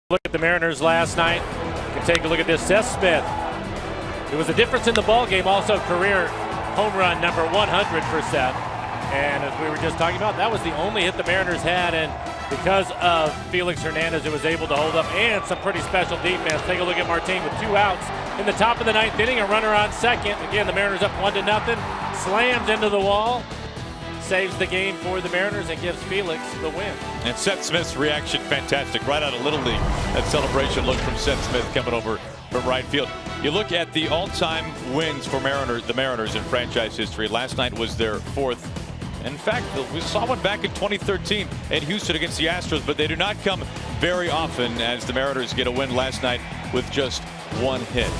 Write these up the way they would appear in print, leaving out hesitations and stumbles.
Look at the Mariners last night. You can take a look at this. Seth Smith. It was a difference in the ball game. Also career home run number 100 for Seth. And as we were just talking about, that was the only hit the Mariners had. And because of Felix Hernandez, it was able to hold up and some pretty special defense. Take a look at Martin with 2 outs in the top of the 9th inning. A runner on second. Again, the Mariners up 1-0. Slams into the wall. Saves the game for the Mariners and gives Felix the win. And Seth Smith's reaction, fantastic. Right out of Little League. That celebration look from Seth Smith coming over from right field. You look at the all-time wins for the Mariners in franchise history. Last night was their 4th. In fact, we saw one back in 2013 in Houston against the Astros, but they do not come very often as the Mariners get a win last night with just 1 hit.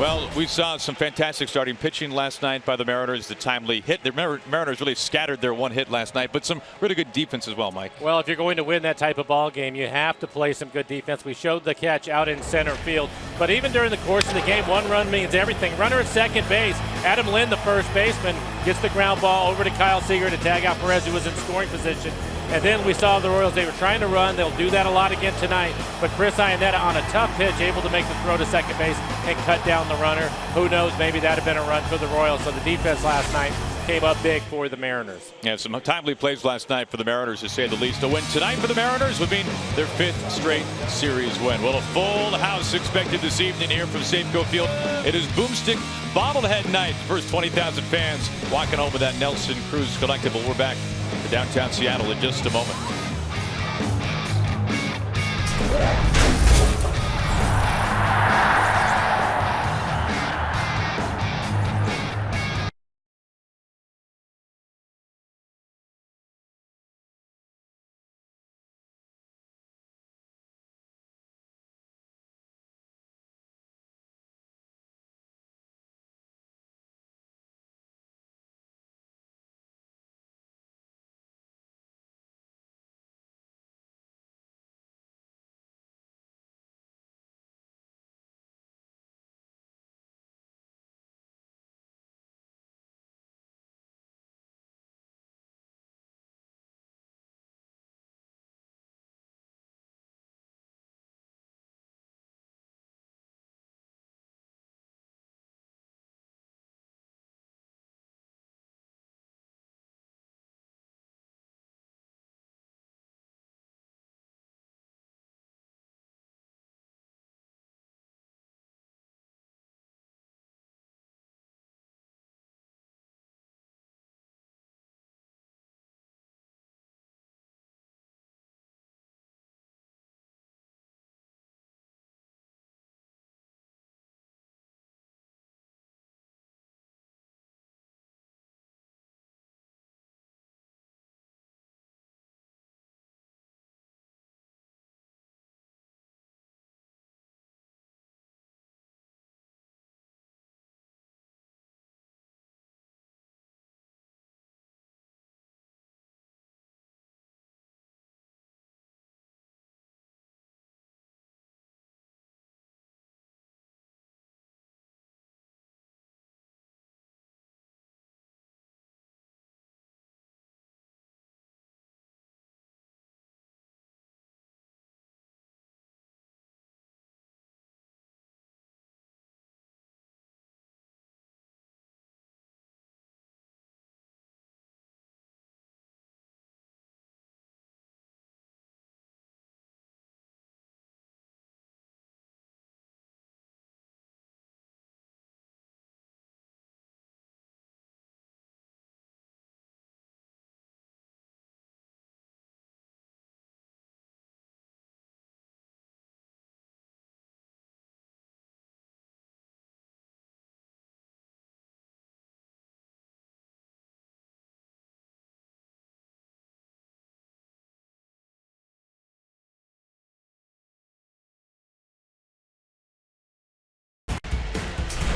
Well, we saw some fantastic starting pitching last night by the Mariners. The timely hit. The Mariners really scattered their 1 hit last night, but some really good defense as well, Mike. Well, if you're going to win that type of ball game, you have to play some good defense. We showed the catch out in center field, but even during the course of the game, 1 run means everything. Runner at second base. Adam Lynn, the first baseman, gets the ground ball over to Kyle Seager to tag out Perez, who was in scoring position. And then we saw the Royals, they were trying to run. They'll do that a lot again tonight. But Chris Iannetta on a tough pitch, able to make the throw to second base and cut down the runner. Who knows, maybe that had been a run for the Royals. So the defense last night came up big for the Mariners. Yeah, some timely plays last night for the Mariners, to say the least. A win tonight for the Mariners would mean their 5th straight series win. Well, a full house expected this evening here from Safeco Field. It is Boomstick Bobblehead Night. First 20,000 fans walking home with that Nelson Cruz collectible. We're back to downtown Seattle in just a moment.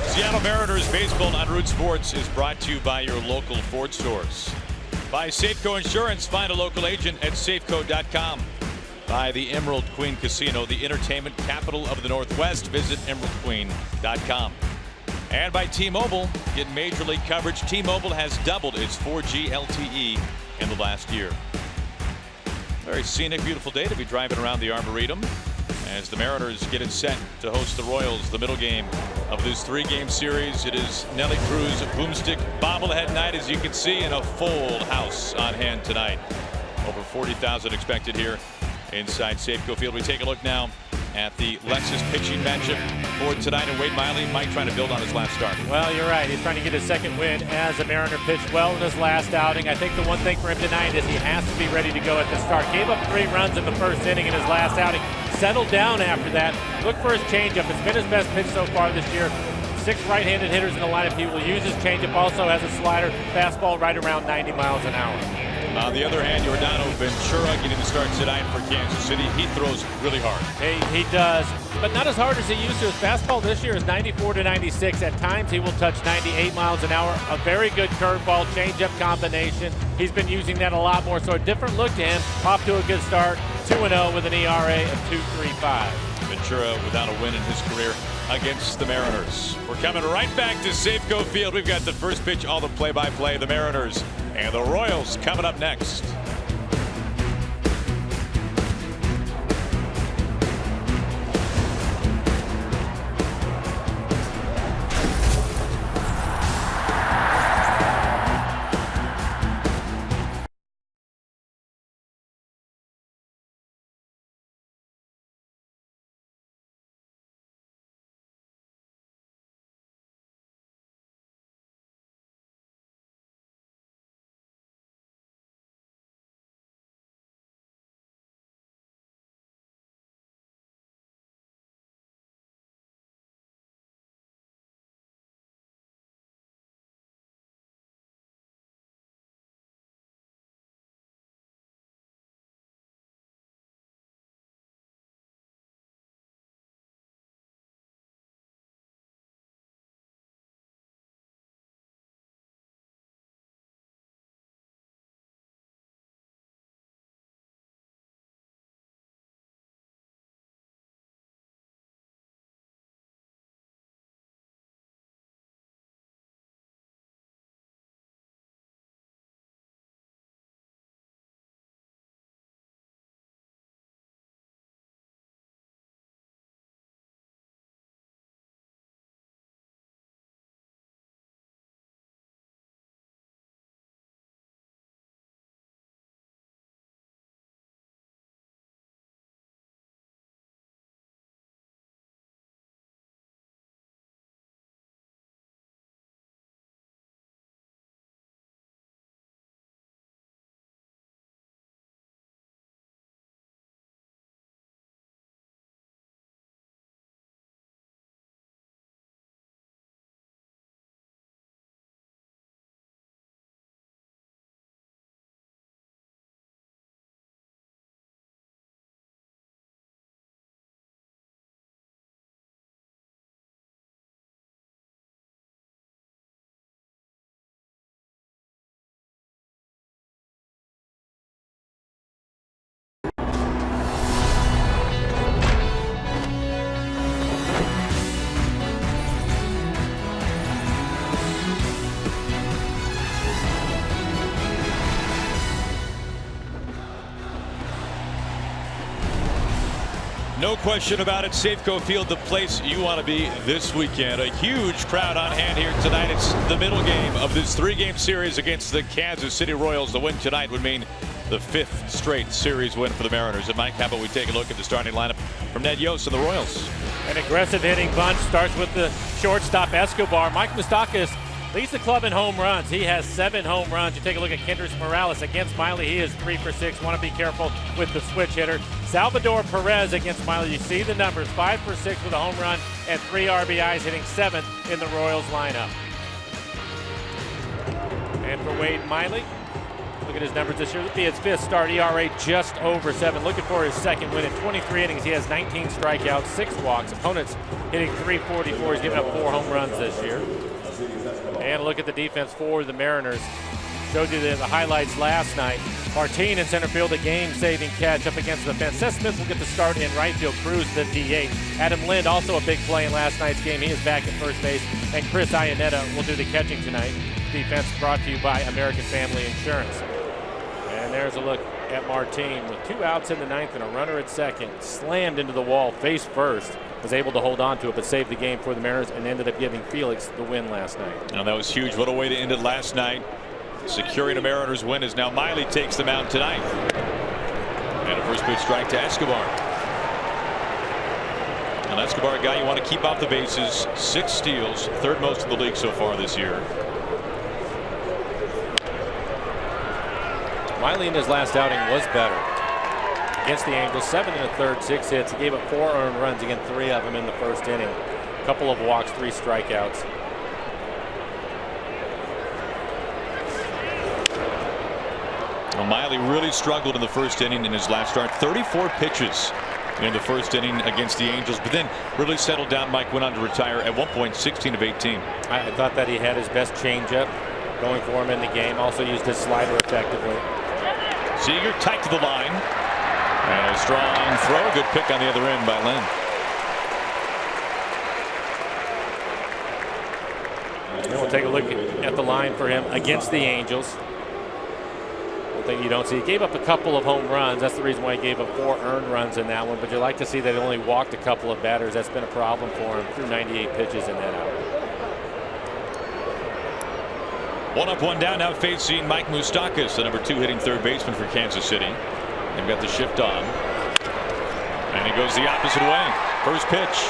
Seattle Mariners Baseball on Root Sports is brought to you by your local Ford stores. By Safeco Insurance, find a local agent at Safeco.com. By the Emerald Queen Casino, the entertainment capital of the Northwest. Visit EmeraldQueen.com. And by T-Mobile, get Major League coverage. T-Mobile has doubled its 4G LTE in the last year. Very scenic, beautiful day to be driving around the Arboretum. as the Mariners get it set to host the Royals, the middle game of this 3-game series. It is Nelly Cruz boomstick bobblehead night, as you can see, and a full house on hand tonight. Over 40,000 expected here inside Safeco Field. We take a look now at the Lexus pitching matchup for tonight, and Wade Miley might try to build on his last start. Well, you're right. He's trying to get his second win as a Mariner pitched well in his last outing. I think the one thing for him tonight is he has to be ready to go at the start. Gave up 3 runs in the first inning in his last outing. Settled down after that. Look for his changeup. It's been his best pitch so far this year. 6 right-handed hitters in the lineup. He will use his changeup. Also has a slider, fastball right around 90 miles an hour. On the other hand, Yordano Ventura getting the start tonight for Kansas City. He throws really hard. He does, but not as hard as he used to. His fastball this year is 94 to 96. At times, he will touch 98 miles an hour. A very good curveball, changeup combination. He's been using that a lot more, so a different look to him. Off to a good start, 2-0 with an ERA of 2.35. Ventura without a win in his career against the Mariners. We're coming right back to Safeco Field. We've got the first pitch, all the play-by-play, the Mariners and the Royals coming up next. No question about it, Safeco Field, the place you want to be this weekend. A huge crowd on hand here tonight. It's the middle game of this 3-game series against the Kansas City Royals. The win tonight would mean the 5th straight series win for the Mariners. And Mike, how about we take a look at the starting lineup from Ned Yost and the Royals? An aggressive hitting bunch starts with the shortstop Escobar. Mike Moustakas leads the club in home runs. He has 7 home runs. You take a look at Kendrys Morales against Miley. He is 3 for 6. Want to be careful with the switch hitter. Salvador Perez against Miley. You see the numbers, 5 for 6 with a home run and 3 RBIs, hitting 7th in the Royals lineup. And for Wade Miley, look at his numbers this year. It'll be his 5th start, ERA just over 7. Looking for his 2nd win in 23 innings. He has 19 strikeouts, 6 walks. Opponents hitting .344. He's given up 4 home runs this year. And look at the defense for the Mariners. Showed you the highlights last night. Martin in center field, a game-saving catch up against the fence. Seth Smith will get the start in right field. Cruz the DH. Adam Lind also a big play in last night's game. He is back at first base. And Chris Iannetta will do the catching tonight. Defense brought to you by American Family Insurance. And there's a look at Martin with 2 outs in the 9th and a runner at second. Slammed into the wall face first. Was able to hold on to it, but saved the game for the Mariners and ended up giving Felix the win last night. And that was huge. What a way to end it last night. Securing a Mariners win as now Miley takes the mound tonight. And a first pitch strike to Escobar. And Escobar, a guy you want to keep off the bases. 6 steals, 3rd most in the league so far this year. Miley in his last outing was better. Against the Angels, 7 1/3, 6 hits. He gave up 4 earned runs, again 3 of them in the first inning. A couple of walks, 3 strikeouts. Well, Miley really struggled in the first inning in his last start. 34 pitches in the first inning against the Angels, but then really settled down. Mike went on to retire at one point 16 of 18. I thought that he had his best changeup going for him in the game. Also used his slider effectively. Seager tight to the line. And a strong throw. Good pick on the other end by Lynn. And we'll take a look at the line for him against the Angels. One thing you don't see, he gave up a couple of home runs. That's the reason why he gave up 4 earned runs in that one. But you like to see that he only walked a couple of batters. That's been a problem for him through 98 pitches in that outing. 1 up, 1 down. Now facing Mike Moustakas, the number 2 hitting third baseman for Kansas City. They've got the shift on. And he goes the opposite way. First pitch.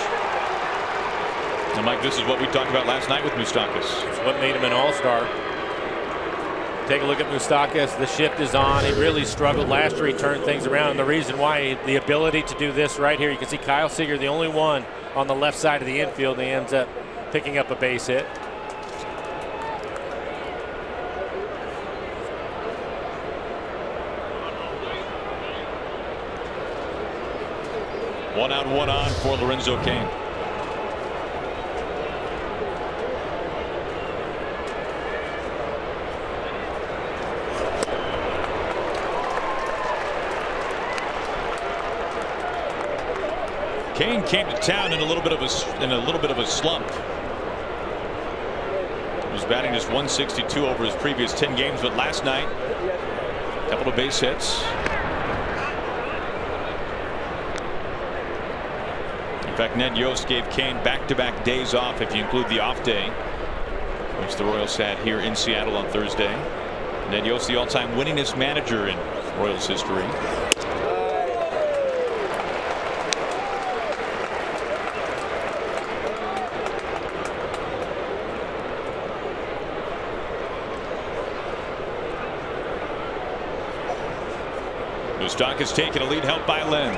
And Mike, this is what we talked about last night with Moustakas. It's what made him an all-star. Take a look at Moustakas. The shift is on. He really struggled last year. He turned things around. And the reason why, the ability to do this right here. You can see Kyle Seager, the only one on the left side of the infield, and he ends up picking up a base hit. One out, 1 on for Lorenzo Cain. Cain came to town in a little bit of a slump. He was batting just 162 over his previous 10 games, but last night, a couple of base hits. In fact, Ned Yost gave Cain back-to-back days off if you include the off day, which the Royals had here in Seattle on Thursday. Ned Yost, the all-time winningest manager in Royals history. Moustakas taking a lead, helped by Lynn.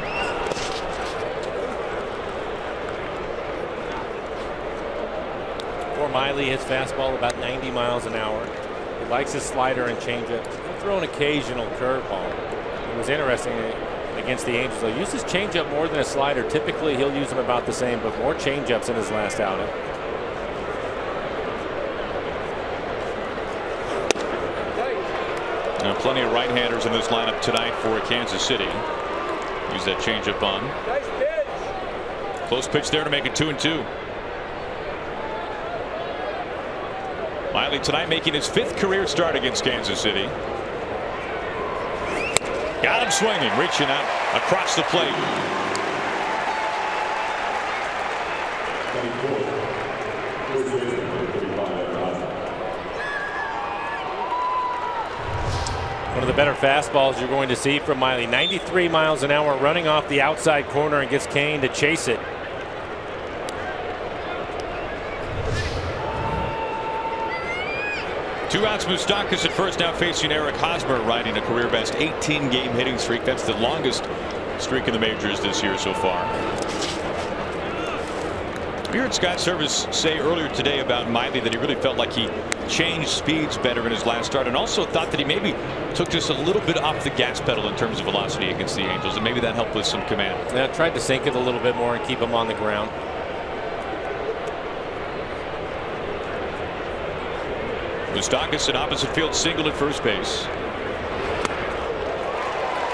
For Miley, his fastball about 90 miles an hour. He likes his slider and changeup. He'll throw an occasional curveball. It was interesting against the Angels. He'll use his changeup more than a slider. Typically, he'll use them about the same, but more changeups in his last outing. Now, plenty of right-handers in this lineup tonight for Kansas City. Use that changeup on. Close pitch there to make it 2-2. Miley tonight making his 5th career start against Kansas City. Got him swinging, reaching out across the plate. One of the better fastballs you're going to see from Miley. 93 miles an hour, running off the outside corner, and gets Cain to chase it. Two outs, Moustakas at first, now facing Eric Hosmer, riding a career best 18-game hitting streak. That's the longest streak in the majors this year so far. We heard Scott Service say earlier today about Miley that he really felt like he changed speeds better in his last start, and also thought that he maybe took just a little bit off the gas pedal in terms of velocity against the Angels, and maybe that helped with some command. Yeah, tried to sink it a little bit more and keep him on the ground. Moustakas in opposite field, single at first base.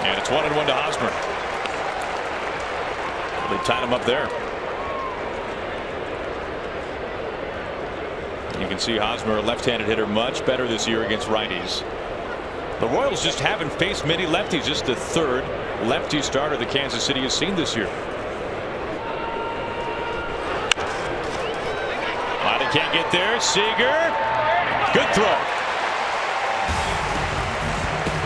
And it's 1-1 to Hosmer. They tied him up there. You can see Hosmer, a left-handed hitter, much better this year against righties. The Royals just haven't faced many lefties. Just the third lefty starter the Kansas City has seen this year. He can't get there. Seager. Good throw.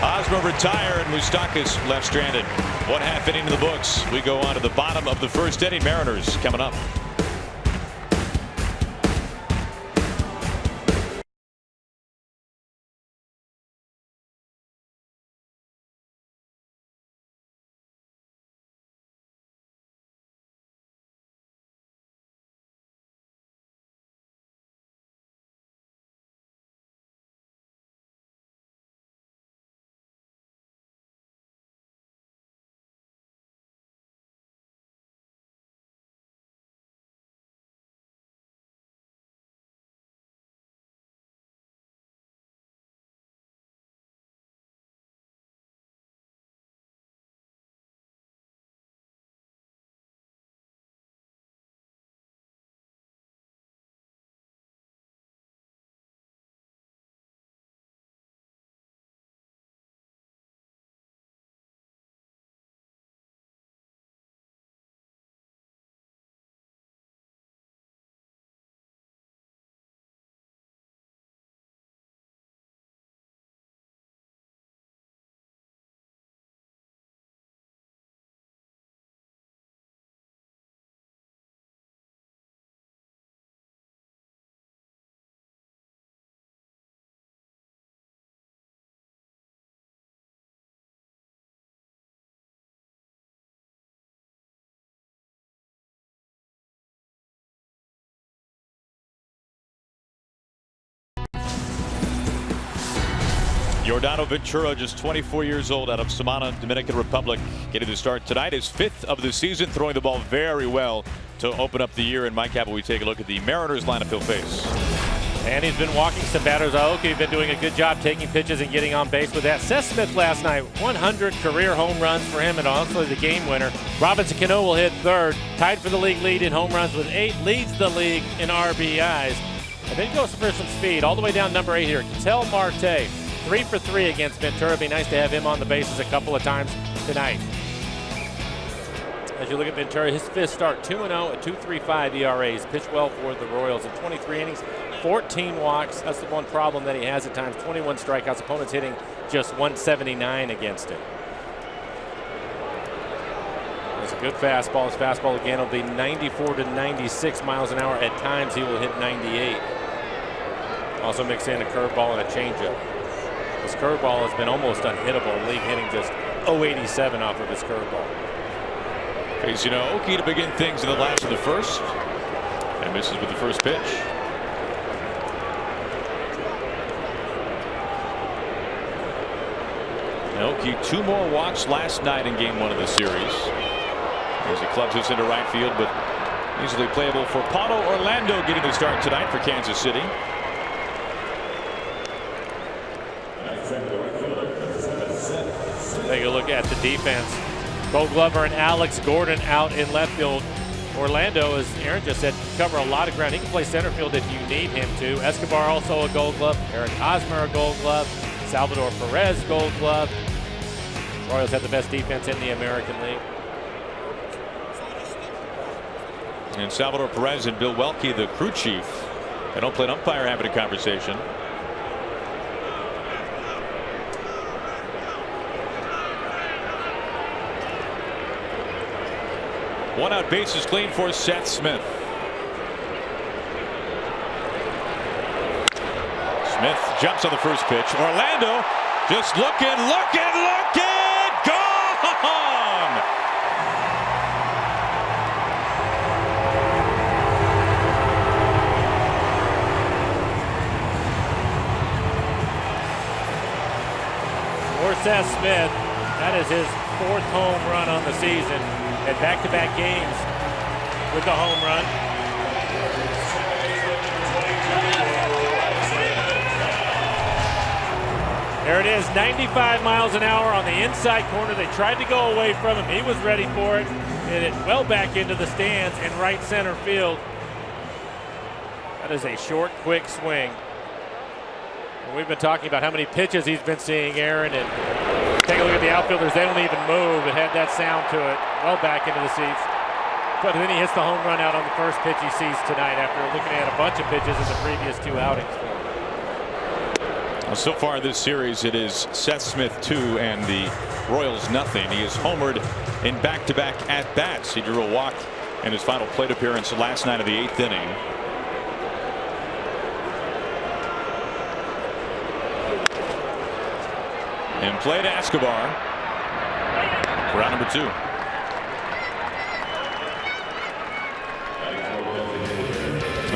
Hosmer retired. Moustakas left stranded. 1/2 inning in the books. We go on to the bottom of the first inning. Mariners coming up. Yordano Ventura, just 24 years old, out of Samana, Dominican Republic, getting the start tonight. His 5th of the season, throwing the ball very well to open up the year. And Mike, how about we take a look at the Mariners lineup he'll face? And he's been walking some batters. Aoki's been doing a good job taking pitches and getting on base with that. Seth Smith last night, 100 career home runs for him and also the game winner. Robinson Cano will hit 3rd, tied for the league lead in home runs with 8, leads the league in RBIs. And then he goes for some speed all the way down number 8 here. Ketel Marte, 3 for 3 against Ventura. Be nice to have him on the bases a couple of times tonight. As you look at Ventura, his 5th start, 2-0 at 2.35 ERAs. Pitched well for the Royals in 23 innings, 14 walks. That's the one problem that he has at times. 21 strikeouts. Opponents hitting just 179 against him. It's a good fastball. His fastball again will be 94 to 96 miles an hour. At times he will hit 98. Also mix in a curveball and a changeup. His curveball has been almost unhittable. League hitting just 0.87 off of his curveball. Facing Aoki to begin things in the last of the first. And misses with the first pitch. Aoki 2 more walks last night in game 1 of the series. As he clubs this into right field, but easily playable for Paulo Orlando getting the start tonight for Kansas City. Take a look at the defense. Gold Glover and Alex Gordon out in left field. Orlando, as Aaron just said, can cover a lot of ground. He can play center field if you need him to. Escobar also a Gold Glove. Eric Hosmer a Gold Glove. Salvador Perez Gold Glove. Royals have the best defense in the American League. And Salvador Perez and Bill Welke, the crew chief, an Oakland umpire, having a conversation. One out, bases clean for Seth Smith. Smith jumps on the first pitch. Orlando just looking, gone! For Seth Smith, that is his 4th home run on the season. At back-to-back games with the home run. There it is, 95 miles an hour on the inside corner. They tried to go away from him. He was ready for it. Hit it well back into the stands in right center field. That is a short, quick swing. And we've been talking about how many pitches he's been seeing, Aaron, and take a look at the outfielders. They don't even move. It had that sound to it, well back into the seats. But then he hits the home run out on the first pitch he sees tonight after looking at a bunch of pitches in the previous 2 outings. Well, so far this series, it is Seth Smith 2 and the Royals nothing. He has homered in back-to-back at-bats. He drew a walk in his final plate appearance last night of the 8th inning. And play to Escobar for round number 2.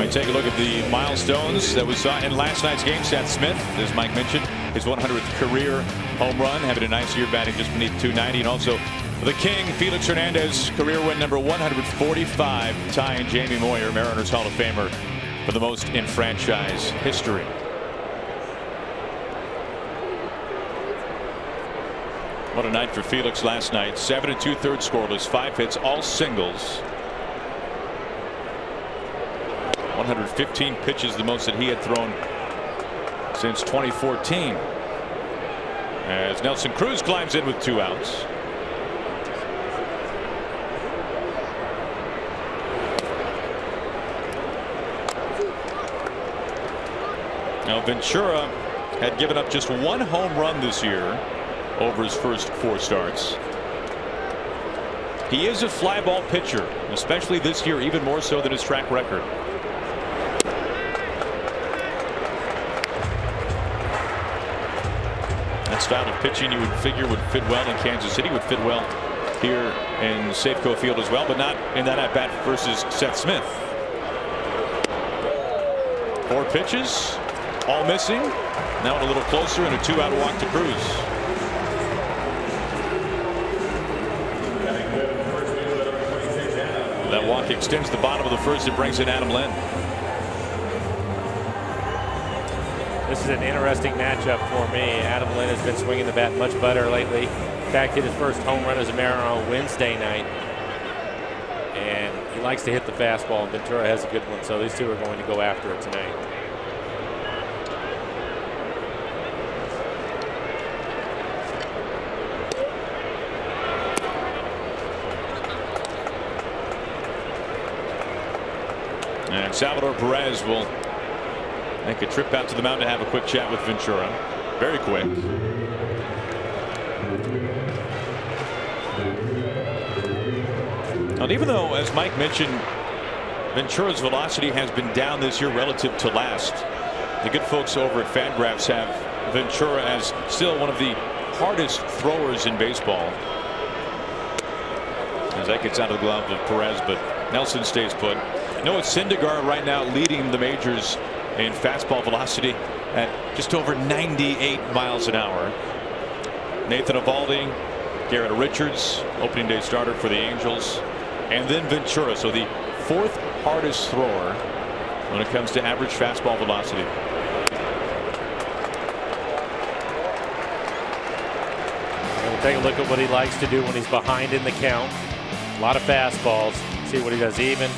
We take a look at the milestones that we saw in last night's game. Seth Smith, as Mike mentioned, his 100th career home run, having a nice year batting just beneath 290. And also the King, Felix Hernandez, career win number 145, tying Jamie Moyer, Mariners Hall of Famer, for the most in franchise history. What a night for Felix last night. 7 2/3 scoreless, 5 hits, all singles. 115 pitches, the most that he had thrown since 2014. As Nelson Cruz climbs in with 2 outs. Now Ventura had given up just 1 home run this year over his first 4 starts. He is a fly ball pitcher, especially this year, even more so than his track record. That style of pitching you would figure would fit well in Kansas City, would fit well here in Safeco Field as well, but not in that at bat versus Seth Smith. 4 pitches, all missing. Now a little closer and a 2-out walk to Cruz. That walk extends the bottom of the first. It brings in Adam Lynn. This is an interesting matchup for me. Adam Lynn has been swinging the bat much better lately. In fact, hit his first home run as a Mariner on Wednesday night. And he likes to hit the fastball, and Ventura has a good one, so these two are going to go after it tonight. And Salvador Perez will make a trip out to the mound to have a quick chat with Ventura. Very quick. And even though, as Mike mentioned, Ventura's velocity has been down this year relative to last, the good folks over at Fangraphs have Ventura as still one of the hardest throwers in baseball. As that gets out of the glove of Perez, but Nelson stays put. Noah Syndergaard right now leading the majors in fastball velocity at just over 98 miles an hour. Nathan Eovaldi, Garrett Richards, opening day starter for the Angels, and then Ventura. So the 4th hardest thrower when it comes to average fastball velocity. We'll take a look at what he likes to do when he's behind in the count. A lot of fastballs. See what he does even.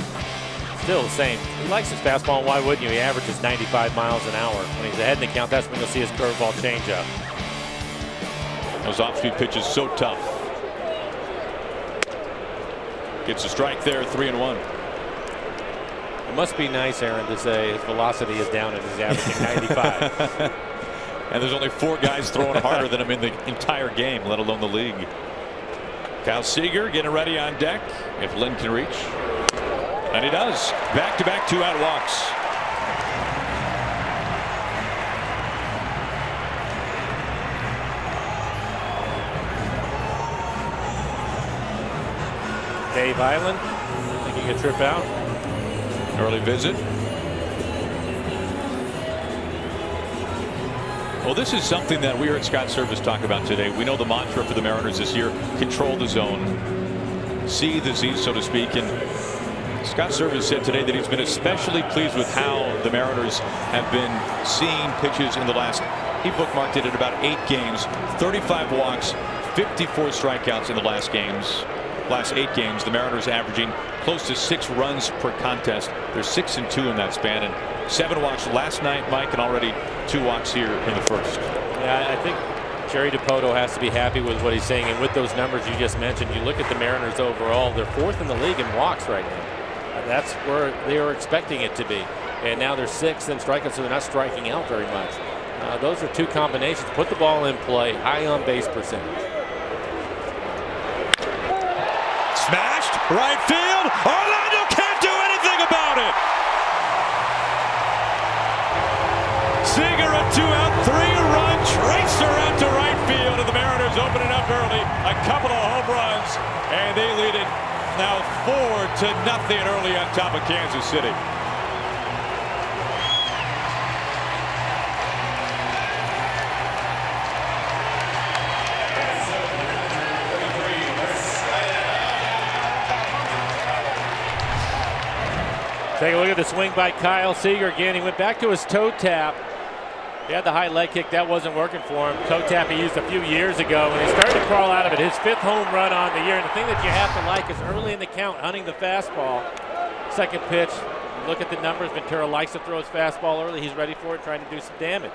Still the same. He likes his fastball, and why wouldn't you? He averages 95 miles an hour. When he's ahead in the count, that's when you'll see his curveball changeup. Those off-speed pitches so tough. Gets a strike there, 3-1. It must be nice, Aaron, to say his velocity is down and he's averaging 95. And there's only 4 guys throwing harder than him in the entire game, let alone the league. Kyle Seager getting ready on deck if Lynn can reach. And he does. Back-to-back 2-out walks. Dave Island making a trip out. Early visit. Well, this is something that we here at Scott Service talk about today. We know the mantra for the Mariners this year: control the zone, see the Z, so to speak. And Scott Service said today that he's been especially pleased with how the Mariners have been seeing pitches in the last. He bookmarked it at about 8 games, 35 walks, 54 strikeouts in the last 8 games. The Mariners averaging close to 6 runs per contest. They're 6-2 in that span, and 7 walks last night, Mike, and already 2 walks here in the first. Yeah, I think Jerry DiPoto has to be happy with what he's saying, and with those numbers you just mentioned, you look at the Mariners overall, they're 4th in the league in walks right now. That's where they were expecting it to be, and now they're 6th in strikeouts, so they're not striking out very much. Those are 2 combinations. Put the ball in play, high on base percentage. Smashed right field. Orlando can't do anything about it. Seager a 2-out, 3-run tracer out to right field, and the Mariners open it up early. A couple of home runs, and they lead it now 4-0 early on top of Kansas City. Take a look at the swing by Kyle Seager again. He went back to his toe tap. He had the high leg kick. That wasn't working for him. Toe tap he used a few years ago, and he started to crawl out of it. His 5th home run on the year. And the thing that you have to like is early in the count, hunting the fastball. Second pitch, look at the numbers. Ventura likes to throw his fastball early. He's ready for it, trying to do some damage.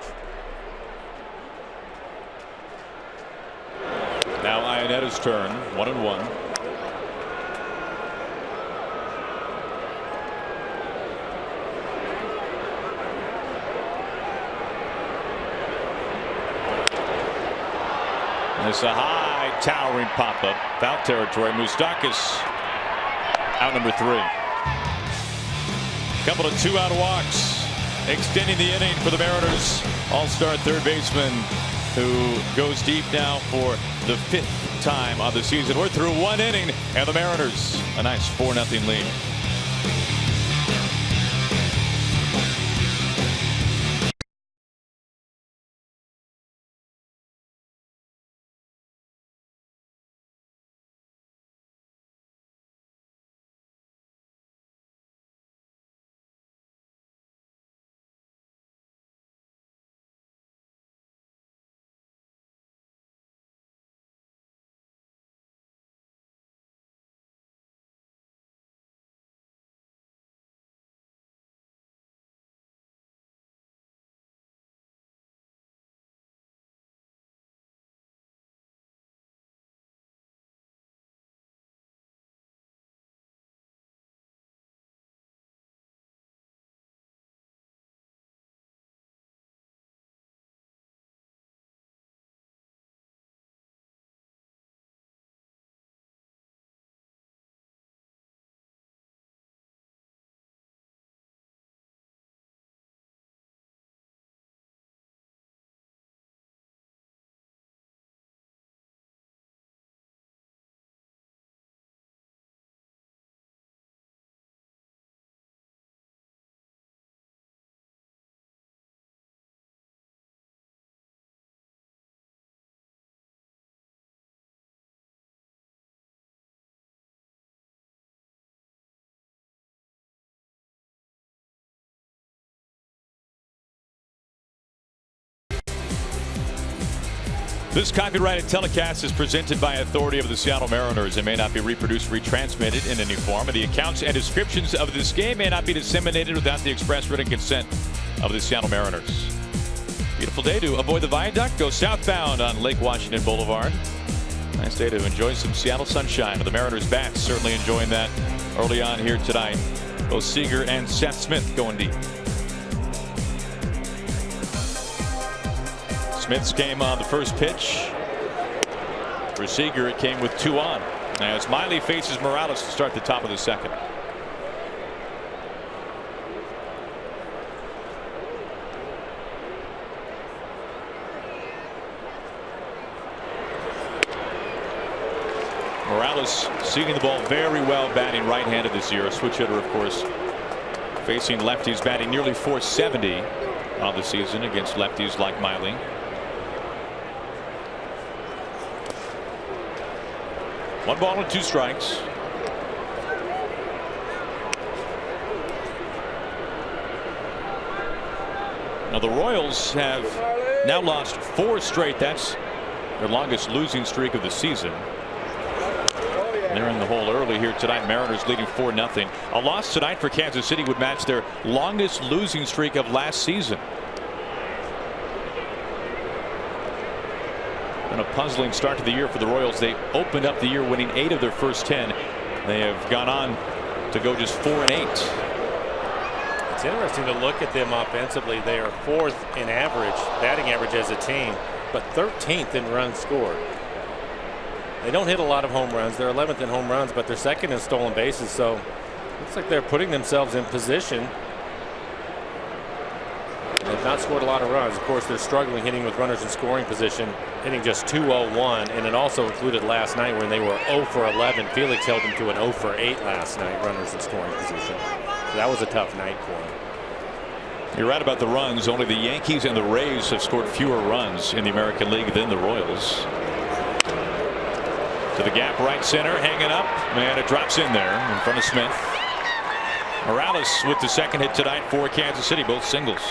Now Ionetta's turn, 1-1. It's a high towering pop-up, foul territory. Moustakas out number 3. Couple of 2-out walks, extending the inning for the Mariners. All-star third baseman who goes deep now for the 5th time of the season. We're through 1 inning, and the Mariners a nice 4-0 lead. This copyrighted telecast is presented by authority of the Seattle Mariners and may not be reproduced or retransmitted in any form. And the accounts and descriptions of this game may not be disseminated without the express written consent of the Seattle Mariners. Beautiful day to avoid the viaduct. Go southbound on Lake Washington Boulevard. Nice day to enjoy some Seattle sunshine. The Mariners bats certainly enjoying that early on here tonight. Both Seager and Seth Smith going deep. Smith's came on the first pitch. For Seager, it came with 2 on. As Miley faces Morales to start the top of the second. Morales seeing the ball very well, batting right-handed this year. A switch hitter, of course. Facing lefties, batting nearly .470 on the season against lefties like Miley. One ball and 2 strikes. Now the Royals have now lost 4 straight. That's their longest losing streak of the season. They're in the hole early here tonight. Mariners leading 4-0. A loss tonight for Kansas City would match their longest losing streak of last season. And a puzzling start to the year for the Royals. They opened up the year winning 8 of their first 10. They have gone on to go just 4-8. It's interesting to look at them offensively. They are 4th in batting average as a team, but 13th in runs scored. They don't hit a lot of home runs. They're 11th in home runs, but they're 2nd in stolen bases. So looks like they're putting themselves in position. They've not scored a lot of runs. Of course, they're struggling hitting with runners in scoring position, hitting just .201, and it also included last night when they were 0 for 11. Felix held them to an 0 for 8 last night, runners in scoring position. So that was a tough night for them. You're right about the runs. Only the Yankees and the Rays have scored fewer runs in the American League than the Royals. To the gap, right center, hanging up, and it drops in there in front of Smith. Morales with the second hit tonight for Kansas City, both singles.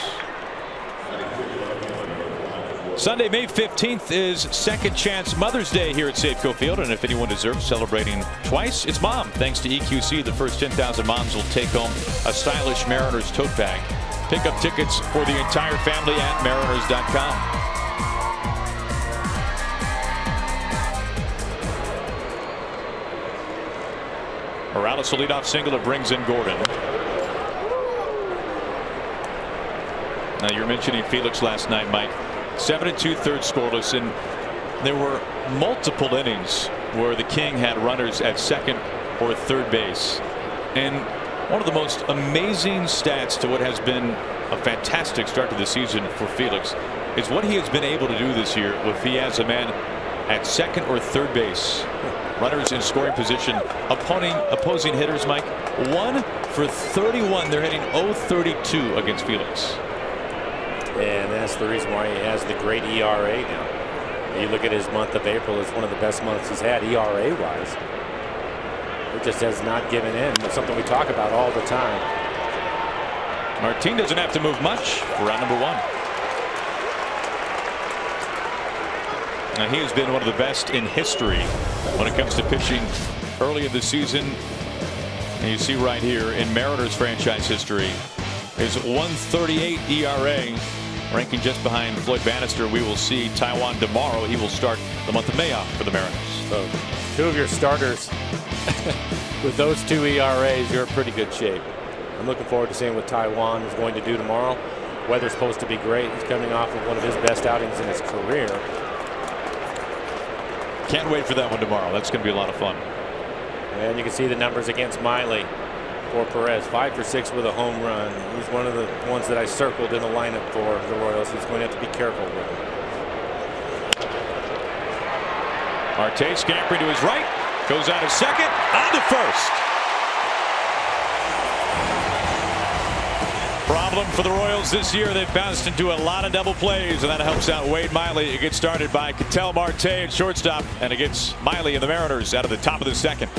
Sunday, May 15th is Second Chance Mother's Day here at Safeco Field, and if anyone deserves celebrating twice, it's Mom. Thanks to EQC, the first 10,000 moms will take home a stylish Mariners tote bag. Pick up tickets for the entire family at mariners.com. Morales will lead off single. It brings in Gordon. Now you're mentioning Felix last night, Mike. 7 2/3 scoreless, and there were multiple innings where the King had runners at second or third base. And one of the most amazing stats to what has been a fantastic start to the season for Felix is what he has been able to do this year if he has a man at second or third base. Runners in scoring position. Opposing hitters, Mike, 1 for 31. They're hitting .032 against Felix. And that's the reason why he has the great ERA now. You look at his month of April, it's one of the best months he's had ERA wise. It just has not given in. It's something we talk about all the time. Martin doesn't have to move much for round number 1. Now he has been one of the best in history when it comes to pitching early in the season. And you see right here in Mariners franchise history, his 1.38 ERA, ranking just behind Floyd Bannister. We will see Taijuan tomorrow. He will start the month of May off for the Mariners. So 2 of your starters with those 2 ERAs, you're in pretty good shape. I'm looking forward to seeing what Taijuan is going to do tomorrow. Weather's supposed to be great. He's coming off of one of his best outings in his career. Can't wait for that one tomorrow. That's going to be a lot of fun. And you can see the numbers against Miley for Perez. 5 for 6 with a home run. He's one of the ones that I circled in the lineup for the Royals. He's going to have to be careful with him. Marte scampering to his right. Goes out to second. On to first. Problem for the Royals this year. They've bounced into a lot of double plays, and that helps out Wade Miley. It gets started by Ketel Marte at shortstop, and it gets Miley and the Mariners out of the top of the second.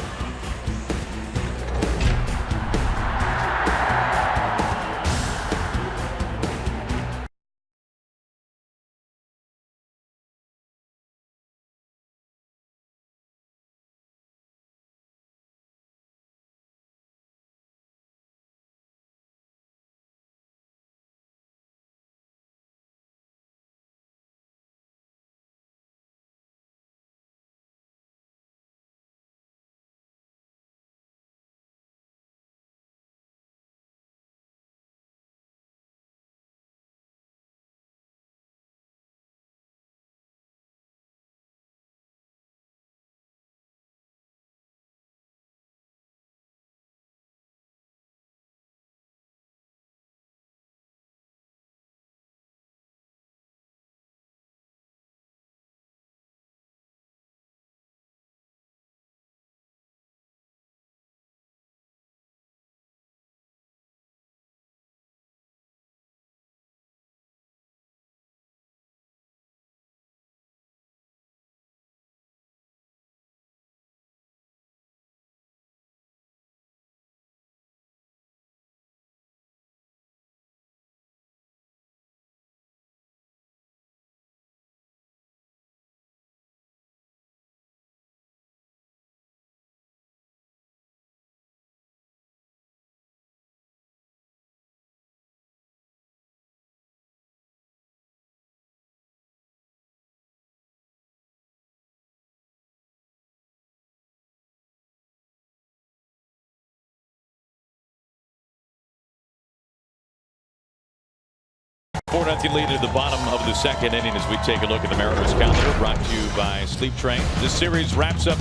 4-0 lead at the bottom of the second inning as we take a look at the Mariners calendar, brought to you by Sleep Train. This series wraps up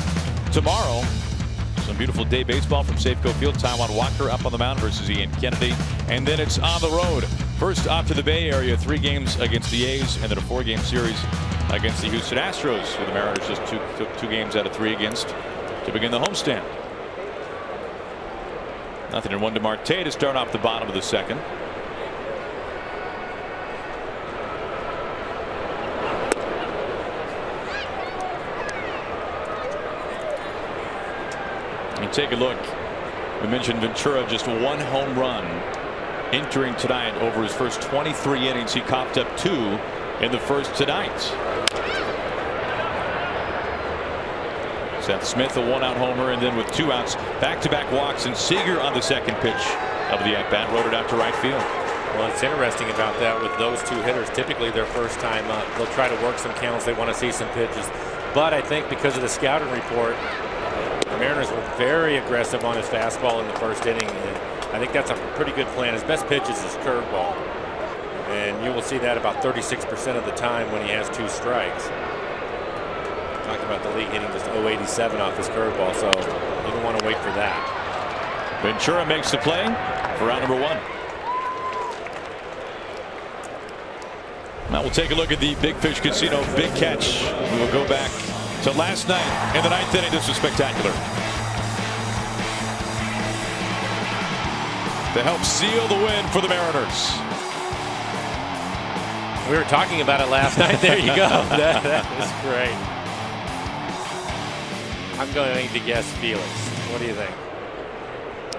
tomorrow. Some beautiful day baseball from Safeco Field. Taijuan Walker up on the mound versus Ian Kennedy. And then it's on the road. First off to the Bay Area, 3 games against the A's, and then a 4-game series against the Houston Astros, who the Mariners just took 2 games out of 3 against to begin the homestand. 0-1 to Marte to start off the bottom of the second. And take a look. We mentioned Ventura, just 1 home run entering tonight. Over his first 23 innings, he coughed up 2 in the first tonight. Seth Smith, a 1-out homer, and then with 2 outs, back-to-back walks, and Seager on the second pitch of the at-bat rode it out to right field. Well, it's interesting about that with those 2 hitters. Typically their first time up, they'll try to work some counts. They want to see some pitches. But I think because of the scouting report, the Mariners were very aggressive on his fastball in the first inning, and I think that's a pretty good plan. His best pitch is his curveball, and you will see that about 36% of the time when he has 2 strikes. Talking about the league hitting just 087 off his curveball, so you don't want to wait for that. Ventura makes the play for round number 1. Now we'll take a look at the Big Fish Casino big catch. We will go back to last night in the 9th inning. This was spectacular. To help seal the win for the Mariners. We were talking about it last night. There you go. That is great. I'm going to guess Felix. What do you think?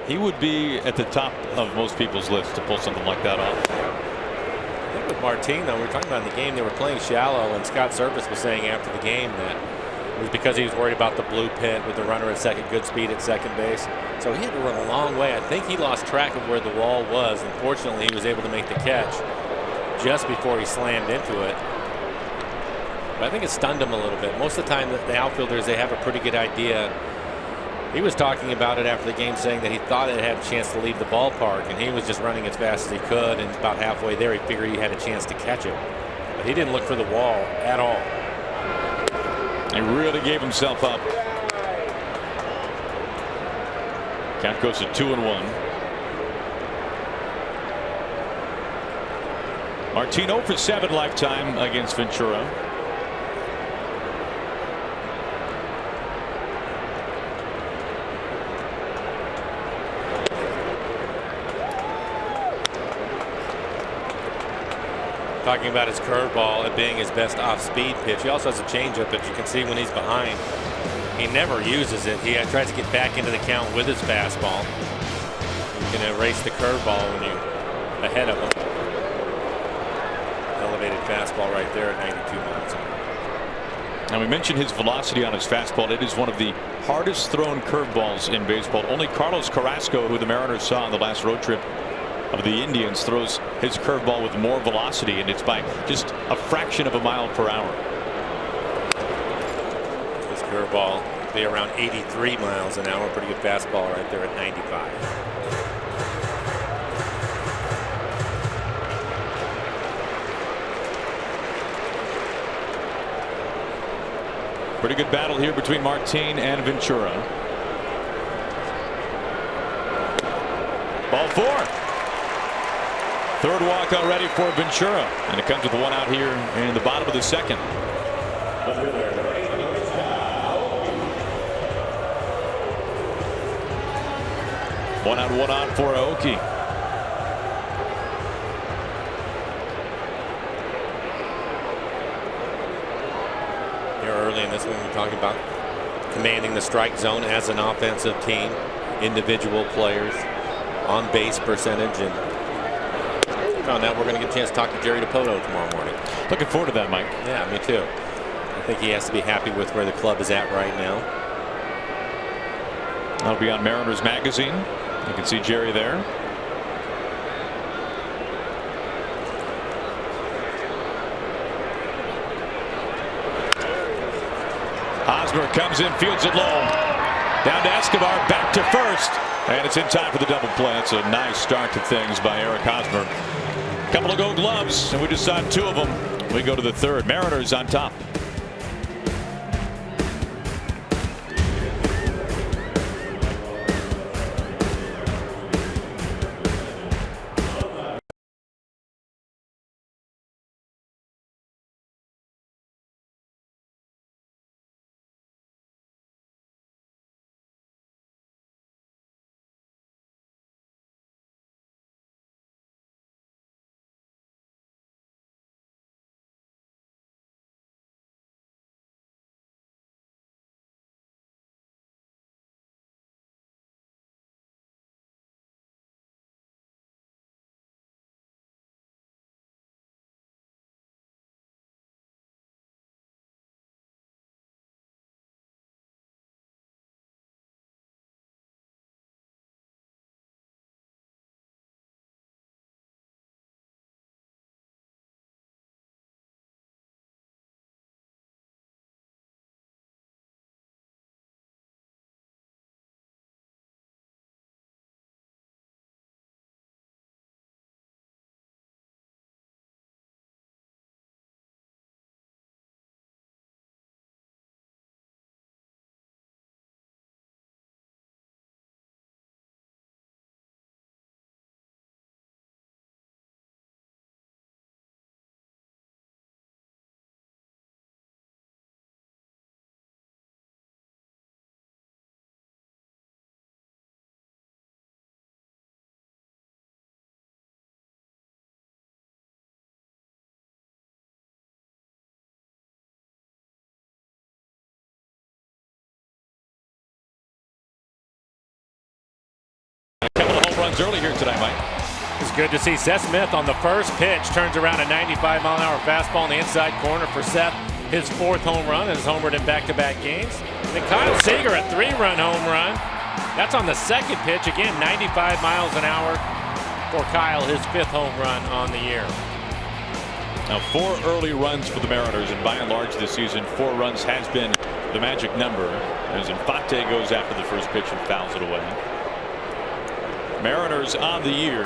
He would be at the top of most people's lists to pull something like that off. I think with Martin, though, we were talking about in the game, they were playing shallow, and Scott Servais was saying after the game that it was because he was worried about the blue pit with the runner at second, good speed at second base. So he had to run a long way. I think he lost track of where the wall was. Unfortunately, he was able to make the catch just before he slammed into it. But I think it stunned him a little bit. Most of the time, the outfielders, they have a pretty good idea. He was talking about it after the game, saying that he thought it had a chance to leave the ballpark, and he was just running as fast as he could, and about halfway there, he figured he had a chance to catch it. But he didn't look for the wall at all. He really gave himself up. Count goes to 2-1. Martino for 7 lifetime against Ventura. Talking about his curveball and being his best off-speed pitch. He also has a changeup that you can see when he's behind. He never uses it. He tries to get back into the count with his fastball. You can erase the curveball when you're ahead of him. Elevated fastball right there at 92 miles an hour. Now we mentioned his velocity on his fastball. It is one of the hardest thrown curveballs in baseball. Only Carlos Carrasco, who the Mariners saw on the last road trip of the Indians, throws his curveball with more velocity, and it's by just a fraction of a mile per hour. This curveball will be around 83 miles an hour. Pretty good fastball right there at 95. Pretty good battle here between Martin and Ventura. Ball 4. Third walk already for Ventura, and it comes with 1 out here in the bottom of the second. 1 out, 1 on for Aoki. Here early in this one, we're talking about commanding the strike zone as an offensive team, individual players, on base percentage, and found out we're going to get a chance to talk to Jerry DiPoto tomorrow morning. Looking forward to that, Mike. Yeah, me too. I think he has to be happy with where the club is at right now. That'll be on Mariners Magazine. You can see Jerry there. Hosmer comes in, fields it low. Down to Escobar, back to first. And it's in time for the double play. It's a nice start to things by Eric Hosmer. Couple of Gold Gloves, and we just saw 2 of them. We go to the third. Mariners on top. Runs early here tonight, Mike. It's good to see Seth Smith on the first pitch. Turns around a 95-mile-an-hour fastball in the inside corner for Seth. His 4th home run and has homered in back-to-back games. And then Kyle Seager, a 3-run home run. That's on the second pitch. Again, 95 miles an hour for Kyle, his 5th home run on the year. Now 4 early runs for the Mariners, and by and large this season 4 runs has been the magic number as Infante goes after the first pitch and fouls it away. Mariners on the year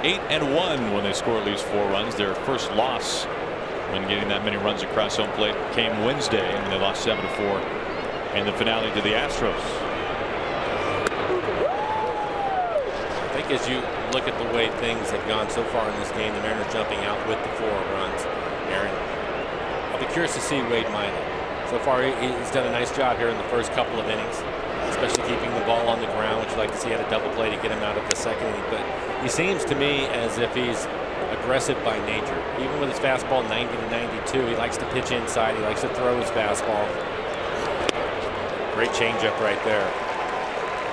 8-1 when they score at least 4 runs. Their first loss when getting that many runs across home plate came Wednesday, and they lost 7-4 in the finale to the Astros. I think as you look at the way things have gone so far in this game, the Mariners jumping out with the 4 runs. Aaron, I'll be curious to see Wade Miley. So far he's done a nice job here in the first couple of innings, especially keeping the ball on the ground, which you'd like to see. Had a double play to get him out of the second inning. But he seems to me as if he's aggressive by nature. Even with his fastball 90 to 92, he likes to pitch inside. He likes to throw his fastball. Great changeup right there.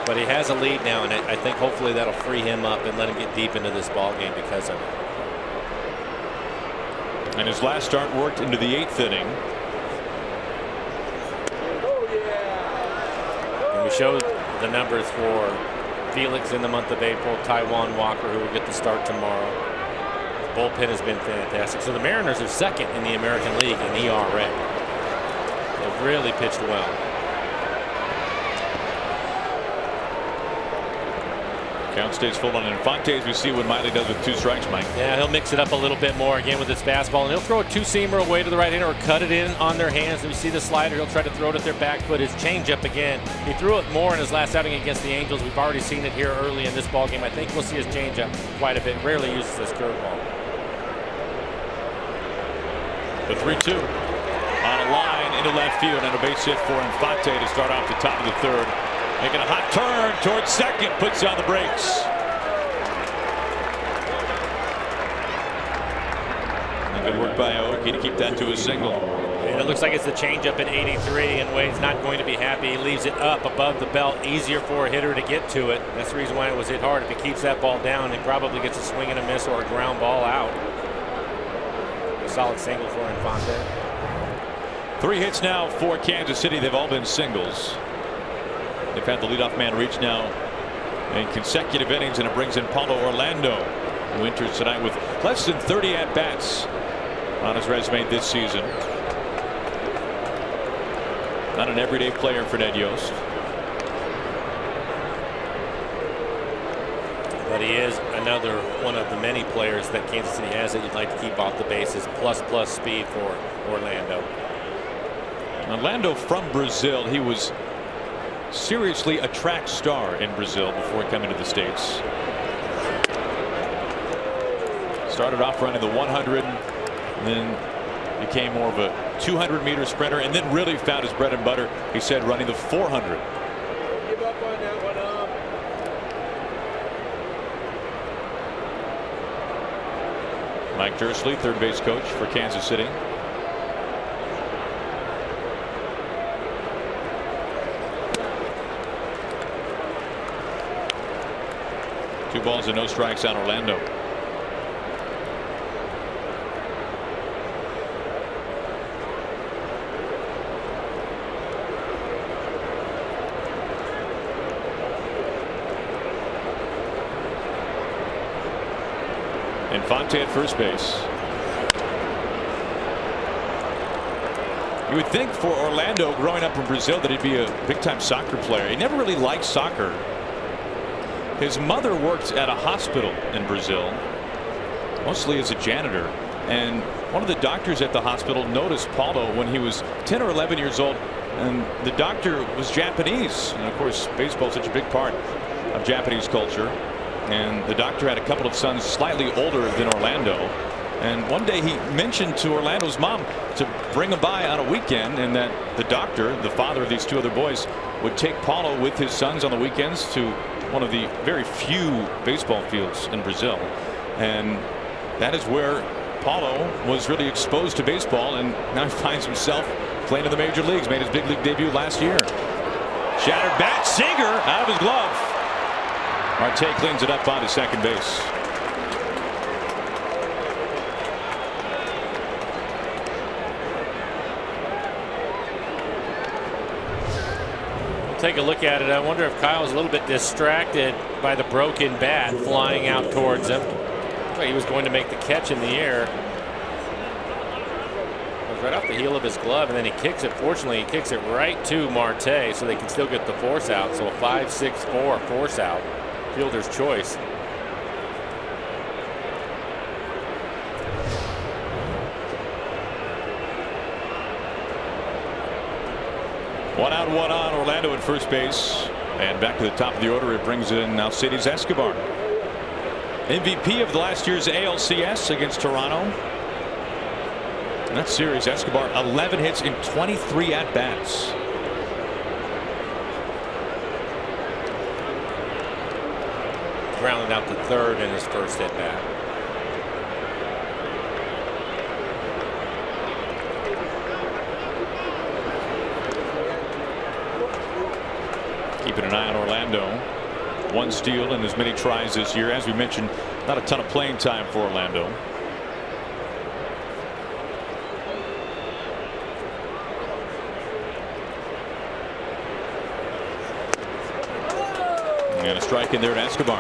But he has a lead now, and I think hopefully that'll free him up and let him get deep into this ball game because of it. And his last start worked into the 8th inning. We showed the numbers for Felix in the month of April, Taijuan Walker, who will get the start tomorrow. The bullpen has been fantastic. So the Mariners are 2nd in the American League in ERA. They've really pitched well. Count stays full on Infante as we see what Miley does with 2 strikes, Mike. Yeah, he'll mix it up a little bit more again with his fastball, and he'll throw a 2-seamer away to the right hander or cut it in on their hands. And we see the slider. He'll try to throw it at their back foot. His changeup again. He threw it more in his last outing against the Angels. We've already seen it here early in this ball game. I think we'll see his changeup quite a bit. Rarely uses his curveball. The 3-2 on a line into left field and a base hit for Infante to start off the top of the 3rd. Making a hot turn towards second, puts on the brakes. Good work by Aoki to keep that to a single. And it looks like it's the changeup at 83, and Wade's not going to be happy. He leaves it up above the belt, easier for a hitter to get to it. That's the reason why it was hit hard. If he keeps that ball down, he probably gets a swing and a miss or a ground ball out. A solid single for Infante. 3 hits now for Kansas City. They've all been singles. They've had the leadoff man reach now in consecutive innings, and it brings in Paulo Orlando, who enters tonight with less than 30 at-bats on his resume this season. Not an everyday player for Ned Yost. but he is another one of the many players that Kansas City has that you'd like to keep off the bases. Plus speed for Orlando. Orlando from Brazil. He was seriously a track star in Brazil before coming to the States. Started off running the 100, then became more of a 200-meter sprinter, and then really found his bread and butter, he said, running the 400. Give up on that one. Mike Dursley, third base coach for Kansas City. Two balls and no strikes on Orlando. Infante at first base. You would think for Orlando, growing up in Brazil, that he'd be a big-time soccer player. He never really liked soccer. His mother worked at a hospital in Brazil, mostly as a janitor, and one of the doctors at the hospital noticed Paulo when he was 10 or 11 years old, and the doctor was Japanese, and of course baseball is such a big part of Japanese culture. And the doctor had a couple of sons slightly older than Orlando, and one day he mentioned to Orlando's mom to bring him by on a weekend, and that the doctor, the father of these two other boys, would take Paulo with his sons on the weekends to one of the very few baseball fields in Brazil. And that is where Paulo was really exposed to baseball, and now he finds himself playing in the major leagues. Made his big league debut last year. Shattered bat, Seager out of his glove. Marte cleans it up onto second base. Take a look at it. I wonder if Kyle was a little bit distracted by the broken bat flying out towards him. He was going to make the catch in the air. It was right off the heel of his glove, and then he kicks it. Fortunately, he kicks it right to Marte, so they can still get the force out. So a 5-6-4 force out. Fielder's choice. One out, one on. Orlando at first base, and back to the top of the order. It brings in Alcides Escobar, MVP of the last year's ALCS against Toronto. And that series, Escobar 11 hits in 23 at bats. Grounded out to third in his first at bat. Keeping an eye on Orlando. One steal and as many tries this year. As we mentioned, not a ton of playing time for Orlando. And a strike in there to Escobar.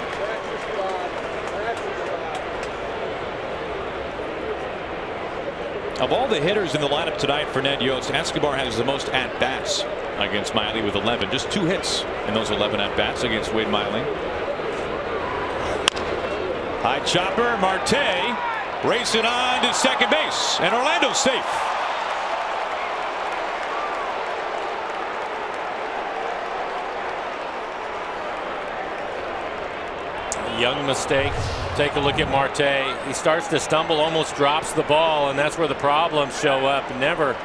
Of all the hitters in the lineup tonight for Ned Yost, Escobar has the most at-bats against Miley with 11. Just 2 hits in those 11 at-bats against Wade Miley. High chopper, Marte racing on to second base, and Orlando's safe. Young mistake. Take a look at Marte. He starts to stumble, almost drops the ball, and that's where the problems show up. Never.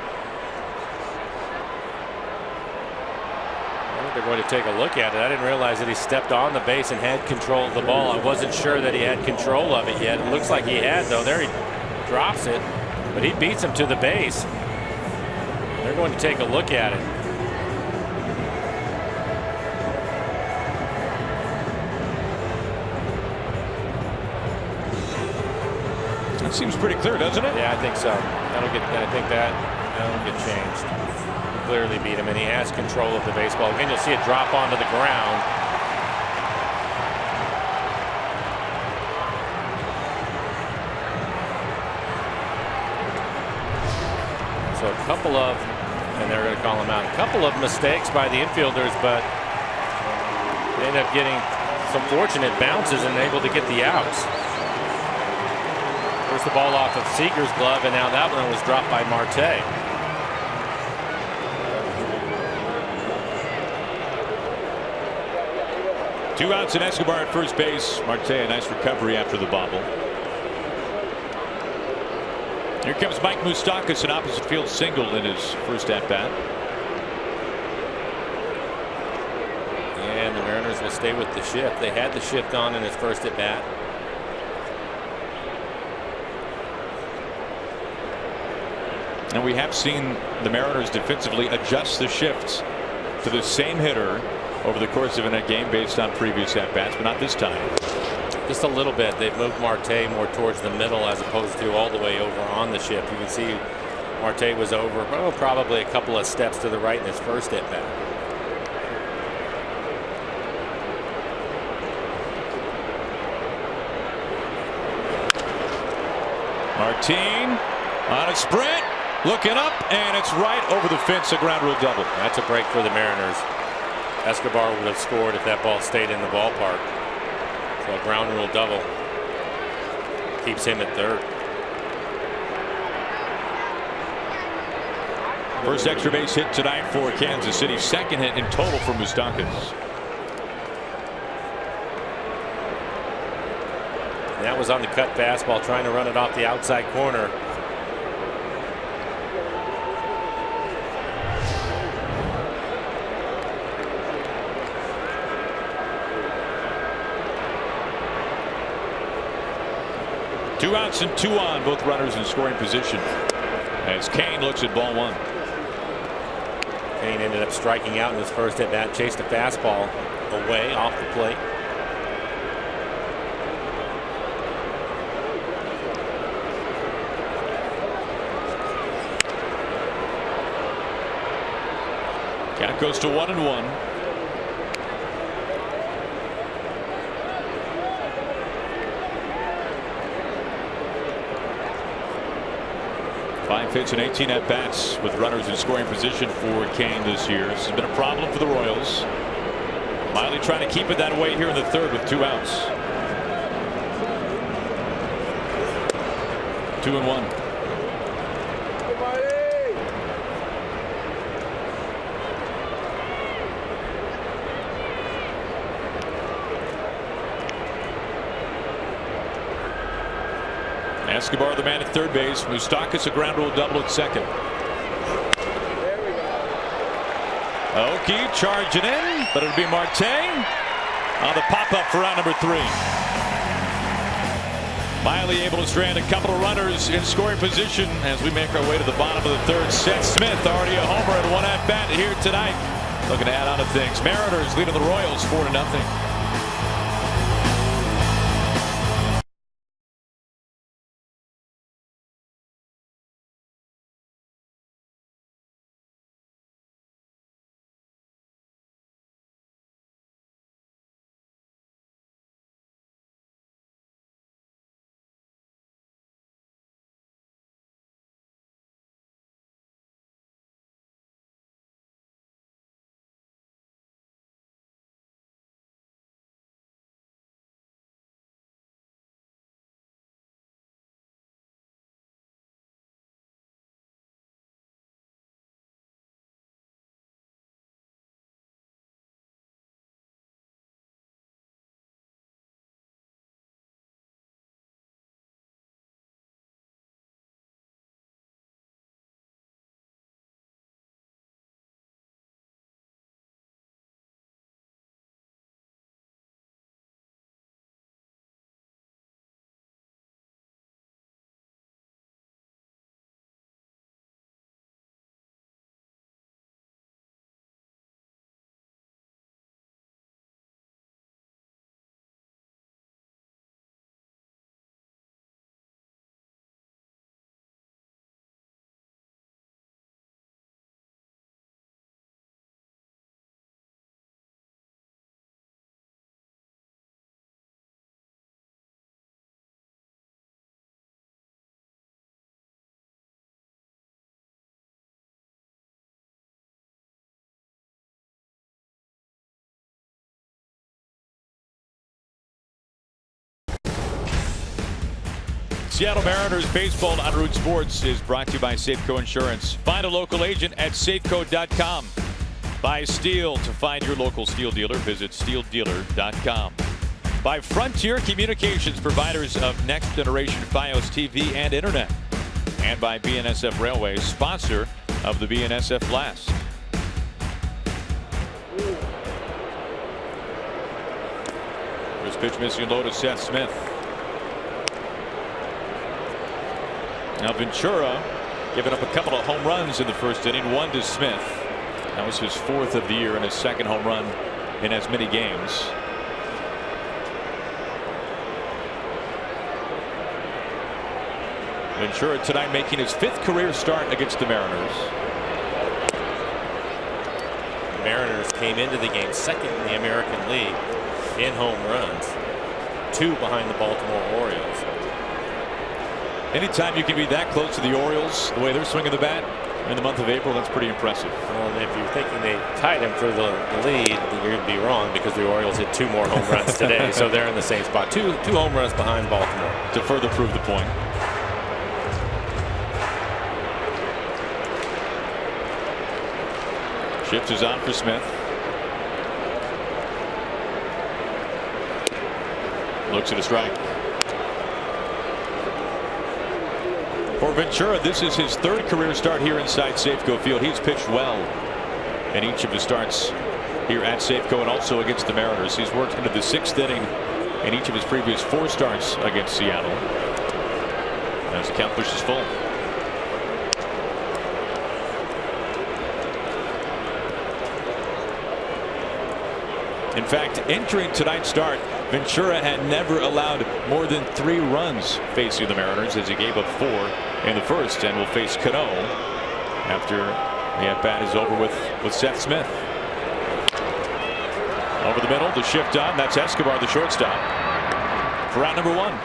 I think they're going to take a look at it. I didn't realize that he stepped on the base and had control of the ball. I wasn't sure that he had control of it yet. It looks like he had, though. There he drops it, but he beats him to the base. They're going to take a look at it. Seems pretty clear, doesn't it? Yeah, I think so. I think that'll get changed. He clearly beat him, and he has control of the baseball. Again, you'll see it drop onto the ground. So a couple of, and they're going to call him out, a couple of mistakes by the infielders, but they end up getting some fortunate bounces and able to get the outs. First the ball off of Seager's glove, and now that one was dropped by Marte. Two outs and Escobar at first base. Marte, a nice recovery after the bobble. Here comes Mike Moustakas, an opposite field single in his first at bat. And the Mariners will stay with the shift. They had the shift on in his first at bat. And we have seen the Mariners defensively adjust the shifts to the same hitter over the course of a game based on previous at bats, but not this time. Just a little bit. They've moved Marte more towards the middle as opposed to all the way over on the shift. You can see Marte was over probably a couple of steps to the right in his first at bat. Martin on a sprint, looking up, and it's right over the fence, a ground rule double. That's a break for the Mariners. Escobar would have scored if that ball stayed in the ballpark. So a ground rule double keeps him at third. First extra base hit tonight for Kansas City. Second hit in total for Moustakas. That was on the cut fastball, trying to run it off the outside corner. Two outs and two on, both runners in scoring position as Kane looks at ball one. Kane ended up striking out in his first at bat, chased a fastball away off the plate. Count goes to 1-1. Five hits and 18 at bats with runners in scoring position for Kane this year. This has been a problem for the Royals. Miley trying to keep it that way here in the third with two outs. 2-1. Escobar the man at third base. Moustakas a ground rule double at second. Oki charging in, but it'll be Marte on the pop-up for round number 3. Miley able to strand a couple of runners in scoring position as we make our way to the bottom of the third set. Smith already a homer and one at bat here tonight. Looking to add on to things. Mariners leading the Royals 4-0. Seattle Mariners baseball on Root Sports is brought to you by Safeco Insurance. Find a local agent at safeco.com. Buy steel. To find your local steel dealer, visit steeldealer.com. By Frontier Communications, providers of next generation Fios TV and internet. And by BNSF Railway, sponsor of the BNSF Blast. First pitch missing low to Seth Smith. Now Ventura giving up a couple of home runs in the first inning, one to Smith. That was his 4th of the year and his 2nd home run in as many games. Ventura tonight making his 5th career start against the Mariners. The Mariners came into the game 2nd in the American League in home runs, 2 behind the Baltimore Orioles. Anytime you can be that close to the Orioles, the way they're swinging the bat in the month of April, that's pretty impressive. Well, if you're thinking they tied him for the lead, you're going to be wrong, because the Orioles hit 2 more home runs today. So they're in the same spot. Two home runs behind Baltimore. To further prove the point. Shift is on for Smith. Looks at a strike. For Ventura, this is his 3rd career start here inside Safeco Field. He's pitched well in each of his starts here at Safeco and also against the Mariners. He's worked into the 6th inning in each of his previous 4 starts against Seattle. As the count pushes full. In fact, entering tonight's start, Ventura had never allowed more than 3 runs facing the Mariners, as he gave up 4 in the first, and will face Cano after the at-bat is over with Seth Smith. Over the middle, the shift on. That's Escobar, the shortstop, for out number 1.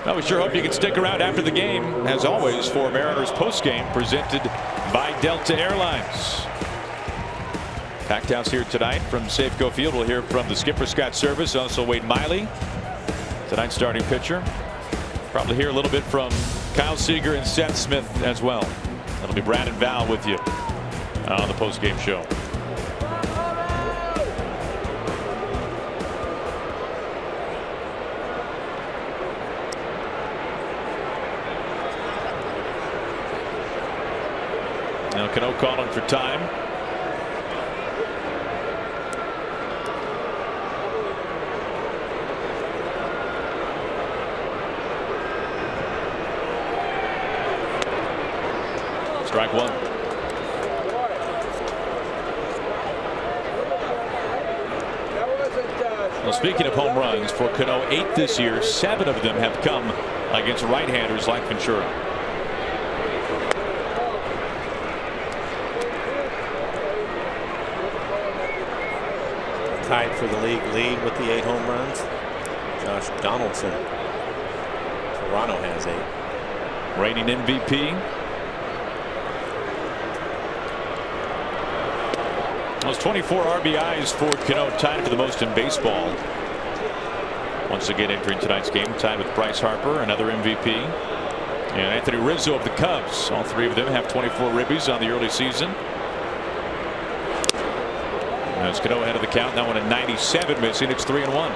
Well, we sure hope you can stick around after the game, as always, for Mariners postgame presented by Delta Airlines. Packed house here tonight from Safeco Field. We'll hear from the skipper, Scott Service, also Wade Miley, tonight's starting pitcher. Probably hear a little bit from Kyle Seager and Seth Smith as well. That'll be Brad and Val with you on the postgame show. Now Cano calling for time. Strike 1. Well, speaking of home runs for Cano, 8 this year. 7 of them have come against right-handers like Ventura. Tied for the league lead with the 8 home runs. Josh Donaldson. Toronto has 8. Reigning MVP. Those 24 RBIs for Cano, tied for the most in baseball. Once again entering tonight's game, tied with Bryce Harper, another MVP, and Anthony Rizzo of the Cubs. All 3 of them have 24 ribbies on the early season. As Cano ahead of the count, that one at 97 missing. It's 3-1.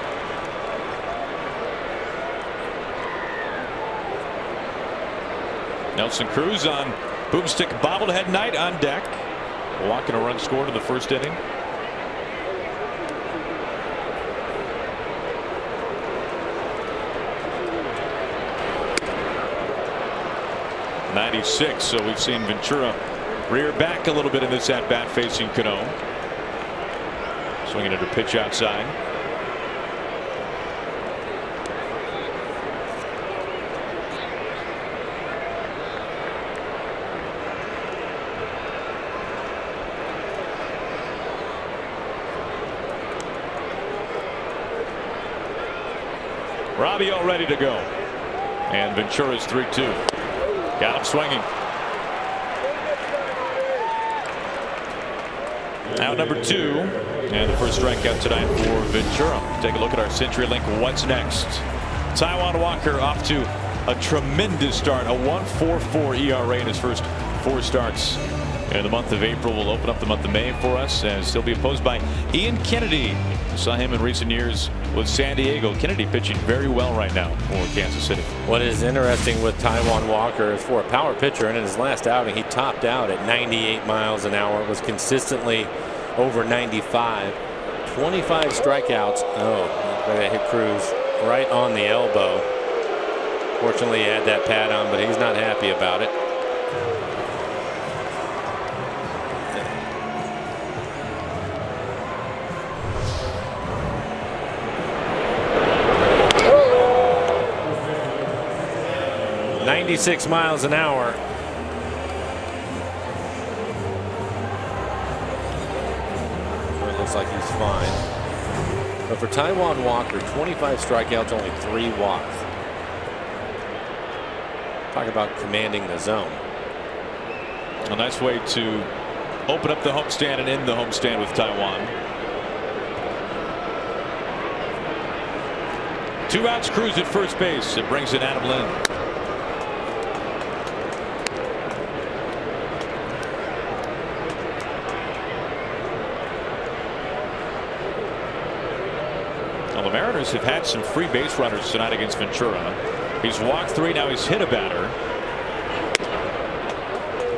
Nelson Cruz on boomstick bobblehead night on deck. Walk and a run scored in the first inning. .96, so we've seen Ventura rear back a little bit in this at-bat facing Cano. Swinging at a pitch outside. Robbie all ready to go. And Ventura's 3-2. Got him swinging. Out number 2. And the first strikeout tonight for Ventura. Take a look at our CenturyLink What's Next. Taijuan Walker off to a tremendous start, a 1.44 ERA in his first 4 starts. In the month of April will open up the month of May for us, as he'll be opposed by Ian Kennedy. We saw him in recent years with San Diego. Kennedy pitching very well right now for Kansas City. What is interesting with Taijuan Walker is, for a power pitcher, and in his last outing he topped out at 98 miles an hour, was consistently over 95. 25 strikeouts. Oh, that hit Cruz right on the elbow. Fortunately he had that pad on, but he's not happy about it. .96 miles an hour. It looks like he's fine. But for Taijuan Walker, 25 strikeouts, only 3 walks. Talk about commanding the zone. A nice way to open up the homestand and end the homestand with Taijuan. 2 outs, Cruz at first base. It brings in Adam Lynn. The Mariners have had some free base runners tonight against Ventura. He's walked 3, now he's hit a batter.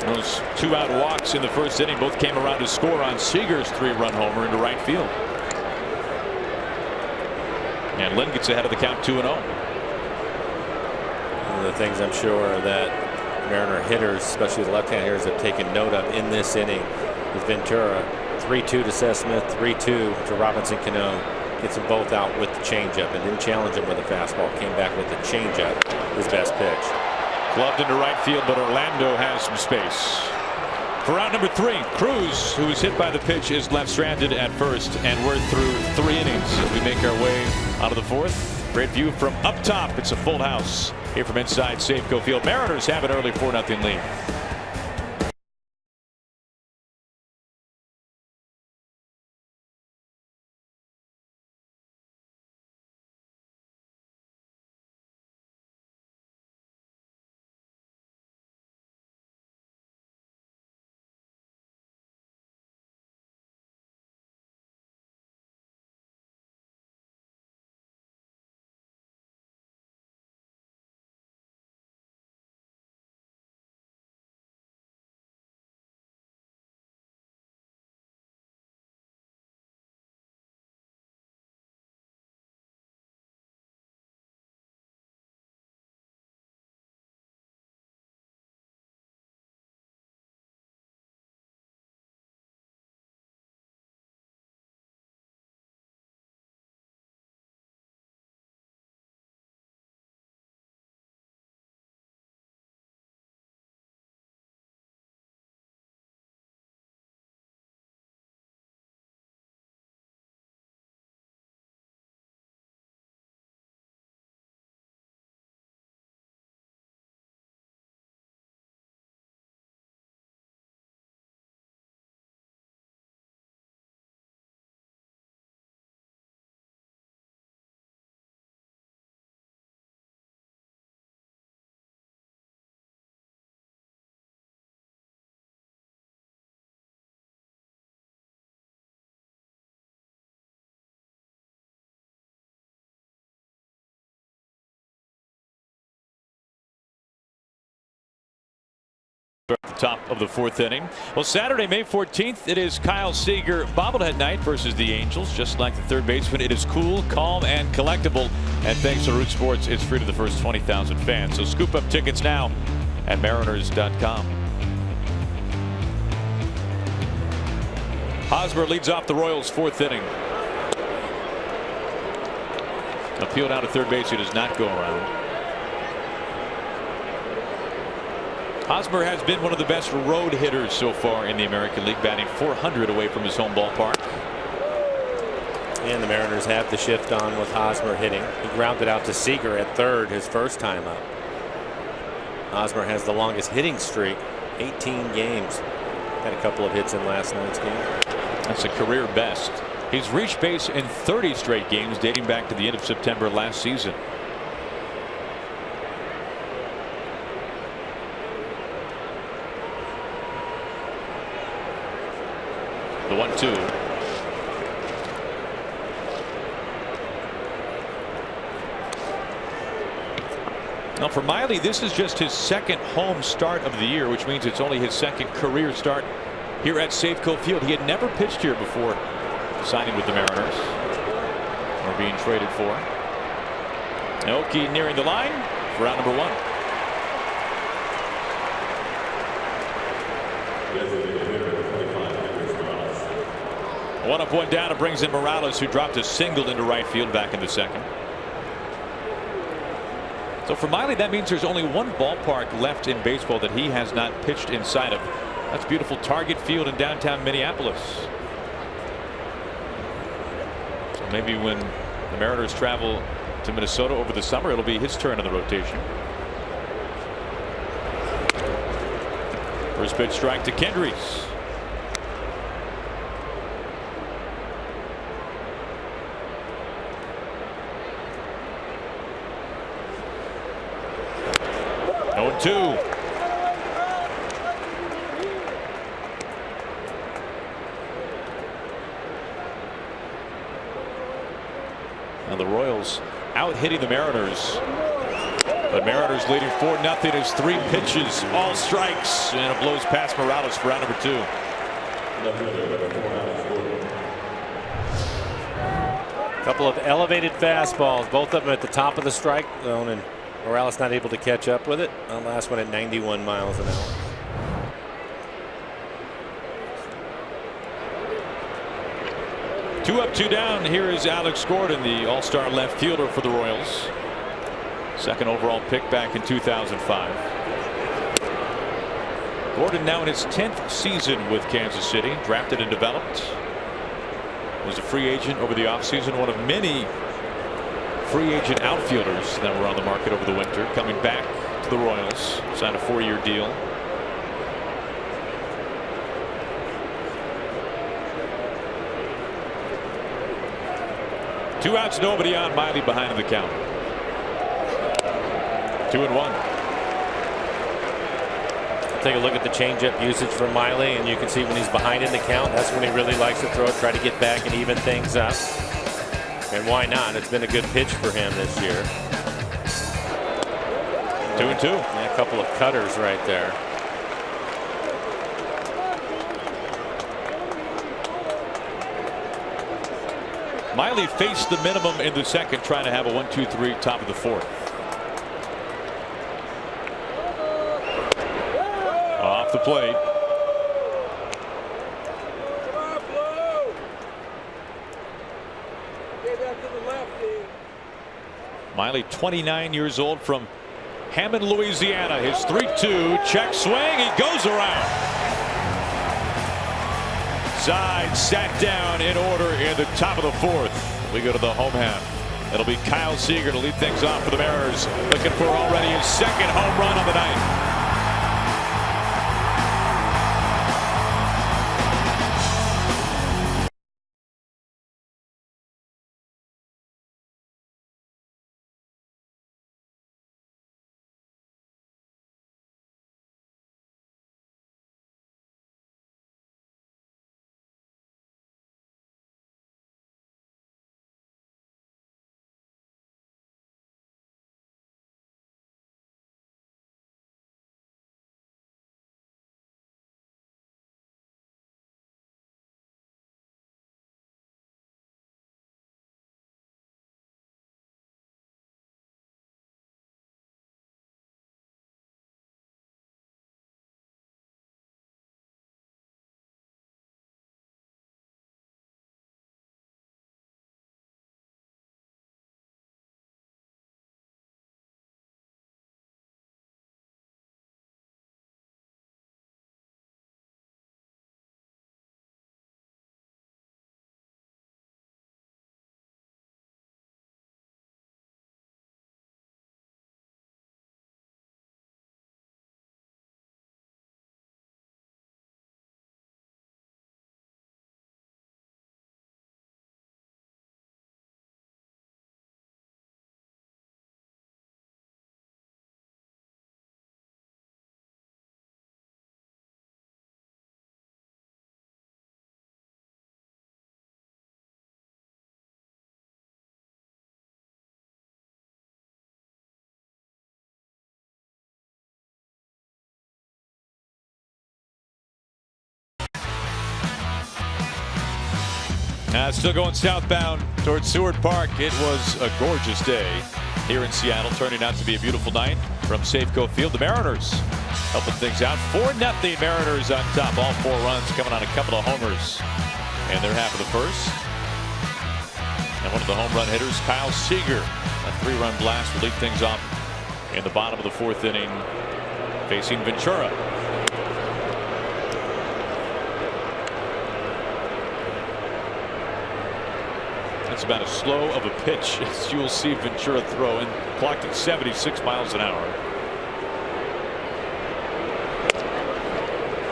Those 2-out walks in the first inning both came around to score on Seager's 3-run homer into right field. And Lynn gets ahead of the count, 2-0. One of the things I'm sure that Mariner hitters, especially the left-hand hitters, have taken note of in this inning is Ventura. 3-2 to Seth Smith, 3-2 to Robinson Cano. Gets them both out with the changeup and didn't challenge him with a fastball. Came back with the changeup, his best pitch. Gloved into right field, but Orlando has some space. For out number 3, Cruz, who was hit by the pitch, is left stranded at first, and we're through 3 innings as we make our way out of the 4th. Great view from up top. It's a full house here from inside Safeco Field. Mariners have an early 4-0 lead. At the top of the 4th inning. Well, Saturday, May 14th, it is Kyle Seager bobblehead night versus the Angels. Just like the third baseman, it is cool, calm, and collectible. And thanks to Root Sports, it's free to the first 20,000 fans. So scoop up tickets now at Mariners.com. Hosmer leads off the Royals' 4th inning. Appeal down to third base. He does not go around. Hosmer has been one of the best road hitters so far in the American League, batting .400 away from his home ballpark. And the Mariners have the shift on with Hosmer hitting. He grounded out to Seager at third his first time up. Hosmer has the longest hitting streak, 18 games. Had a couple of hits in last night's game. That's a career best. He's reached base in 30 straight games dating back to the end of September last season. 2. Now for Miley, this is just his second home start of the year, which means it's only his second career start here at Safeco Field. He had never pitched here before signing with the Mariners or being traded for. Aoki nearing the line for round number 1. One up, one down. It brings in Morales, who dropped a single into right field back in the second. So for Miley, that means there's only one ballpark left in baseball that he has not pitched inside of. That's beautiful Target Field in downtown Minneapolis. So maybe when the Mariners travel to Minnesota over the summer, it'll be his turn in the rotation. First pitch strike to Kendrys. Oh, 2. Now the Royals out hitting the Mariners, but Mariners leading 4-0 as 3 pitches, all strikes, and it blows past Morales for round number 2. Couple of elevated fastballs, both of them at the top of the strike zone, and Morales not able to catch up with it. The last one at 91 miles an hour. Two up, two down. Here is Alex Gordon, the all-star left fielder for the Royals. Second overall pick back in 2005. Gordon now in his 10th season with Kansas City, drafted and developed. Was a free agent over the offseason, one of many free agent outfielders that were on the market over the winter, coming back to the Royals, signed a 4-year deal. Two outs, nobody on. Miley behind in the count. 2-1. Take a look at the changeup usage for Miley, and you can see when he's behind in the count, that's when he really likes to throw, try to get back and even things up. And why not? It's been a good pitch for him this year. 2-2. And a couple of cutters right there. Miley faced the minimum in the second, trying to have a 1-2-3 top of the 4th. Off the plate. Miley, 29 years old, from Hammond, Louisiana. His 3-2 check swing. He goes around. Side sat down in order in the top of the 4th. We go to the home half. It'll be Kyle Seager to lead things off for the Mariners, looking for already his second home run on the night. Still going southbound towards Seward Park. It was a gorgeous day here in Seattle, turning out to be a beautiful night from Safeco Field. The Mariners helping things out. 4-0 Mariners on top. All 4 runs coming on a couple of homers in their half of the first. And one of the home run hitters, Kyle Seager, a 3-run blast will lead things off in the bottom of the 4th inning, facing Ventura. That's about as slow of a pitch as you'll see Ventura throw, and clocked at 76 miles an hour.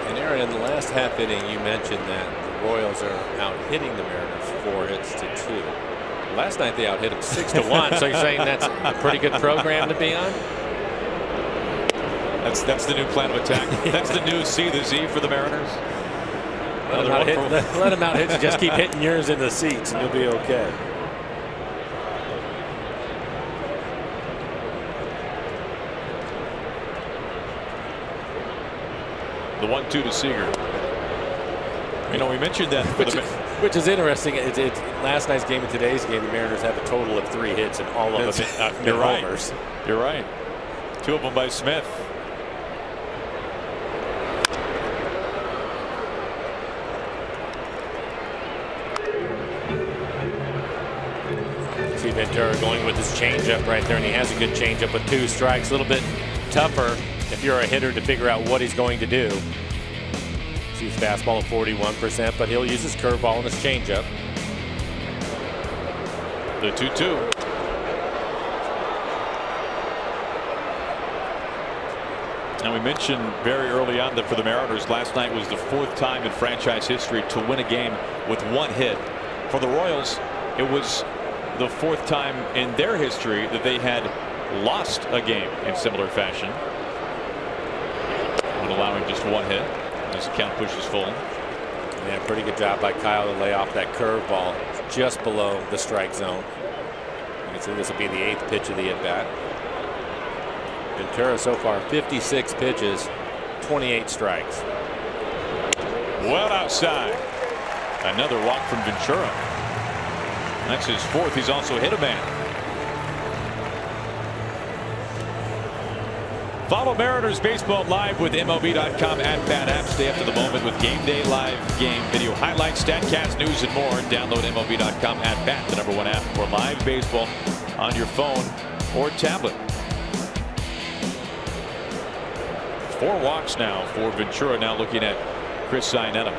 And Aaron, in the last half inning, you mentioned that the Royals are out hitting the Mariners 4 hits to 2. Last night they out hit them 6-1. So you're saying that's a pretty good program to be on? That's the new plan of attack. That's the new C to Z for the Mariners. Let them out hit you. Just keep hitting yours in the seats and you'll be okay. The 1-2 to Seager. You know, we mentioned that which is interesting. It's last night's game and today's game. The Mariners have a total of 3 hits and all of them you're right. homers. You're right. 2 of them by Smith. See Ventura going with his changeup right there, and he has a good changeup with 2 strikes. A little bit tougher if you're a hitter to figure out what he's going to do. See his fastball at 41%, but he'll use his curveball and his changeup. The 2-2. And we mentioned very early on that for the Mariners, last night was the 4th time in franchise history to win a game with 1 hit. For the Royals, it was the 4th time in their history that they had lost a game in similar fashion, when allowing just 1 hit as the count pushes full. Yeah, pretty good job by Kyle to lay off that curveball just below the strike zone. You can see this will be the 8th pitch of the at-bat. Ventura so far 56 pitches, 28 strikes. Well outside. Another walk from Ventura. That's his 4th. He's also hit a man. Follow Mariners baseball live with MLB.com at app. Stay up to the moment with game day live game video highlights, StatCast, news, and more. Download MLB.com at the #1 app for live baseball on your phone or tablet. 4 walks now for Ventura. Now looking at Chris Iannetta.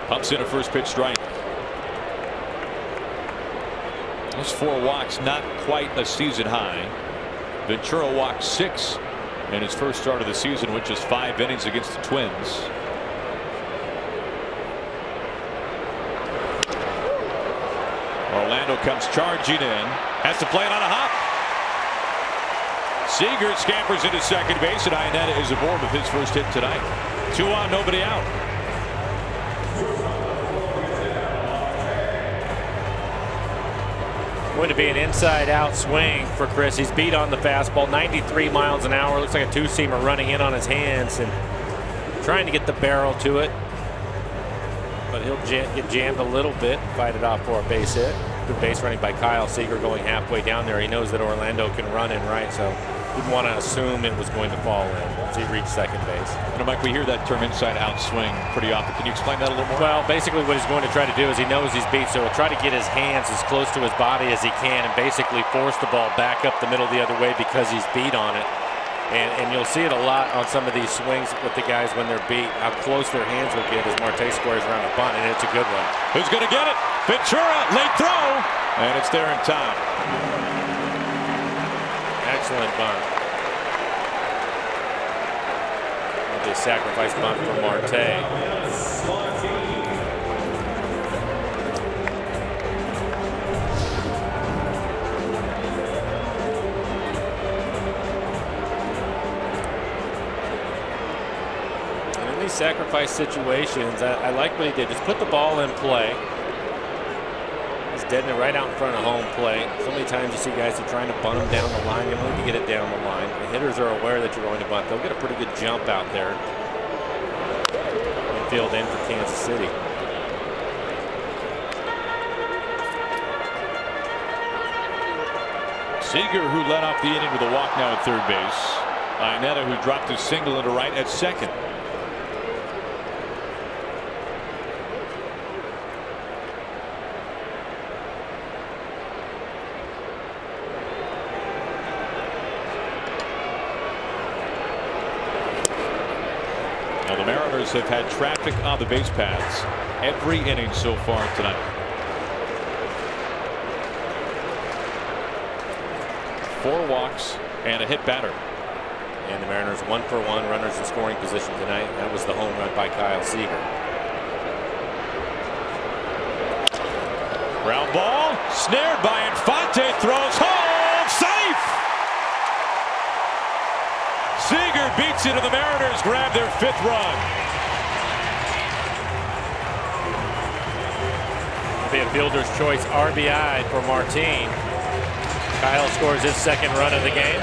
Pumps in a first pitch strike. Those 4 walks, not quite a season high. Ventura walked 6 in his first start of the season, with just 5 innings against the Twins. Orlando comes charging in, has to play it on a hop. Seager scampers into second base, and Iannetta is aboard with his first hit tonight. 2 on, nobody out. Going to be an inside-out swing for Chris. He's beat on the fastball, 93 miles an hour. Looks like a 2-seamer running in on his hands and trying to get the barrel to it. But he'll get jammed a little bit, fight it off for a base hit. Good base running by Kyle Seager going halfway down there. He knows that Orlando can run in right, so didn't want to assume it was going to fall in as he reached second base. You know, Mike, we hear that term inside-out swing pretty often. Can you explain that a little more? Well, basically what he's going to try to do is he knows he's beat, so he'll try to get his hands as close to his body as he can and basically force the ball back up the middle the other way because he's beat on it. And you'll see it a lot on some of these swings with the guys when they're beat, how close their hands will get as Marte squares around the bunt, and it's a good one. Who's going to get it? Ventura, late throw, and it's there in time. Excellent bunt. The sacrifice bunt for Marte. Sacrifice situations, I like what he did. Just put the ball in play. He's deadening it right out in front of home plate. So many times you see guys that are trying to bunt them down the line. You need to get it down the line. The hitters are aware that you're going to bunt. They'll get a pretty good jump out there. Infield in for Kansas City. Seager, who led off the inning with a walk now at third base. Iannetta, who dropped his single into right at second. Now the Mariners have had traffic on the base paths every inning so far tonight. 4 walks and a hit batter. And the Mariners 1 for 1 runners in scoring position tonight. That was the home run by Kyle Seager. Ground ball snared by Infante, throws home, safe. Seager beats it, and the Mariners grab their 5th run. It'll be a fielder's choice RBI for Martin. Kyle scores his 2nd run of the game.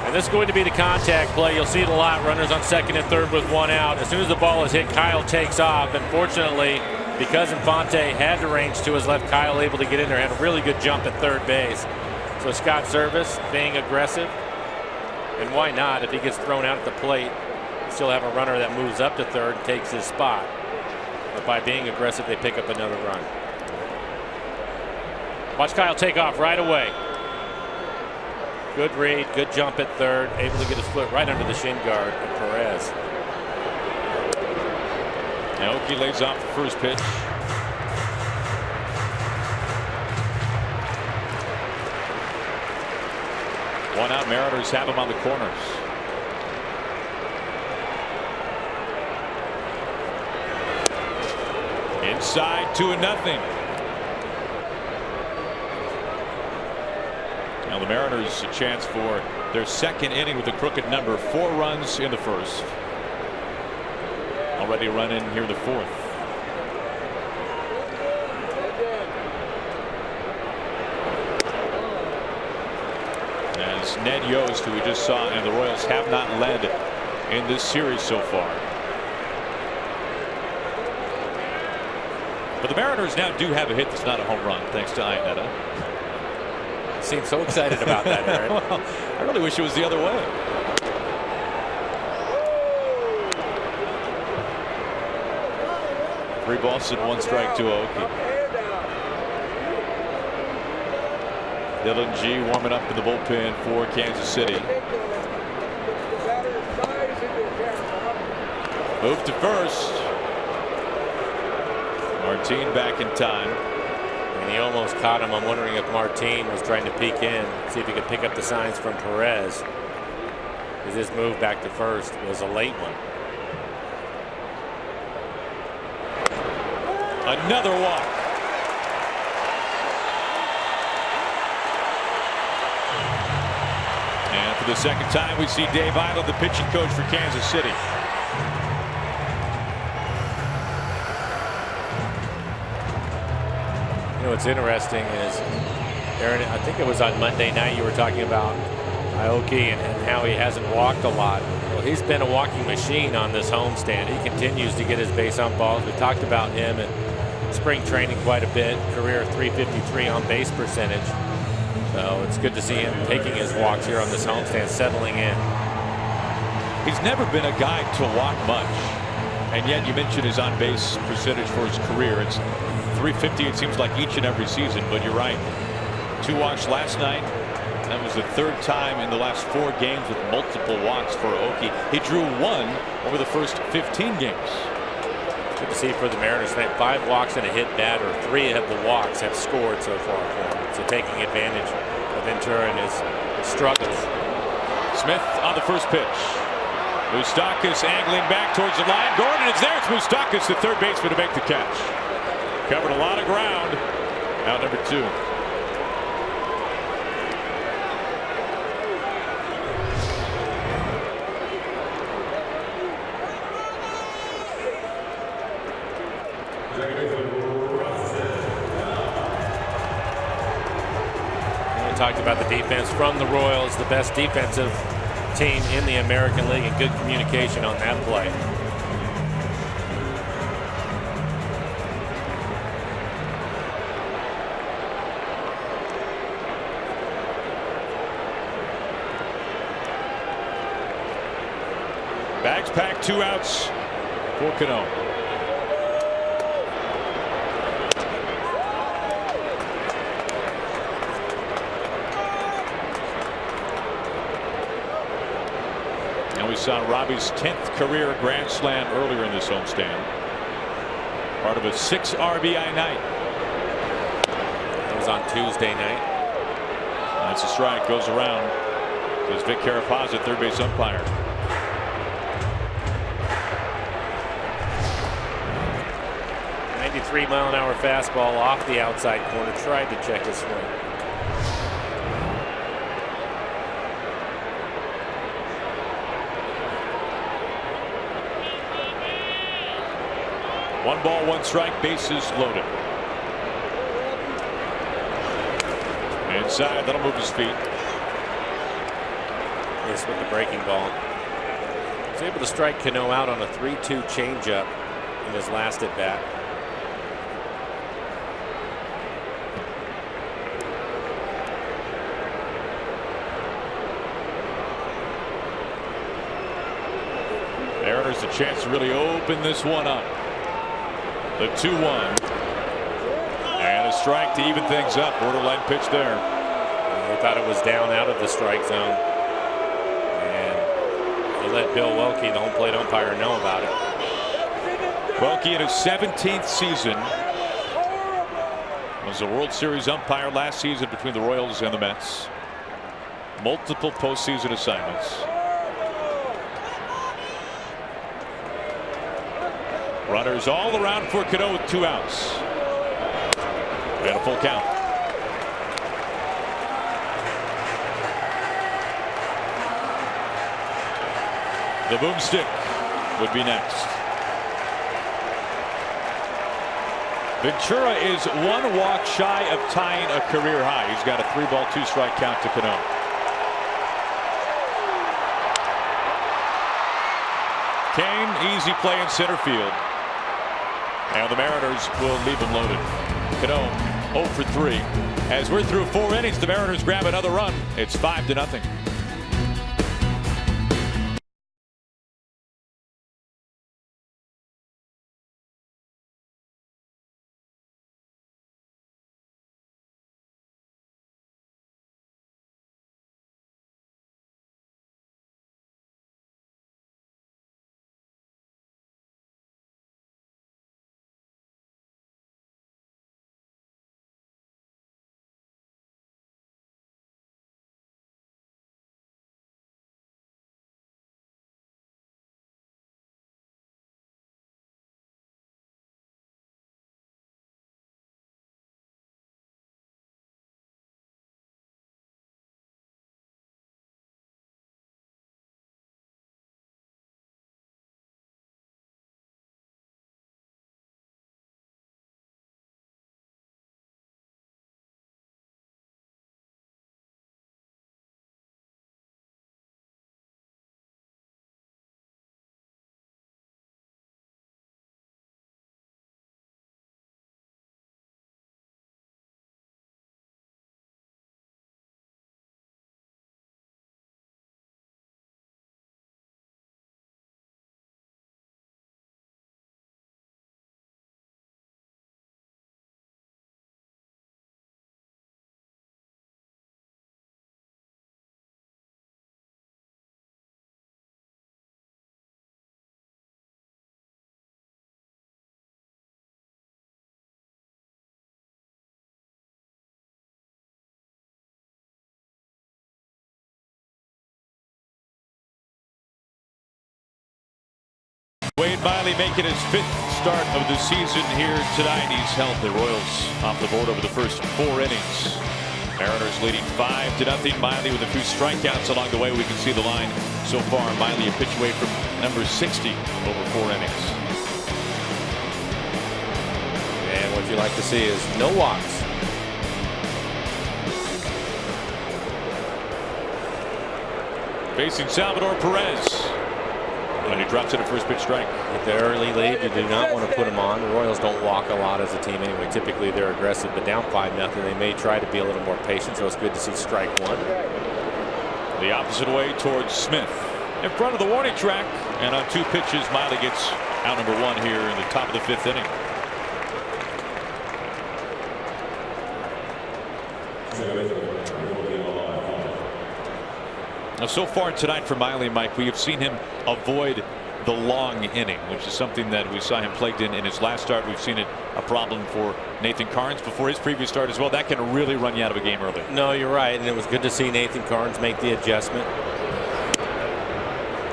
And this is going to be the contact play. You'll see it a lot. Runners on 2nd and 3rd with 1 out. As soon as the ball is hit, Kyle takes off. Unfortunately, because Infante had the range to his left, Kyle able to get in there, had a really good jump at 3rd base. So Scott Service being aggressive. And why not? If he gets thrown out at the plate, you still have a runner that moves up to 3rd and takes his spot. But by being aggressive, they pick up another run. Watch Kyle take off right away. Good read, good jump at 3rd, able to get his foot right under the shin guard of Perez. Aoki lays off the first pitch. One out, Mariners have him on the corners. Inside, 2-0. Now the Mariners a chance for their 2nd inning with a crooked number. 4 runs in the 1st. Already a run in here in the 4th. As Ned Yost, who we just saw, and the Royals have not led in this series so far. But the Mariners now do have a hit that's not a home run, thanks to Iannetta. Seem so excited about that, Aaron. Well, I really wish it was the other way. Three balls and 1 strike to Aoki. Dylan G warming up in the bullpen for Kansas City. Move to first. Martin back in time. And he almost caught him. I'm wondering if Martin was trying to peek in, see if he could pick up the signs from Perez. Because his move back to first was a late one. Another walk. And for the 2nd time, we see Dave Island, the pitching coach for Kansas City. You know what's interesting is, Aaron, I think it was on Monday night you were talking about Aoki and how he hasn't walked a lot. Well, he's been a walking machine on this homestand. He continues to get his base on balls. We talked about him in spring training quite a bit. Career .353 on base percentage. So it's good to see him taking his walks here on this homestand, settling in. He's never been a guy to walk much. And yet you mentioned his on base percentage for his career. It's .350, it seems like, each and every season. But you're right. 2 walks last night. That was the 3rd time in the last 4 games with multiple walks for Aoki. He drew 1 over the first 15 games. Good to see for the Mariners tonight. 5 walks and a hit batter. 3 of the walks have scored so far for him. So taking advantage of Ventura and his struggles. Smith on the first pitch. Moustakas angling back towards the line. Gordon is there. It's Moustakas, the 3rd baseman, to make the catch. Covered a lot of ground. Out number 2. talked about the defense from the Royals, the best defensive team in the American League, and good communication on that play. Bags packed, 2 outs for Cano. And we saw Robbie's 10th career grand slam earlier in this homestand. Part of a 6 RBI night. It was on Tuesday night. That's a strike, goes around. There's Vic Carapazza, third base umpire. Mile-an-hour fastball off the outside corner. Tried to check his swing. One ball, 1 strike, bases loaded. Inside, that'll move his feet. Yes, with the breaking ball. He was able to strike Cano out on a 3-2 changeup in his last at bat. Mariners a chance to really open this one up. The 2-1. And a strike to even things up. Borderline pitch there. They thought it was down out of the strike zone. And he let Bill Welke, the home plate umpire, know about it. Welke in his 17th season. Was a World Series umpire last season between the Royals and the Mets. Multiple postseason assignments. Runners all around for Cano with 2 outs. And a full count. The boomstick would be next. Ventura is 1 walk shy of tying a career high. He's got a 3-ball, 2-strike count to Cano. Kane, easy play in center field. And the Mariners will leave him loaded. Cano 0 for 3. As we're through 4 innings, the Mariners grab another run. It's 5-0. Wade Miley making his 5th start of the season here tonight. He's held the Royals off the board over the first 4 innings. Mariners leading 5-0. Miley with a few strikeouts along the way. We can see the line so far. Miley a pitch away from number 60 over 4 innings. And what you like to see is no walks. facing Salvador Perez. And he drops it at first pitch strike. With the early lead, you do not want to put them on. The Royals don't walk a lot as a team anyway. Typically they're aggressive, but down 5-0, they may try to be a little more patient, so it's good to see strike one. The opposite way towards Smith. In front of the warning track, and on 2 pitches, Miley gets out number 1 here in the top of the 5th inning. Now, so far tonight for Miley, Mike, we have seen him avoid the long inning, which is something that we saw him plagued in his last start. We've seen it a problem for Nathan Carnes before his previous start as well. That can really run you out of a game early. No, you're right, and it was good to see Nathan Carnes make the adjustment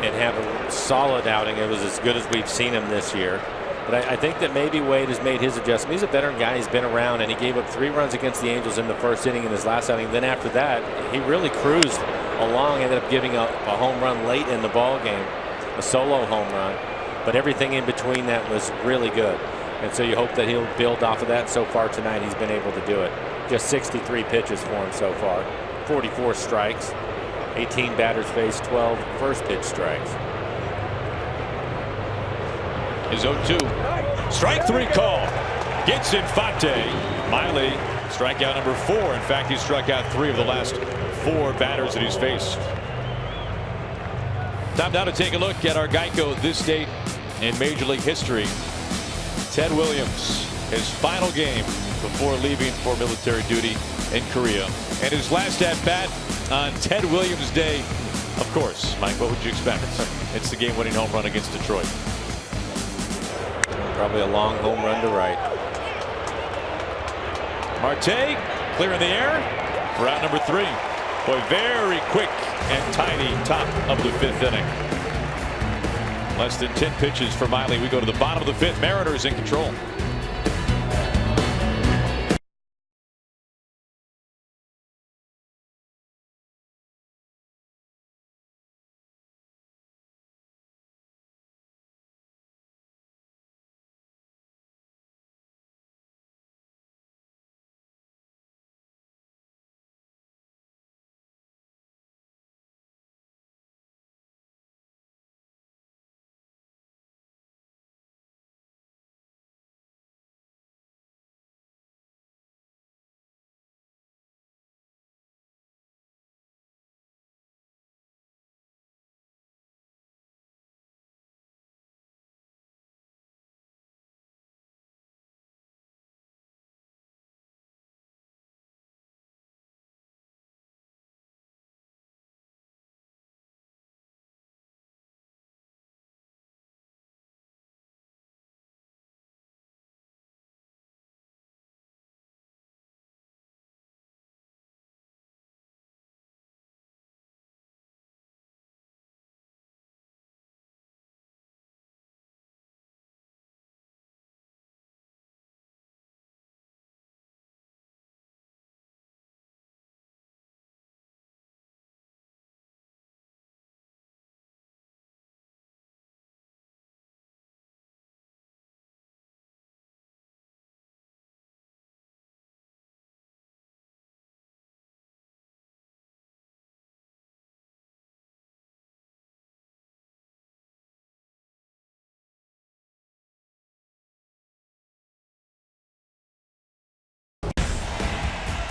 and have a solid outing. It was as good as we've seen him this year. But I think that maybe Wade has made his adjustment. He's a veteran guy. He's been around, and he gave up 3 runs against the Angels in the first inning in his last outing. Then after that, he really cruised along, ended up giving up a home run late in the ball game, a solo home run. But everything in between that was really good. And so you hope that he'll build off of that. So far tonight, he's been able to do it. Just 63 pitches for him so far. 44 strikes. 18 batters faced, 12 first pitch strikes. His 0-2. Strike 3 call. Gets Infante. Miley, strikeout number 4. In fact, he struck out 3 of the last 4 batters that he's faced. Time now to take a look at our Geico this date in Major League history. Ted Williams, his final game before leaving for military duty in Korea. And his last at bat on Ted Williams Day. Of course, Mike, what would you expect? It's the game-winning home run against Detroit. Probably a long home run to right. Marte clear in the air for out number 3. Boy, very quick and tiny top of the 5th inning. Less than 10 pitches for Miley. We go to the bottom of the 5th. Mariners in control.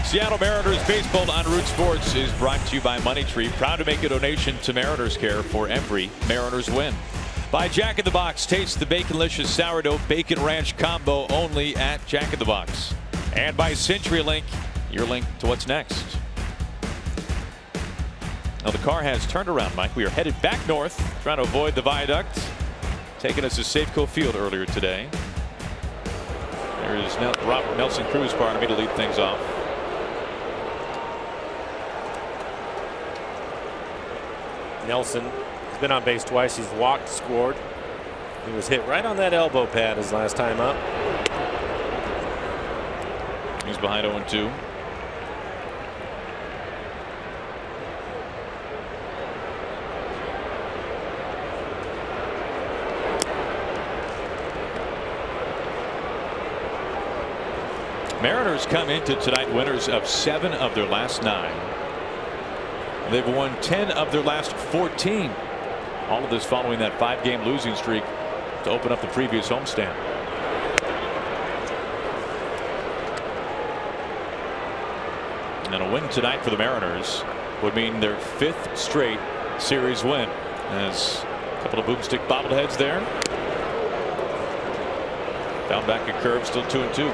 Seattle Mariners baseball on Root Sports is brought to you by Money Tree. Proud to make a donation to Mariners Care for every Mariners win. By Jack in the Box. Taste the Baconlicious Sourdough Bacon Ranch Combo only at Jack in the Box. And by CenturyLink, your link to what's next. Now the car has turned around, Mike. We are headed back north, trying to avoid the viaduct. Taking us to Safeco Field earlier today. There is Robert Nelson Cruz, pardon me, to lead things off. Nelson has been on base twice. He's walked, scored. He was hit right on that elbow pad his last time up. He's behind 0-2. Mariners come into tonight winners of 7 of their last 9. They've won 10 of their last 14. All of this following that 5-game losing streak to open up the previous homestand. And a win tonight for the Mariners would mean their 5th straight series win. As a couple of boomstick bobbleheads there. Down back a curve, still 2-2.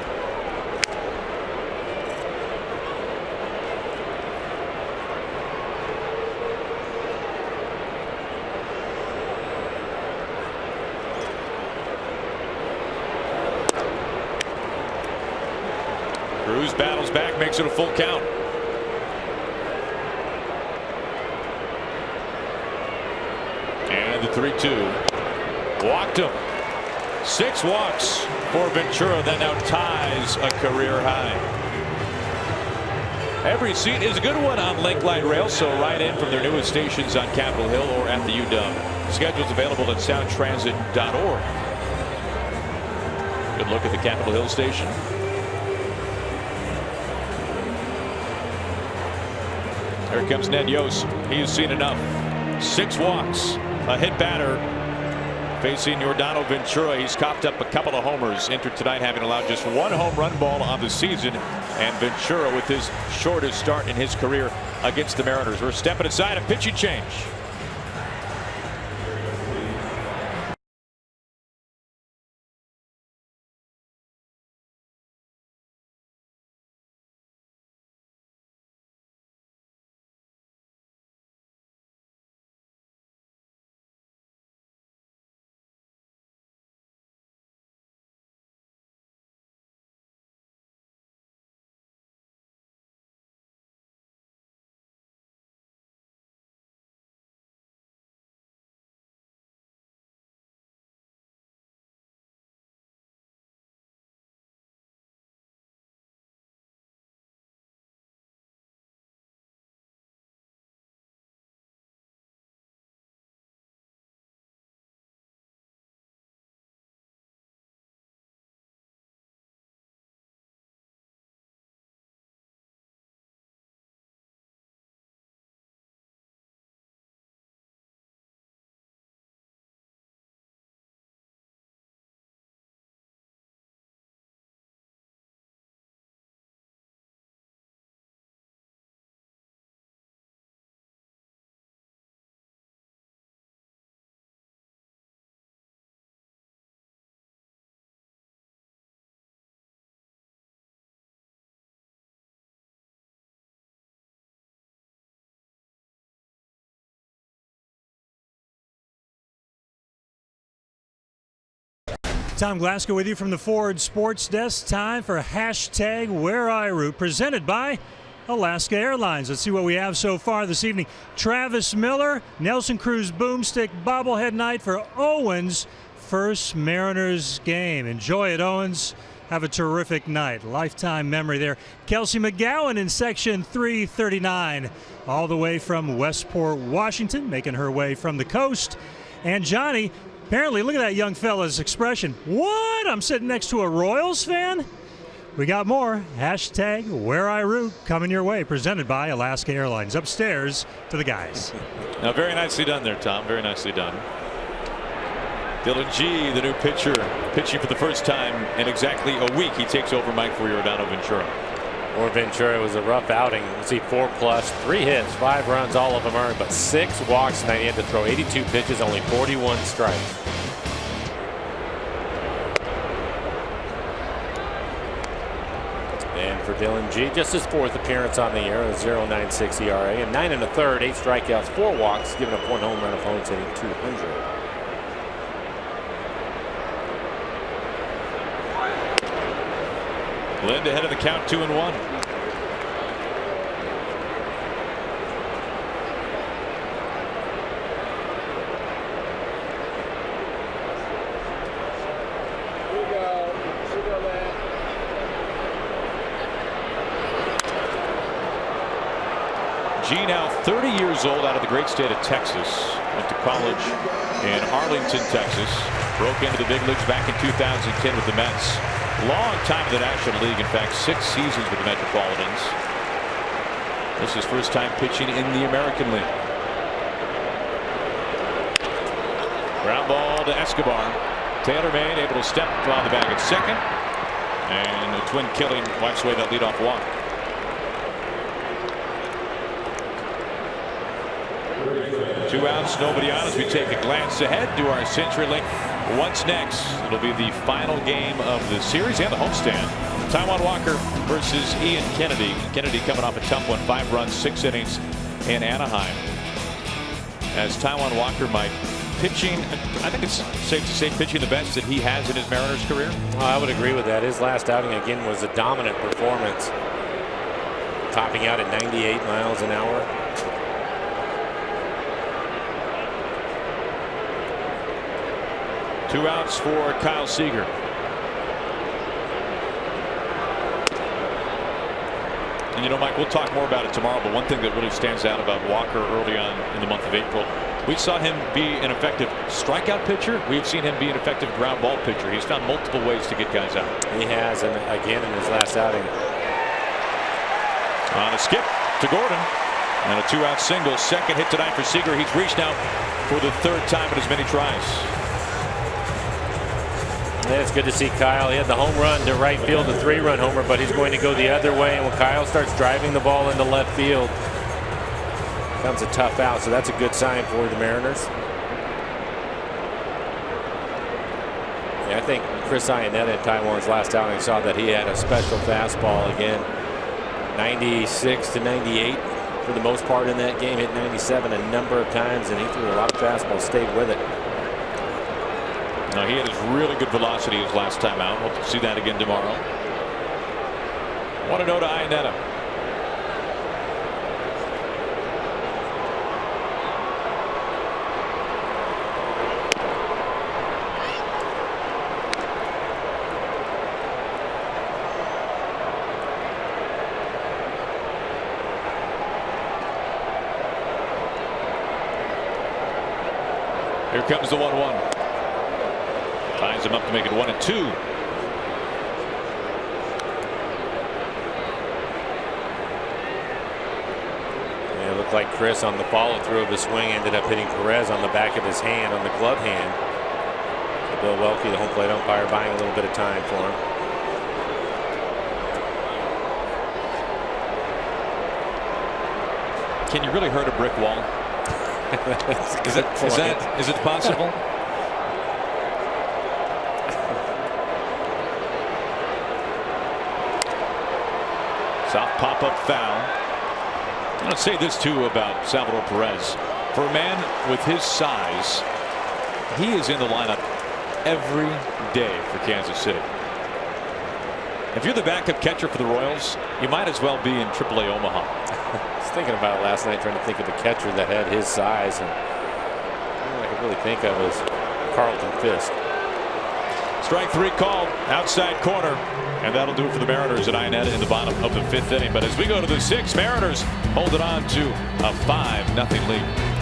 Cruz battles back, makes it a full count. And the 3-2. Walked him. 6 walks for Ventura. That now ties a career high. Every seat is a good one on Link Light Rail, so ride in from their newest stations on Capitol Hill or at the UW. Schedules available at soundtransit.org. Good look at the Capitol Hill station. Here comes Ned Yost. He has seen enough. 6 walks, a hit batter facing Yordano Ventura. He's coughed up a couple of homers. Entered tonight having allowed just 1 home run ball on the season. And Ventura with his shortest start in his career against the Mariners. We're stepping aside, a pitching change. Tom Glasgow with you from the Ford Sports Desk. Time for hashtag Where I Root, presented by Alaska Airlines. Let's see what we have so far this evening. Travis Miller, Nelson Cruz boomstick bobblehead night for Owens' first Mariners game. Enjoy it, Owens. Have a terrific night. Lifetime memory there. Kelsey McGowan in section 339, all the way from Westport, Washington, making her way from the coast. And Johnny, apparently, look at that young fella's expression. What? I'm sitting next to a Royals fan? We got more. Hashtag Where I Root coming your way, presented by Alaska Airlines. Upstairs to the guys. Now, very nicely done there, Tom. Very nicely done. Dylan G, the new pitcher, pitching for the first time in exactly a week. He takes over Mike for Yordano Ventura. For Ventura, it was a rough outing. You see 4+, 3 hits, 5 runs, all of them earned, but 6 walks tonight. He had to throw 82 pitches, only 41 strikes. And for Dylan G, just his 4th appearance on the year, a 0.96 ERA, and 9 1/3, 8 strikeouts, 4 walks, giving up 1 home run, opponents hitting 200. Lind ahead of the count, 2-1. G now 30 years old, out of the great state of Texas. Went to college in Arlington, Texas. Broke into the big leagues back in 2010 with the Mets. Long time in the National League. In fact, 6 seasons with the Metropolitans. This is his first time pitching in the American League. Ground ball to Escobar. Taylor made, able to step on the bag at second. And the twin killing wipes away that leadoff walk. Two outs, nobody on as we take a glance ahead to our CenturyLink. What's next? It'll be the final game of the series and the homestand. Taijuan Walker versus Ian Kennedy. Kennedy coming off a tough one, 5 runs, 6 innings in Anaheim. As Taijuan Walker might pitching, I think it's safe to say pitching the best that he has in his Mariners career. I would agree with that. His last outing again was a dominant performance, topping out at 98 miles an hour. Two outs for Kyle Seager. And you know, Mike, we'll talk more about it tomorrow, but one thing that really stands out about Walker early on in the month of April, we saw him be an effective strikeout pitcher. We've seen him be an effective ground ball pitcher. He's found multiple ways to get guys out. He has, and again in his last outing. On a skip to Gordon. And a 2-out single. Second hit tonight for Seager. He's reached now for the 3rd time in as many tries. Yeah, it's good to see Kyle. He had the home run to right field, the 3-run homer, but he's going to go the other way. And when Kyle starts driving the ball into left field, comes a tough out. So that's a good sign for the Mariners. Yeah, I think Chris Iannetta in Taijuan's last outing saw that he had a special fastball again. 96 to 98 for the most part in that game. Hit 97 a number of times, and he threw a lot of fastballs, stayed with it. Now, he had his really good velocity his last time out. We'll see that again tomorrow. 1-0 to Iannetta. Here comes the 1-1. Ties him up to make it 1-2. Yeah, it looked like Chris on the follow through of his swing ended up hitting Perez on the back of his hand, on the glove hand. So Bill Welke, the home plate umpire, buying a little bit of time for him. Can you really hurt a brick wall? Is it possible? Soft pop-up foul. I'm going to say this too about Salvador Perez. For a man with his size, he is in the lineup every day for Kansas City. If you're the backup catcher for the Royals, you might as well be in AAA Omaha. I was thinking about it last night, trying to think of a catcher that had his size, and all I could really think of is Carlton Fisk. Strike 3 called, outside corner, and that'll do it for the Mariners at Iannetta in the bottom of the 5th inning. But as we go to the 6th, Mariners hold it on to a 5-0 lead.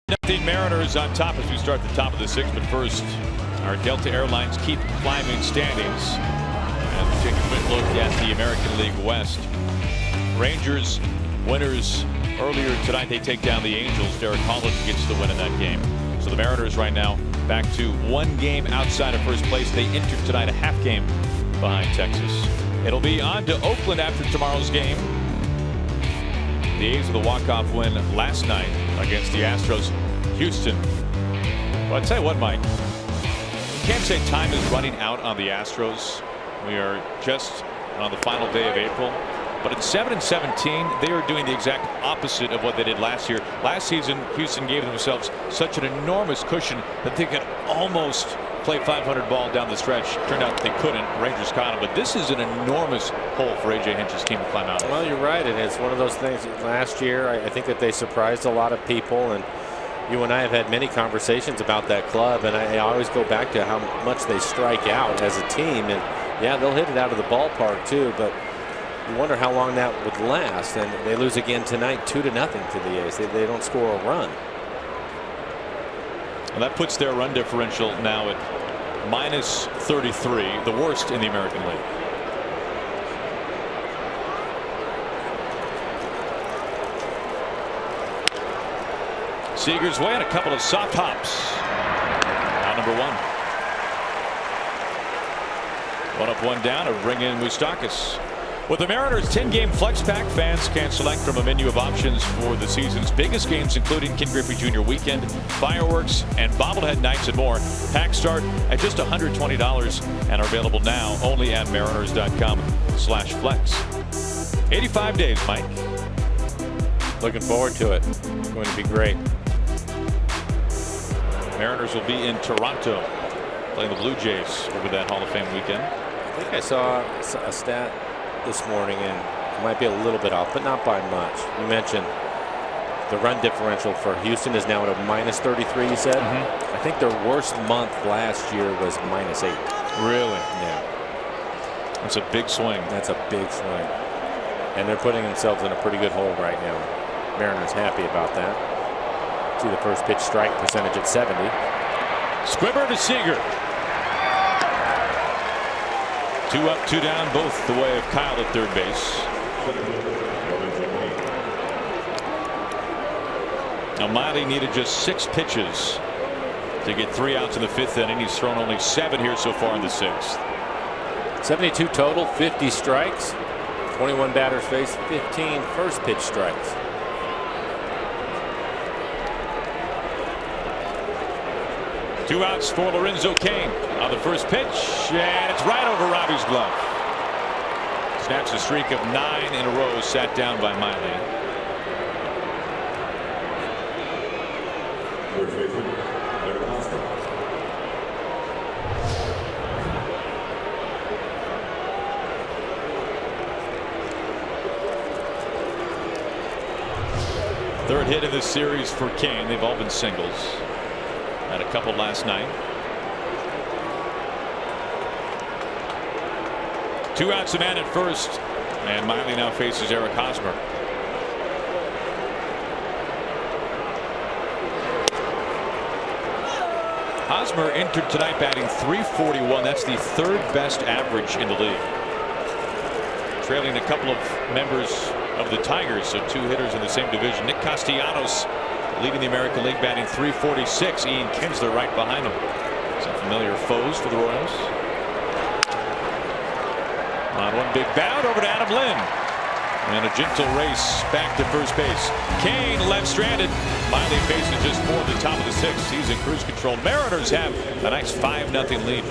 Nothing Mariners on top as we start the top of the 6th. But first, our Delta Airlines keep climbing standings. And we take a quick look at the American League West. Rangers winners earlier tonight. They take down the Angels. Derek Holland gets the win in that game. So the Mariners right now back to 1 game outside of first place. They entered tonight a half game behind Texas. It'll be on to Oakland after tomorrow's game. The A's with a walk-off win last night against the Astros. Houston. Well, I'll tell you what, Mike. You can't say time is running out on the Astros. We are just on the final day of April. But at 7-17, they are doing the exact opposite of what they did last year. Last season, Houston gave themselves such an enormous cushion that they could almost play 500 ball down the stretch. Turned out they couldn't. Rangers caught them. But this is an enormous hole for A.J. Hinch's team to climb out of. Well, you're right. And it's one of those things. Last year, I think that they surprised a lot of people. And you and I have had many conversations about that club. And I always go back to how much they strike out as a team. And, yeah, they'll hit it out of the ballpark, too. But you wonder how long that would last. And they lose again tonight 2-0 to the A's. They don't score a run. And that puts their run differential now at -33, the worst in the American League. Seager's way and a couple of soft hops. Now number 1. 1 up, 1 down to bring in Moustakas. With the Mariners' 10-game flex pack, fans can select from a menu of options for the season's biggest games, including Ken Griffey Jr. weekend, fireworks, and bobblehead nights and more. Packs start at just $120 and are available now only at mariners.com/flex. 85 days, Mike. Looking forward to it. It's going to be great. Mariners will be in Toronto playing the Blue Jays over that Hall of Fame weekend. I think I saw a stat this morning, and it might be a little bit off, but not by much. You mentioned the run differential for Houston is now at a -33, you said? Mm-hmm. I think their worst month last year was -8. Really? Yeah. That's a big swing. That's a big swing. And they're putting themselves in a pretty good hole right now. Mariners happy about that. See the first pitch strike percentage at 70. Squibber to Seager. 2 up, 2 down, both the way of Kyle at third base. Now Miley needed just 6 pitches to get 3 outs in the 5th inning. He's thrown only 7 here so far in the 6th. 72 total, 50 strikes, 21 batters faced, 15 first pitch strikes. Two outs for Lorenzo Cain on the first pitch, and it's right over Robbie's glove. Snaps a streak of 9 in a row, sat down by Miley. Third hit of this series for Cain. They've all been singles. Had a couple last night. 2 outs, a man at first, and Miley now faces Eric Hosmer. Hosmer entered tonight batting .341. That's the 3rd best average in the league. Trailing a couple of members of the Tigers, so 2 hitters in the same division. Nick Castellanos leading the American League batting .346. Ian Kinsler right behind him. Some familiar foes for the Royals. On one big bound over to Adam Lynn. And a gentle race back to first base. Cain left stranded. Miley faces just 4 at the top of the 6th. He's in cruise control. Mariners have a nice 5-0 lead.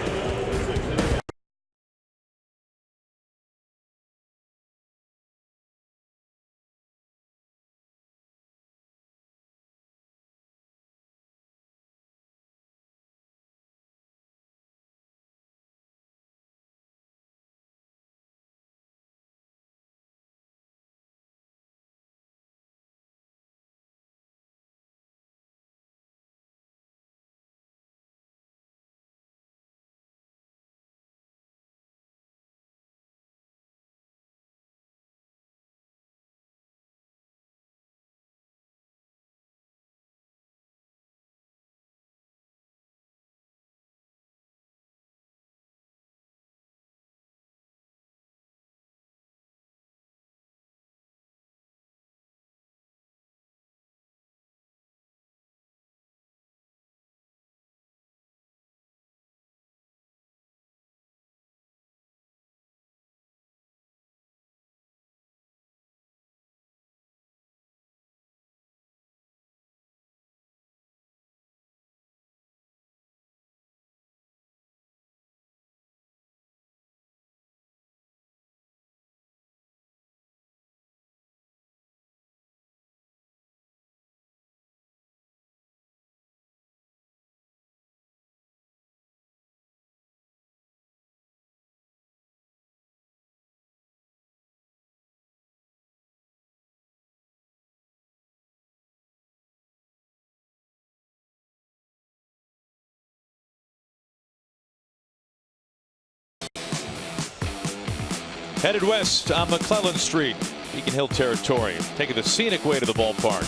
Headed west on McClellan Street, Beacon Hill territory, taking the scenic way to the ballpark.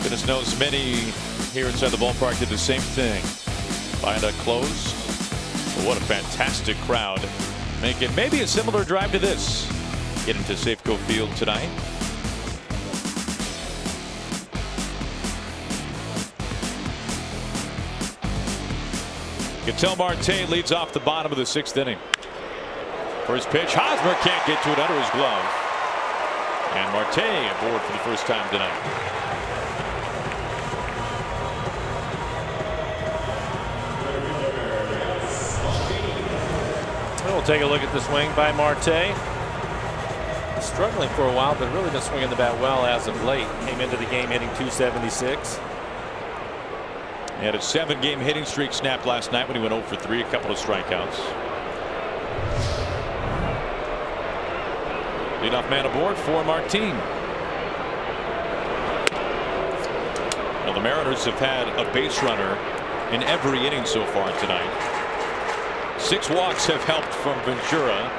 Goodness knows many here inside the ballpark did the same thing. Viaduct closed. But what a fantastic crowd, making maybe a similar drive to this. Get into Safeco Field tonight. Ketel Marte leads off the bottom of the 6th inning. First pitch, Hosmer can't get to it under his glove. And Marte aboard for the first time tonight. We'll take a look at the swing by Marte. Struggling for a while, but really been swinging the bat well as of late. Came into the game hitting .276. He had a 7-game hitting streak snapped last night when he went 0 for 3, a couple of strikeouts. Leadoff man aboard for Martin. Now the Mariners have had a base runner in every inning so far tonight. 6 walks have helped from Ventura.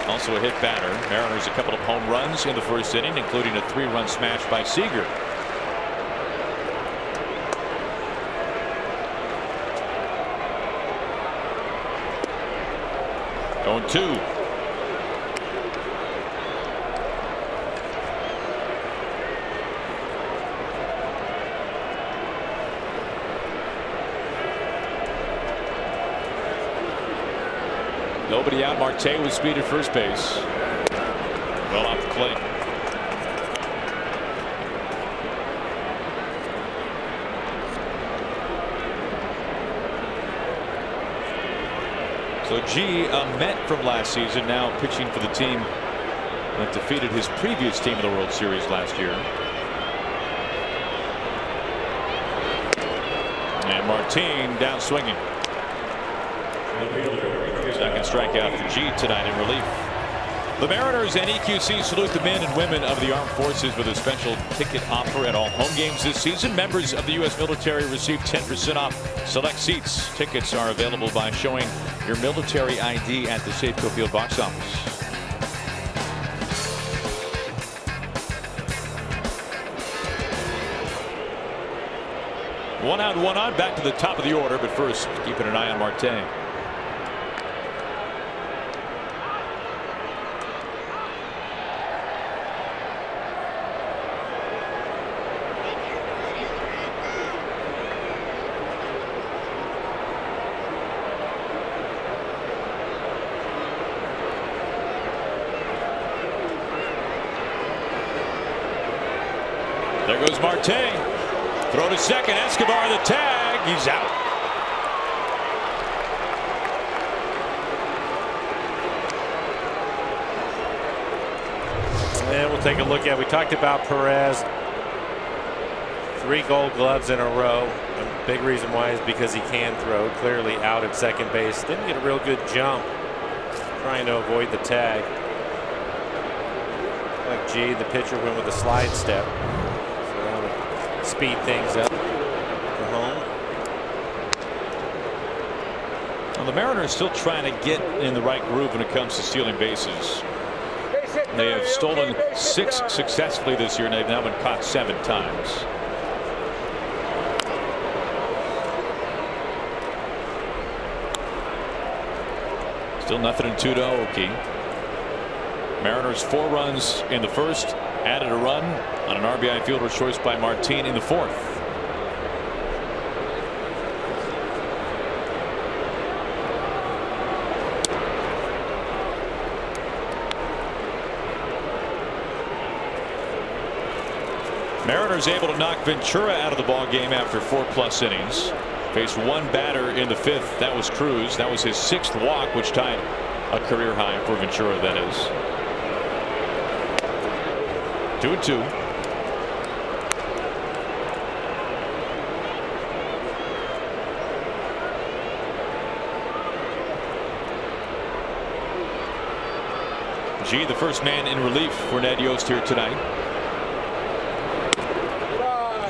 Also a hit batter. Mariners a couple of home runs in the first inning, including a 3-run smash by Seager. Going 2. Nobody out. Marte with speed at first base. Well off the plate. So G, a Met from last season, now pitching for the team that defeated his previous team in the World Series last year. And Martin down swinging. Second strikeout for G tonight in relief. The Mariners and EQC salute the men and women of the armed forces with a special ticket offer at all home games this season. Members of the U.S. military receive 10% off select seats. Tickets are available by showing your military ID at the Safeco Field box office. One out, one on. Back to the top of the order, but first keeping an eye on Marte. There goes Marte. Throw to second. Escobar the tag. He's out. And we'll take a look at. We talked about Perez. 3 Gold Gloves in a row. A big reason why is because he can throw. Clearly out at second base. Didn't get a real good jump. Trying to avoid the tag. Like G, the pitcher went with a slide step. Speed things up for home. Well, the Mariners still trying to get in the right groove when it comes to stealing bases. They have stolen 6 successfully this year, and they've now been caught 7 times. Still nothing in 2 to Oakland. Mariners 4 runs in the first, added a run on an RBI fielder's choice by Martin in the 4th. Mariners able to knock Ventura out of the ball game after 4+ innings. Faced 1 batter in the 5th. That was Cruz. That was his 6th walk, which tied a career high for Ventura, that is. 2-2. G, the first man in relief for Ned Yost here tonight.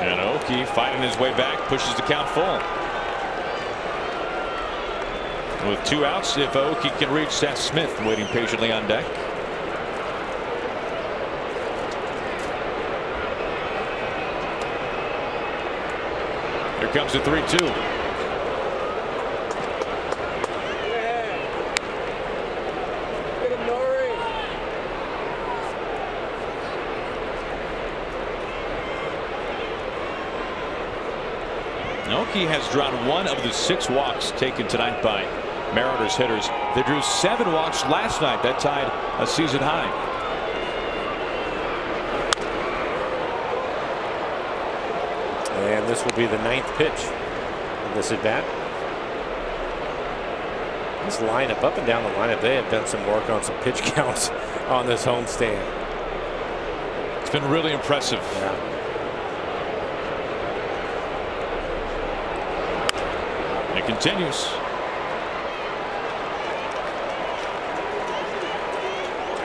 And Oki fighting his way back, pushes the count full. With 2 outs, if Aoki can reach Seth Smith waiting patiently on deck. Here comes the 3-2. Aoki has drawn 1 of the 6 walks taken tonight by Mariners hitters. They drew 7 walks last night. That tied a season high. And this will be the 9th pitch in this at bat. This lineup, up and down the lineup, they have done some work on some pitch counts on this homestand. It's been really impressive. Yeah. It continues.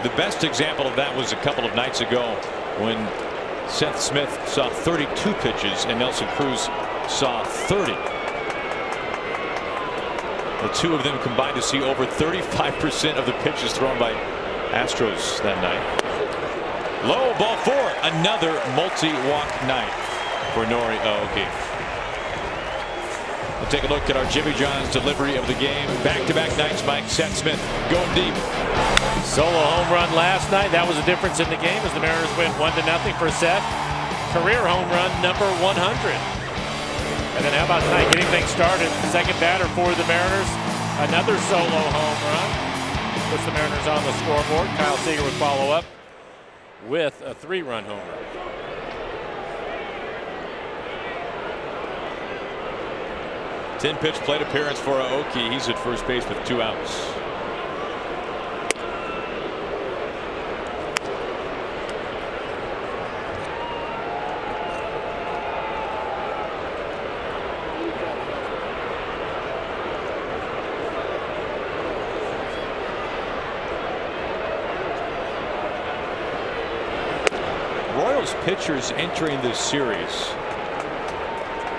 The best example of that was a couple of nights ago when Seth Smith saw 32 pitches and Nelson Cruz saw 30. The 2 of them combined to see over 35% of the pitches thrown by Astros that night. Low, ball 4. Another multi-walk night for Nori Aoki. We'll take a look at our Jimmy John's delivery of the game. Back-to-back nights, Mike. Seth Smith going deep. Solo home run last night. That was a difference in the game as the Mariners win 1-0 for Seth. Career home run number 100. And then how about tonight getting things started? Second batter for the Mariners. Another solo home run. Puts the Mariners on the scoreboard. Kyle Seager would follow up with a 3-run home run. 10-pitch plate appearance for Aoki. He's at first base with 2 outs. Royals pitchers entering this series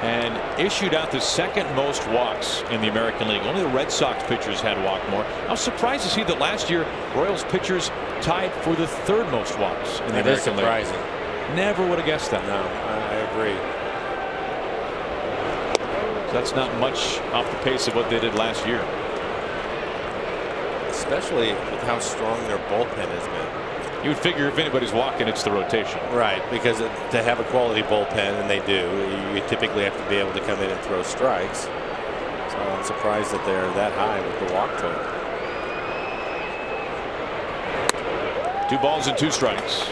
and issued out the 2nd most walks in the American League. Only the Red Sox pitchers had walked more. I was surprised to see that last year Royals pitchers tied for the 3rd most walks in the American League. That is surprising. Never would have guessed that. No, I agree. That's not much off the pace of what they did last year. Especially with how strong their bullpen has been. You would figure if anybody's walking, it's the rotation. Right, because to have a quality bullpen, and they do, you typically have to be able to come in and throw strikes. So I'm surprised that they're that high with the walk total. 2 balls and 2 strikes.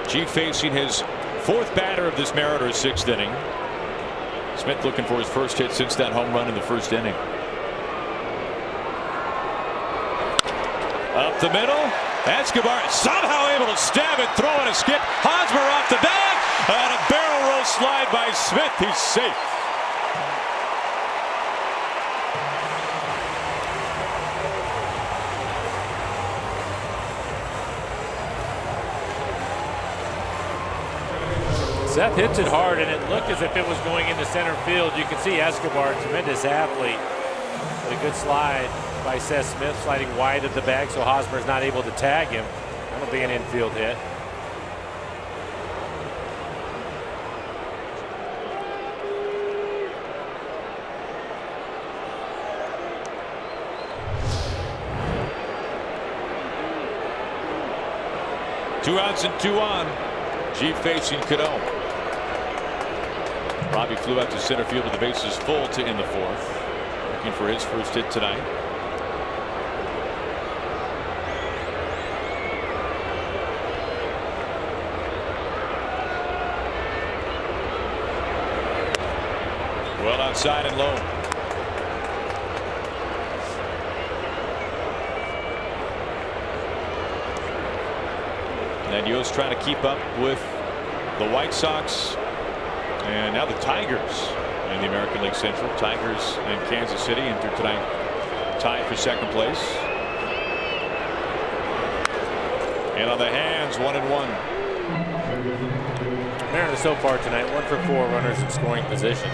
G facing his 4th batter of this Mariners 6th inning. Smith looking for his first hit since that home run in the 1st inning. Up the middle. Escobar somehow able to stab it, throw and a skip. Hosmer off the bag, and a barrel roll slide by Smith. He's safe. Seth hits it hard, and it looked as if it was going into center field. You can see Escobar, tremendous athlete. But a good slide by Seth Smith, sliding wide of the bag, so Hosmer's not able to tag him. That'll be an infield hit. Two outs and 2 on. G facing Cano. Robbie flew out to center field with the bases full to end the 4th. Looking for his first hit tonight. Well outside and low. And Yost trying to keep up with the White Sox and now the Tigers in the American League Central. Tigers and Kansas City entered tonight tied for 2nd place. And on the hands, 1-1. Mariners so far tonight, 1 for 4 runners in scoring position.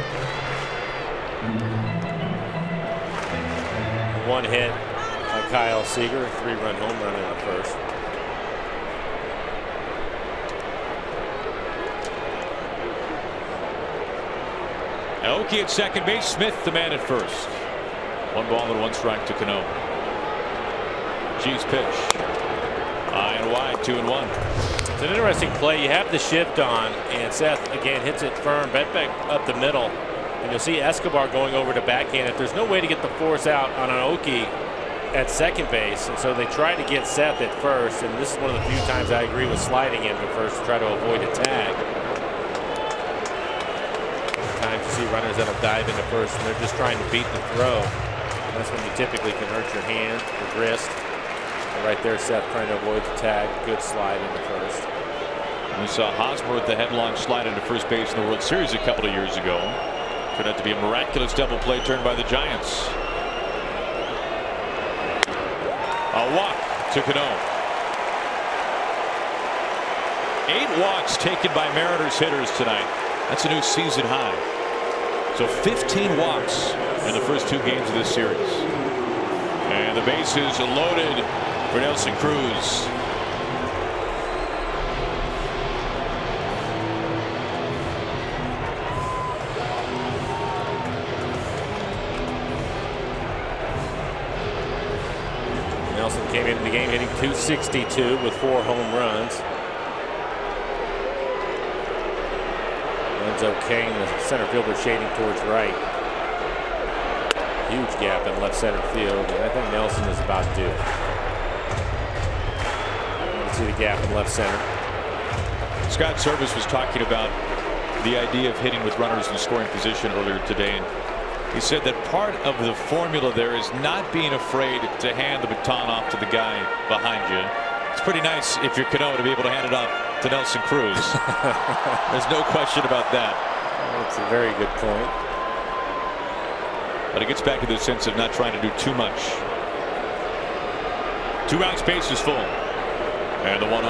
One hit by Kyle Seager, 3-run home run in the first. Aoki at second base, Smith the man at first. 1 ball and 1 strike to Cano. G's pitch. High and wide, 2-1. It's an interesting play. You have the shift on, and Seth again hits it firm, back up the middle. And you'll see Escobar going over to backhand it. There's no way to get the force out on Aoki at second base, and so they try to get Seth at first. And this is one of the few times I agree with sliding into first to try to avoid a tag. Sometimes you see runners that'll dive into first, and they're just trying to beat the throw. And that's when you typically can hurt your hand, your wrist. And right there, Seth trying to avoid the tag. Good slide into first. We saw Hosmer with the headlong slide into first base in the World Series a couple of years ago. Turned out to be a miraculous double play turned by the Giants. A walk to Cano. 8 walks taken by Mariners hitters tonight. That's a new season high. So 15 walks in the first 2 games of this series. And the bases are loaded for Nelson Cruz. Nelson came into the game hitting .262 with 4 home runs. Runs okay, and the center fielder shading towards right. Huge gap in left center field, and I think Nelson is about due. You can see the gap in left center. Scott Service was talking about the idea of hitting with runners in scoring position earlier today, and he said that part of the formula there is not being afraid to hand the baton off to the guy behind you. It's pretty nice if you're Cano to be able to hand it off to Nelson Cruz. There's no question about that. That's a very good point. But it gets back to the sense of not trying to do too much. 2 outs, base is full. And the 1-0.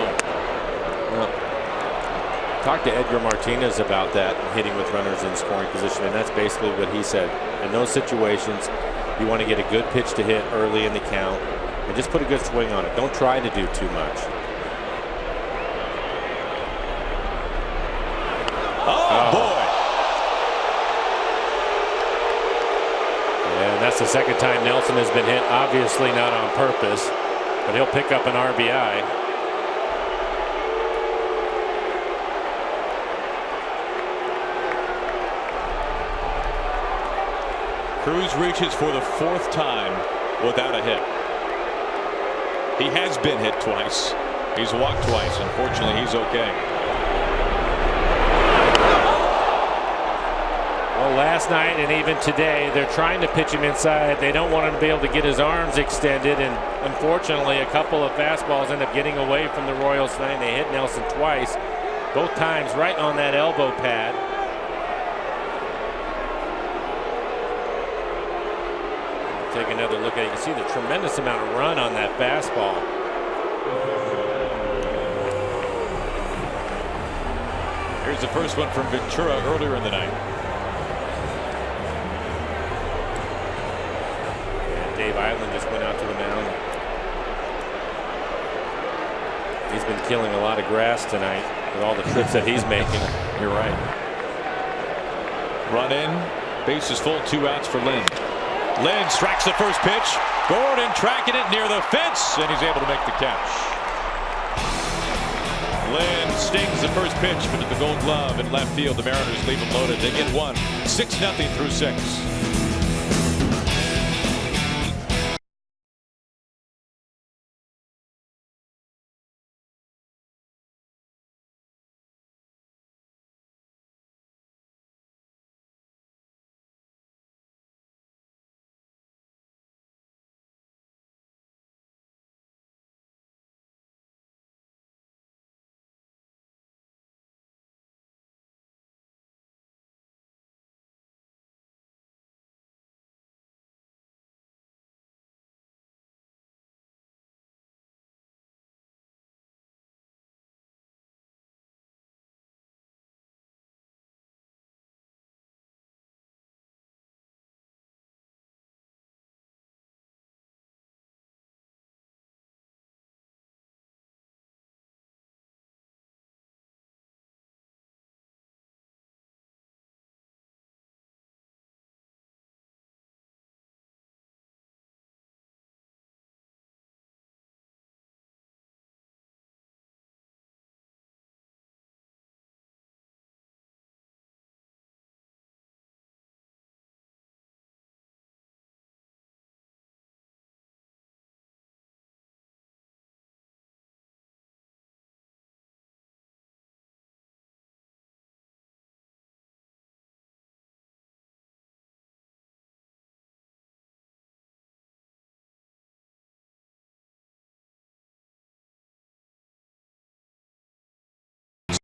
Well, talked to Edgar Martinez about that, hitting with runners in scoring position, and that's basically what he said. In those situations, you want to get a good pitch to hit early in the count and just put a good swing on it. Don't try to do too much. Oh, boy. And that's the second time Nelson has been hit, obviously not on purpose, but he'll pick up an RBI. Cruz reaches for the 4th time without a hit. He has been hit twice. He's walked twice. Unfortunately, he's okay. Well, last night and even today, they're trying to pitch him inside. They don't want him to be able to get his arms extended, and unfortunately, a couple of fastballs end up getting away from the Royals tonight. They hit Nelson twice, both times right on that elbow pad. Take another look at it. You can see the tremendous amount of run on that fastball. Here's the first one from Ventura earlier in the night. And Dave Island just went out to the mound. He's been killing a lot of grass tonight with all the trips that he's making. You're right. Run in. Base is full. 2 outs for Lynn. Lynn strikes the first pitch. Gordon tracking it near the fence, and he's able to make the catch. Lynn stings the first pitch, but at the Gold Glove in left field, the Mariners leave him loaded. They get 1, 6-0 through 6.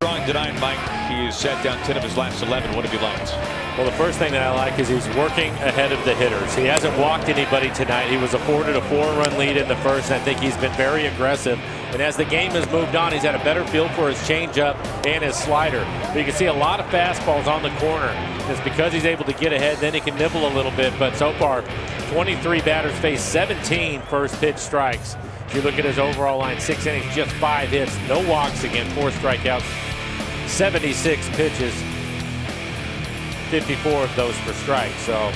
strong tonight, Mike. He has sat down 10 of his last 11. What have you liked? Well, the first thing that I like is he's working ahead of the hitters. He hasn't walked anybody tonight. He was afforded a 4-run lead in the first, and I think he's been very aggressive. And as the game has moved on, he's had a better feel for his changeup and his slider. But you can see a lot of fastballs on the corner. It's because he's able to get ahead, then he can nibble a little bit. But so far, 23 batters faced, 17 first pitch strikes. If you look at his overall line, 6 innings, just 5 hits, no walks again, 4 strikeouts, 76 pitches. 54 of those for strikes, so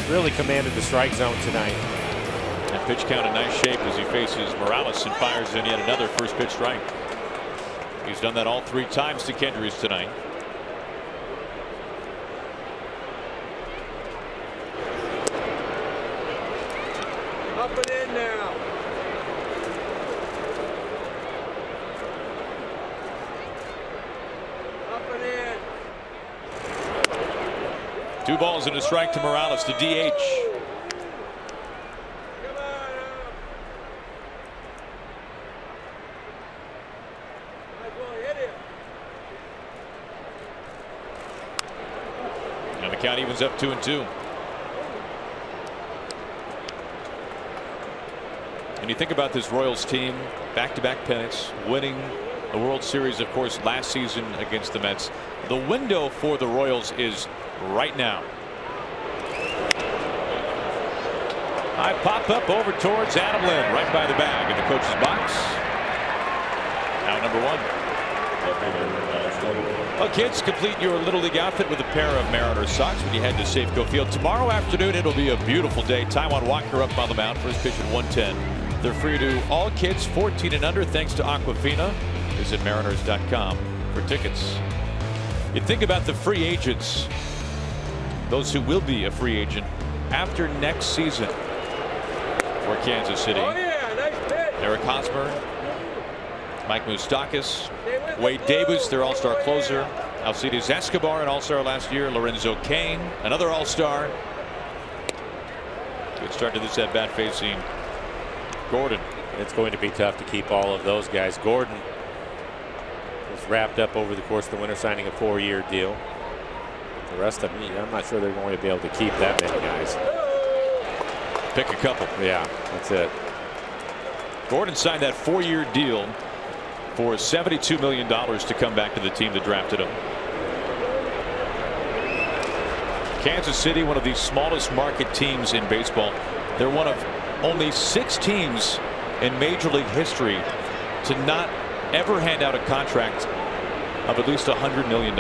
really commanded the strike zone tonight. And pitch count in nice shape as he faces Morales and fires in yet another first pitch strike. He's done that all 3 times to Kendrys tonight. Up and in now. Up and in. 2 balls and a strike to Morales, the DH. Come on up. Might as well hit him. And the count evens up 2-2. And you think about this Royals team, back-to-back pennants, winning the World Series, of course, last season against the Mets. The window for the Royals is right now. High pop up over towards Adam Lynn, right by the bag in the coach's box. Now number 1. Well, kids, complete your Little League outfit with a pair of Mariners socks when you head to Safeco Field. Tomorrow afternoon, it'll be a beautiful day. Taijuan Walker up on the mound, first pitch at 110. They're free to all kids 14 and under thanks to Aquafina. Visit mariners.com for tickets. You think about the free agents, those who will be a free agent after next season for Kansas City. Oh yeah, nice pitch. Eric Hosmer, Mike Moustakas, Wade Davis, their all-star closer, Alcides Escobar, an all-star last year, Lorenzo Cain, another all-star. Good start to this at-bat facing Gordon. It's going to be tough to keep all of those guys. Gordon was wrapped up over the course of the winter, signing a 4-year deal. The rest of them, I'm not sure they're going to be able to keep that many guys. Pick a couple. Yeah, that's it. Gordon signed that 4-year deal for $72 million to come back to the team that drafted him. Kansas City, one of the smallest market teams in baseball. They're one of only 6 teams in Major League history to not ever hand out a contract of at least $100 million.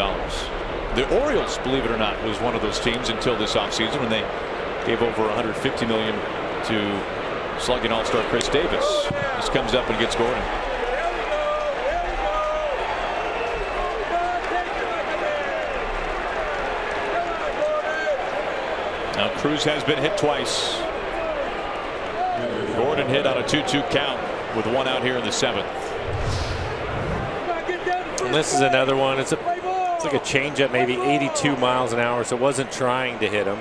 The Orioles, believe it or not, was one of those teams until this offseason when they gave over $150 million to slugging all-star Chris Davis. This comes up and gets Gordon. Now Cruz has been hit twice. Gordon hit on a 2-2 count with 1 out here in the 7th. And this is another one. It's like a changeup, maybe 82 miles an hour, so it wasn't trying to hit him.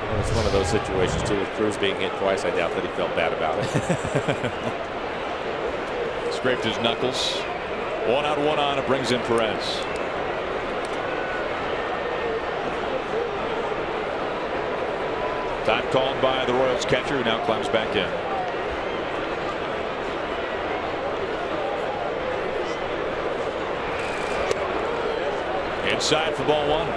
Well, it's one of those situations too with Cruz being hit twice. I doubt that he felt bad about it. Scraped his knuckles. 1 out, 1 on. It brings in Perez. Time called by the Royals catcher, who now climbs back in. Inside for ball 1.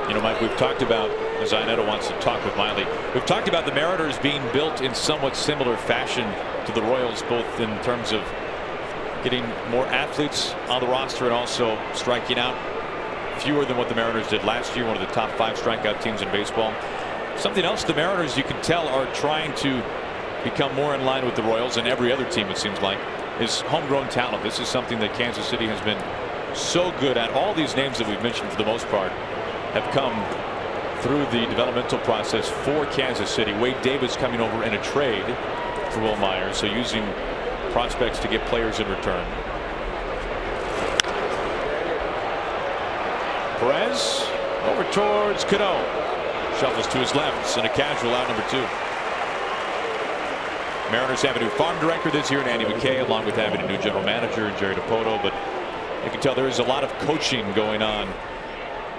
You know, Mike, we've talked about, as Iannetta wants to talk with Miley, we've talked about the Mariners being built in somewhat similar fashion to the Royals, both in terms of getting more athletes on the roster and also striking out fewer than what the Mariners did last year, one of the top 5 strikeout teams in baseball. Something else the Mariners, you can tell, are trying to become more in line with the Royals and every other team, it seems like, is homegrown talent. This is something that Kansas City has been so good at. All these names that we've mentioned for the most part have come through the developmental process for Kansas City. Wade Davis coming over in a trade for Will Myers, so using prospects to get players in return. Perez over towards Cano. Shuffles to his left, and a casual out, number 2. Mariners have a new farm director this year, Andy McKay, along with having a new general manager, Jerry Dipoto. But you can tell there is a lot of coaching going on,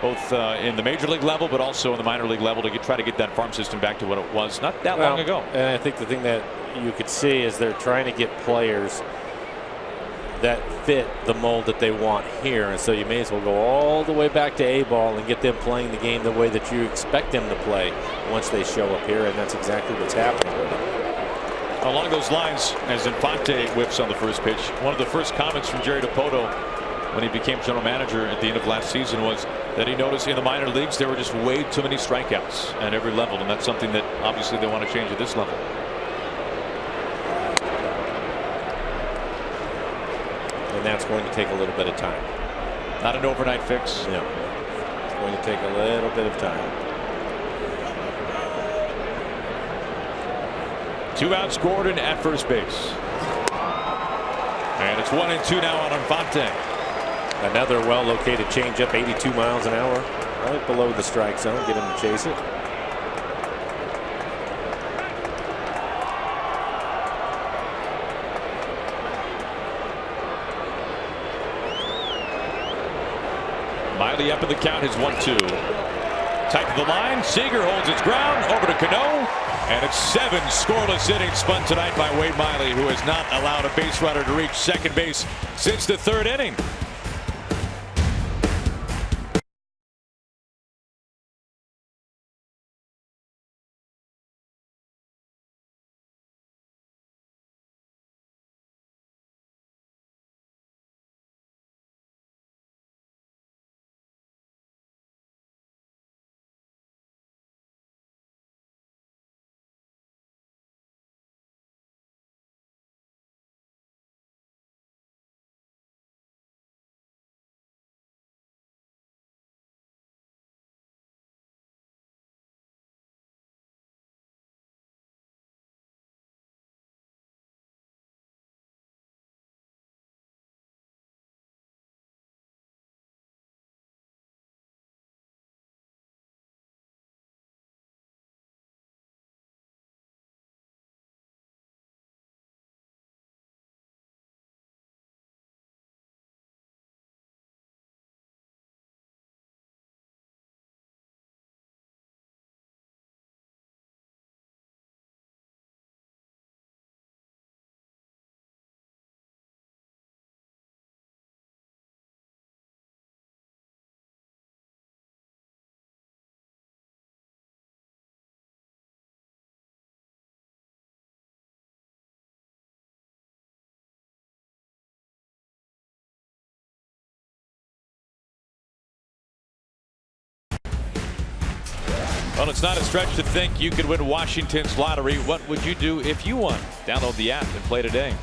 both in the major league level, but also in the minor league level, to try to get that farm system back to what it was not that long ago. And I think the thing that you could see is they're trying to get players that fit the mold that they want here, and so you may as well go all the way back to A-ball and get them playing the game the way that you expect them to play once they show up here, and that's exactly what's happening with them. Along those lines, as Infante whips on the first pitch, one of the first comments from Jerry Dipoto when he became general manager at the end of last season was that he noticed in the minor leagues there were just way too many strikeouts at every level, and that's something that obviously they want to change at this level. And that's going to take a little bit of time. Not an overnight fix. No. It's going to take a little bit of time. 2 outs, Gordon at first base. And it's 1-2 now on Infante. Another well-located changeup, 82 miles an hour, right below the strike zone. Get him to chase it. Miley up in the count, his 1-2. Tight to the line. Seager holds its ground. Over to Cano. And it's 7 scoreless innings spun tonight by Wade Miley, who has not allowed a base runner to reach second base since the 3rd inning. Well, it's not a stretch to think you could win Washington's lottery. What would you do if you won? Download the app and play today.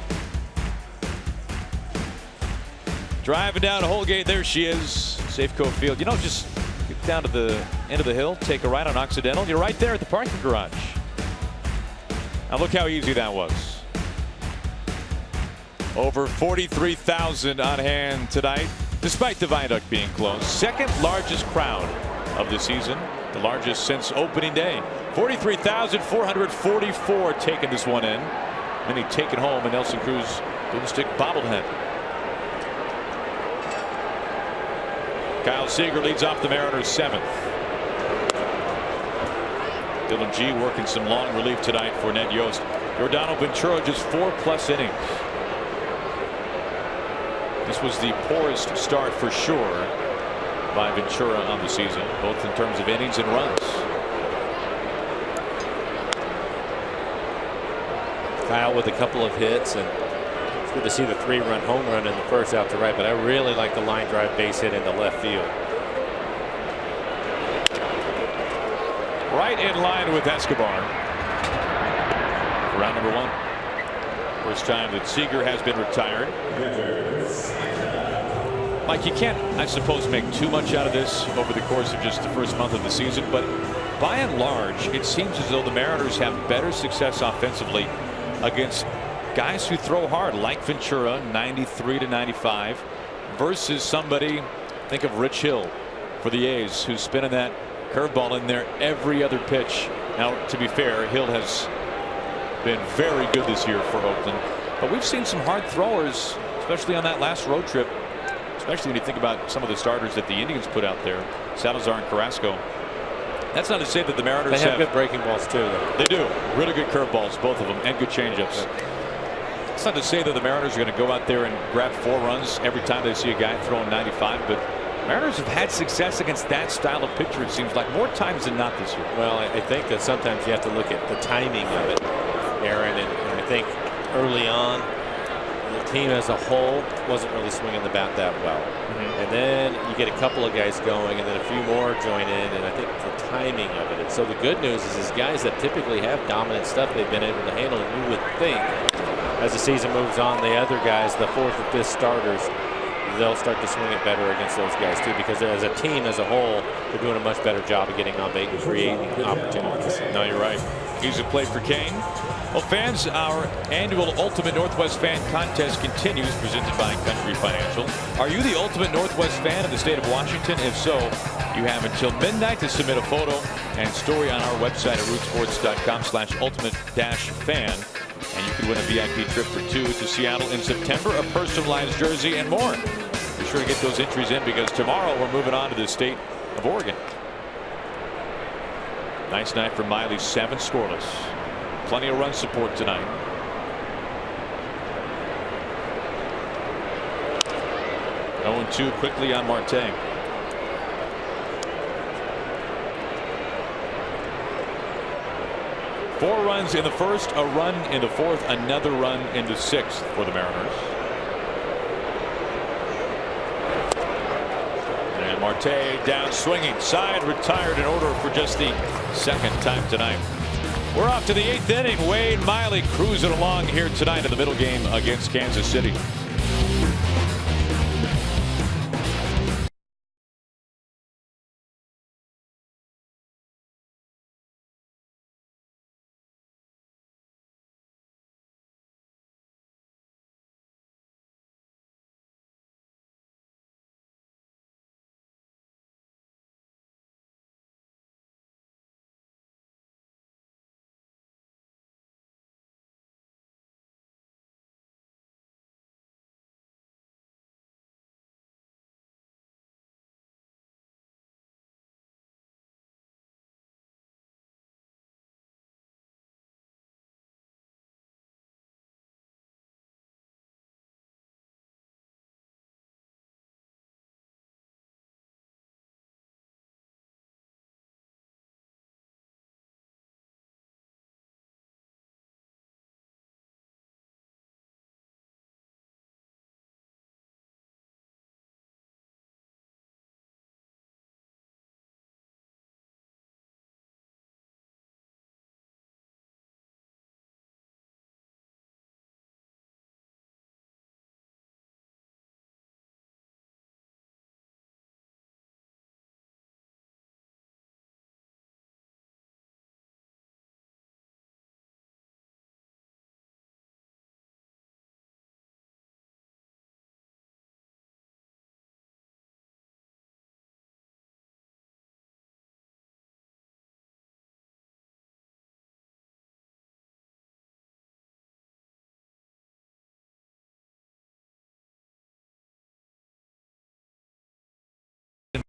Driving down Holgate, there she is. Safeco Field. You know, just get down to the end of the hill, take a right on Occidental. You're right there at the parking garage. Now look how easy that was. Over 43,000 on hand tonight, despite the viaduct being closed. Second largest crowd of the season. The largest since opening day. 43,444 taking this one in. Then he take it home, and Nelson Cruz didn't stick bobblehead. Kyle Seager leads off the Mariners 7th. Dylan G working some long relief tonight for Ned Yost. Giordano Ventura just 4+ innings. This was the poorest start for sure by Ventura on the season, both in terms of innings and runs. Kyle with a couple of hits, and it's good to see the 3-run home run in the first out to right, but I really like the line drive base hit into left field. Right in line with Escobar. Round number 1. First time that Seager has been retired. Mike, you can't, I suppose, make too much out of this over the course of just the first month of the season, but by and large, it seems as though the Mariners have better success offensively against guys who throw hard, like Ventura, 93 to 95, versus somebody, think of Rich Hill for the A's, who's spinning that curveball in there every other pitch. Now, to be fair, Hill has been very good this year for Oakland, but we've seen some hard throwers, especially on that last road trip, especially when you think about some of the starters that the Indians put out there, Salazar and Carrasco. That's not to say that the Mariners have good breaking balls too, though. They do. Really good curveballs, both of them, and good changeups. It's not to say that the Mariners are going to go out there and grab 4 runs every time they see a guy throwing 95, but Mariners have had success against that style of pitcher, it seems like, more times than not this year. Well, I think that sometimes you have to look at the timing of it, Aaron, and I think early on the team as a whole wasn't really swinging the bat that well. And then you get a couple of guys going, and then a few more join in, and I think the timing of it. And so the good news is guys that typically have dominant stuff, they've been able to handle, and you would think as the season moves on, the other guys, the 4th and 5th starters, they'll start to swing it better against those guys too, because as a team as a whole, they're doing a much better job of getting on base and creating opportunities. No, you're right. Easy play for Kane. Well, fans, our annual Ultimate Northwest Fan Contest continues, presented by Country Financial. Are you the ultimate Northwest fan in the state of Washington? If so, you have until midnight to submit a photo and story on our website at rootsports.com/ultimate-fan. And you can win a VIP trip for 2 to Seattle in September, a personalized jersey, and more. Be sure to get those entries in, because tomorrow we're moving on to the state of Oregon. Nice night for Miley, 7 scoreless. Plenty of run support tonight. Oh, 0-2 quickly on Marte. Four runs in the first, a run in the 4th, another run in the 6th for the Mariners. And Marte down swinging, side retired in order for just the 2nd time tonight. We're off to the 8th inning. Wade Miley cruising along here tonight in the middle game against Kansas City.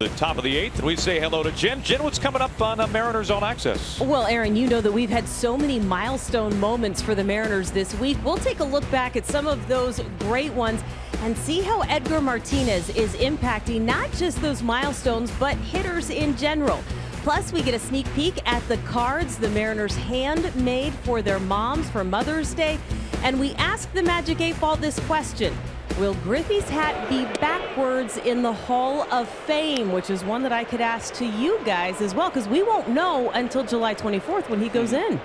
The top of the 8th, and we say hello to Jen. Jen, what's coming up on Mariners on Access? Well, Aaron, you know that we've had so many milestone moments for the Mariners this week. We'll take a look back at some of those great ones and see how Edgar Martinez is impacting not just those milestones, but hitters in general. Plus, we get a sneak peek at the cards the Mariners handmade for their moms for Mother's Day. And we ask the Magic 8 Ball this question: will Griffey's hat be backwards in the Hall of Fame? Which is one that I could ask to you guys as well, because we won't know until July 24th when he goes in.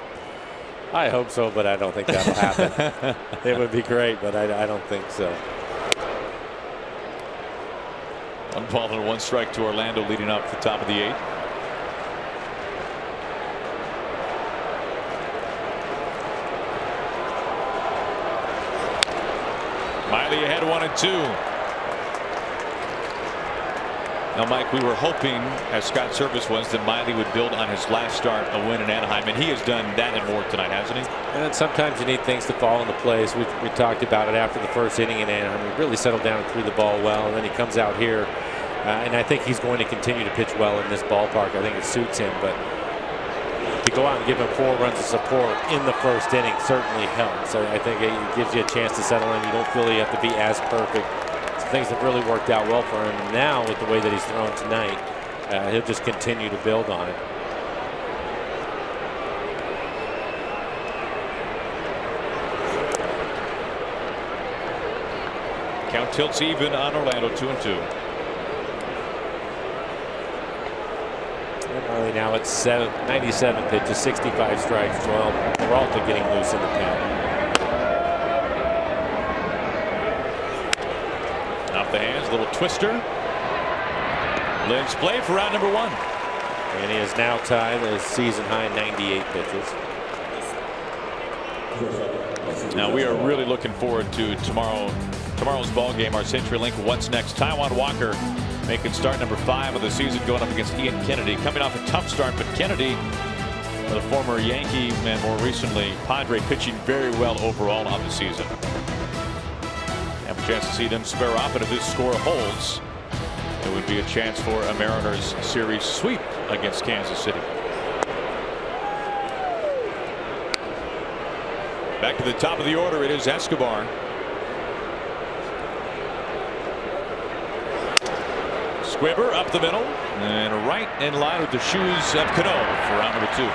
I hope so, but I don't think that'll happen. It would be great, but I don't think so. 1 ball and 1 strike to Orlando, leading up the top of the 8th. Miley ahead 1-2. Now, Mike, we were hoping, as Scott Service was, that Miley would build on his last start, a win in Anaheim, and he has done that and more tonight, hasn't he? And sometimes you need things to fall into place. We talked about it after the first inning in Anaheim. He really settled down and threw the ball well, and then he comes out here, and I think he's going to continue to pitch well in this ballpark. I think it suits him, but to go out and give him 4 runs of support in the first inning certainly helps. So I think it gives you a chance to settle in. You don't feel you have to be as perfect. Things have really worked out well for him. Now, with the way that he's thrown tonight, he'll just continue to build on it. Count tilts even on Orlando, 2-2. Marley now at 97 pitches, 65 strikes. Well, Peralta getting loose in the pen. Off the hands, little twister. Lynn's play for round number 1. And he is now tied a season high 98 pitches. Now we are really looking forward to tomorrow's ball game, our CenturyLink What's Next. Taijuan Walker making start number 5 of the season, going up against Ian Kennedy, coming off a tough start, but Kennedy, the former Yankee and more recently Padre, pitching very well overall on the season. Have a chance to see them square off, and if this score holds, it would be a chance for a Mariners series sweep against Kansas City. Back to the top of the order, it is Escobar. Squibber up the middle and right in line with the shoes of Cano for round number 2.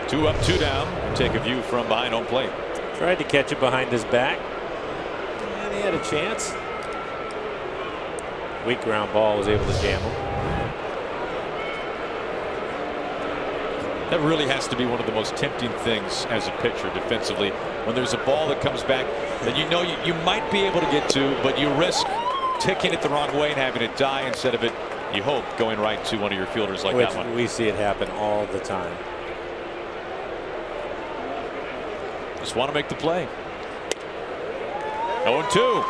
Two up, 2 down. Take a view from behind home plate. Tried to catch it behind his back, and he had a chance. Weak ground ball, was able to jam him. That really has to be one of the most tempting things as a pitcher defensively, when there's a ball that comes back that you know you might be able to get to, but you risk ticking it the wrong way and having it die instead of it, you hope, going right to one of your fielders like that one. We see it happen all the time. Just want to make the play. 0-2.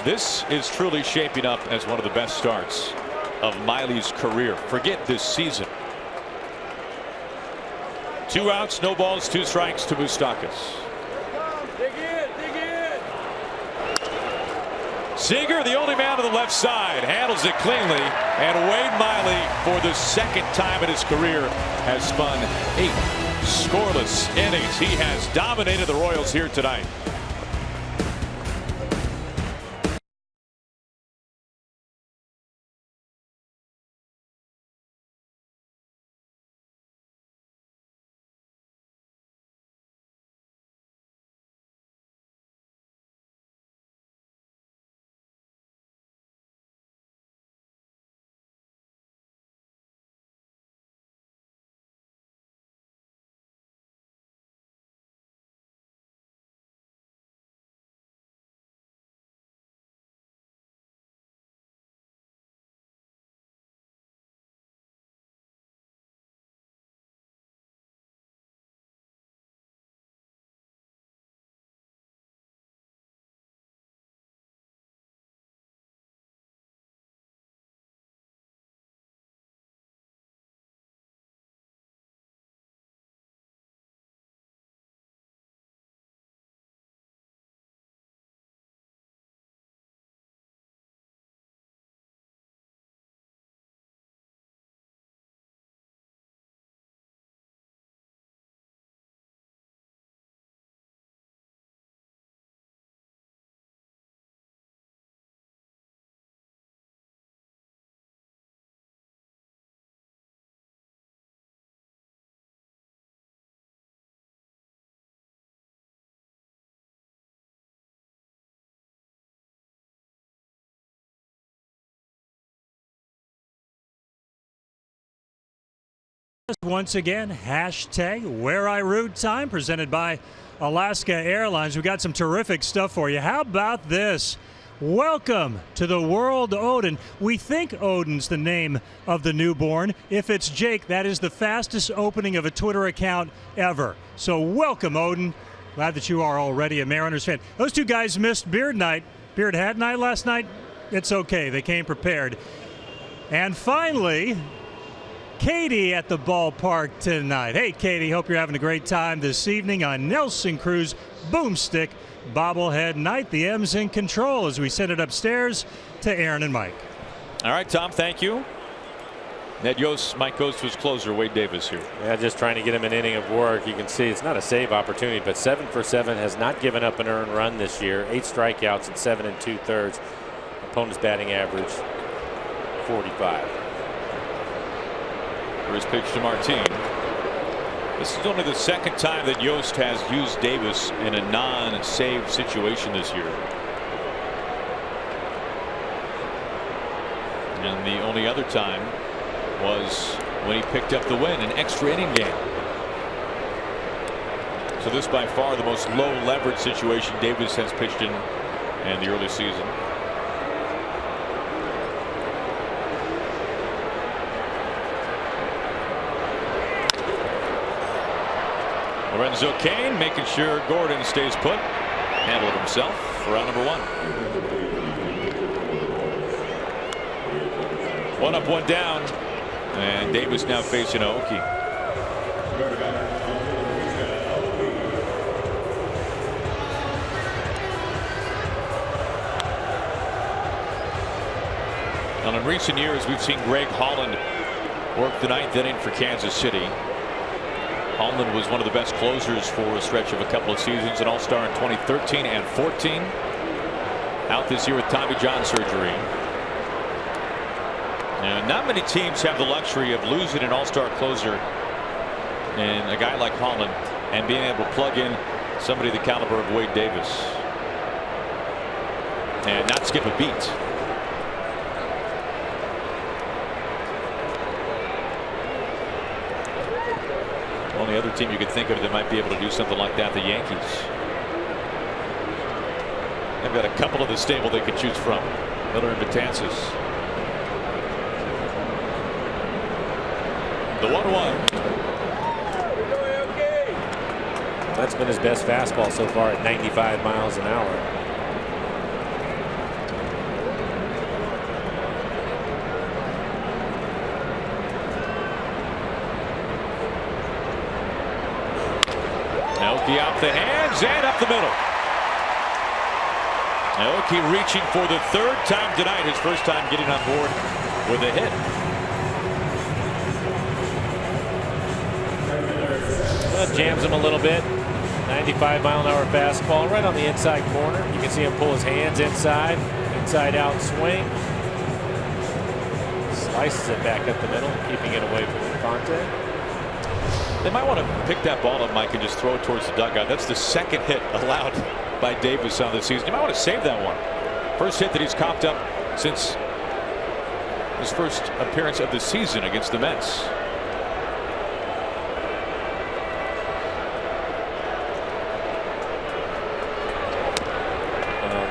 This is truly shaping up as one of the best starts of Miley's career. Forget this season. 2 outs, no balls, 2 strikes to Moustakas. Dig in, dig in. Seager, the only man on the left side, handles it cleanly, and Wade Miley, for the second time in his career, has spun 8 scoreless innings. He has dominated the Royals here tonight. Once again, hashtag Where I Root time, presented by Alaska Airlines. We got some terrific stuff for you. How about this? Welcome to the world, Odin. We think Odin's the name of the newborn. If it's Jake, that is the fastest opening of a Twitter account ever. So welcome, Odin. Glad that you are already a Mariners fan. Those two guys missed Beard Hat night last night. It's okay. They came prepared. And finally, Katie at the ballpark tonight. Hey, Katie, hope you're having a great time this evening on Nelson Cruz Boomstick Bobblehead Night. The M's in control as we send it upstairs to Aaron and Mike. All right, Tom, thank you. Ned Yost, Mike goes to his closer, Wade Davis here. Yeah, just trying to get him an inning of work. You can see it's not a save opportunity, but 7 for 7, has not given up an earned run this year. 8 strikeouts and 7 2/3. Opponent's batting average 45. For his pitch to Martin. This is only the second time that Yost has used Davis in a non-save situation this year. And the only other time was when he picked up the win, an extra inning game. So this by far the most low leverage situation Davis has pitched in the early season. Lorenzo Cain making sure Gordon stays put. Handled himself for round number 1. 1 up, 1 down. And Davis now facing Aoki. Now in recent years we've seen Greg Holland work the 9th inning for Kansas City. Holland was one of the best closers for a stretch of a couple of seasons, an all-star in 2013 and 14. Out this year with Tommy John surgery. Now, not many teams have the luxury of losing an all-star closer and a guy like Holland and being able to plug in somebody the caliber of Wade Davis and not skip a beat. Only other team you could think of that might be able to do something like that, the Yankees. They've got a couple of the stable they could choose from. Miller and Betances. The 1-1. That's been his best fastball so far at 95 miles an hour. Aoki out the hands and up the middle. Aoki reaching for the 3rd time tonight, his first time getting on board with a hit. Jams him a little bit. 95-mile-an-hour fastball right on the inside corner. You can see him pull his hands inside out swing. Slices it back up the middle, keeping it away from Infante. They might want to pick that ball up, Mike, and just throw it towards the dugout. That's the 2nd hit allowed by Davis on the season. You might want to save that one. First hit that he's coughed up since his first appearance of the season against the Mets.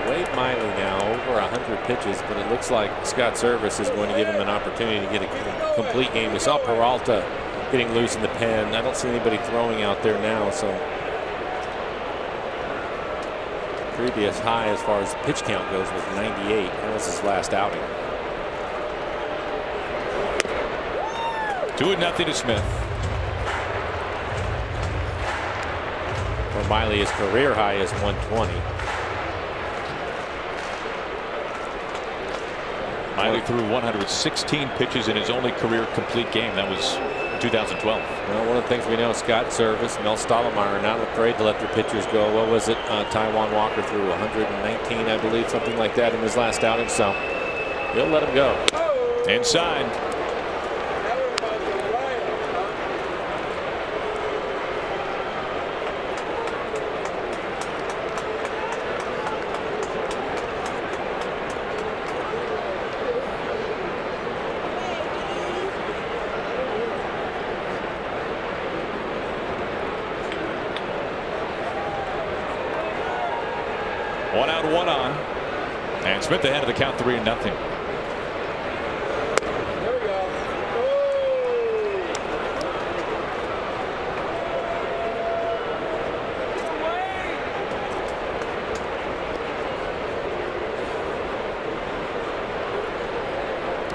Wade Miley now over 100 pitches, but it looks like Scott Service is going to give him an opportunity to get a complete game. We saw Peralta getting loose in the pen. I don't see anybody throwing out there now, so previous high as far as pitch count goes was 98. That was his last outing. 2-0 to Smith. For Miley, his career high is 120. Miley threw 116 pitches in his only career complete game. That was 2012. Well, one of the things we know, Scott Service, Mel Stottlemyre, not afraid to let their pitchers go. What was it? Taijuan Walker threw 119, I believe, something like that in his last outing. So he'll let him go. Inside. And Smith ahead of the count, 3-0. There we go.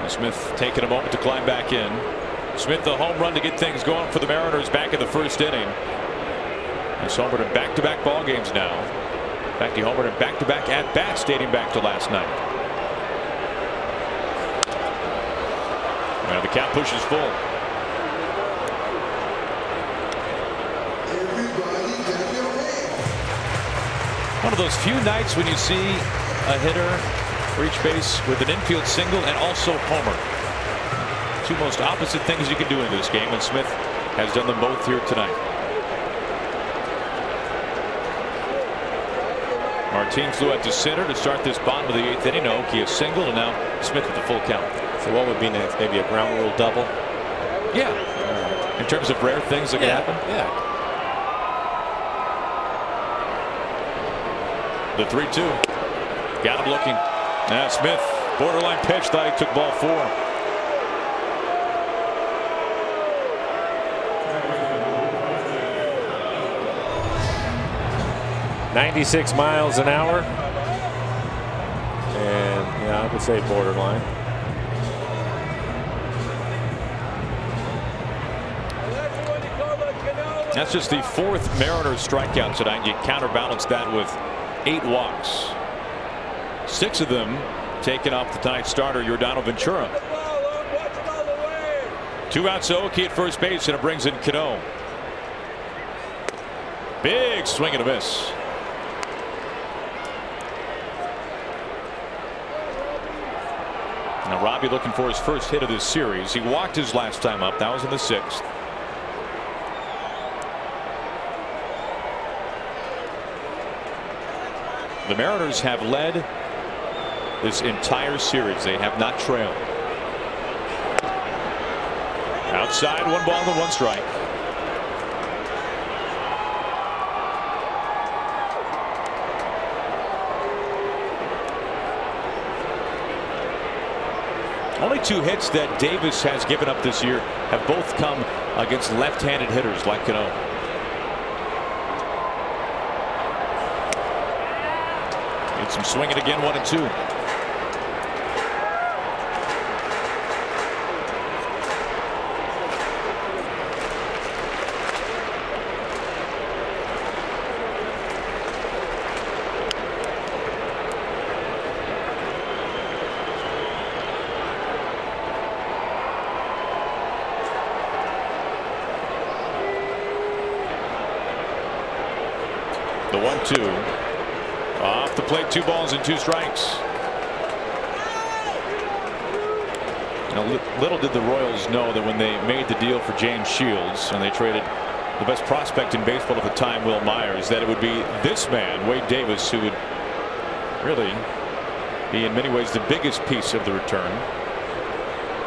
Smith taking a moment to climb back in. Smith, the home run to get things going for the Mariners back in the first inning. He's homered in back-to-back ball games now. In fact, he homered in back-to-back at-bats dating back to last night. Now the count pushes full. One of those few nights when you see a hitter reach base with an infield single and also homer. Two most opposite things you can do in this game, and Smith has done them both here tonight. Martin flew out to center to start this bottom of the 8th inning. Aoki a single, and now Smith with the full count. So what would be next? Maybe a ground rule double? Yeah. In terms of rare things that can happen? Yeah. The 3-2. Got him looking. Now Smith, borderline pitch, thought he took ball 4. .96 miles an hour, and yeah, I would say borderline. That's just the 4th Mariners strikeout tonight. You counterbalance that with 8 walks. 6 of them taken off the tonight's starter, Yordan Ventura. 2 outs to Aoki at first base, and it brings in Cano. Big swing and a miss. Now Robbie looking for his first hit of this series. He walked his last time up. That was in the 6th. The Mariners have led this entire series. They have not trailed. Outside, 1 ball and 1 strike. Only 2 hits that Davis has given up this year have both come against left-handed hitters like Cano. Gets him swinging again, 1-2. The 1-2 off the plate, 2 balls and 2 strikes. Now, little did the Royals know that when they made the deal for James Shields and they traded the best prospect in baseball at the time, Will Myers, that it would be this man, Wade Davis, who would really be in many ways the biggest piece of the return.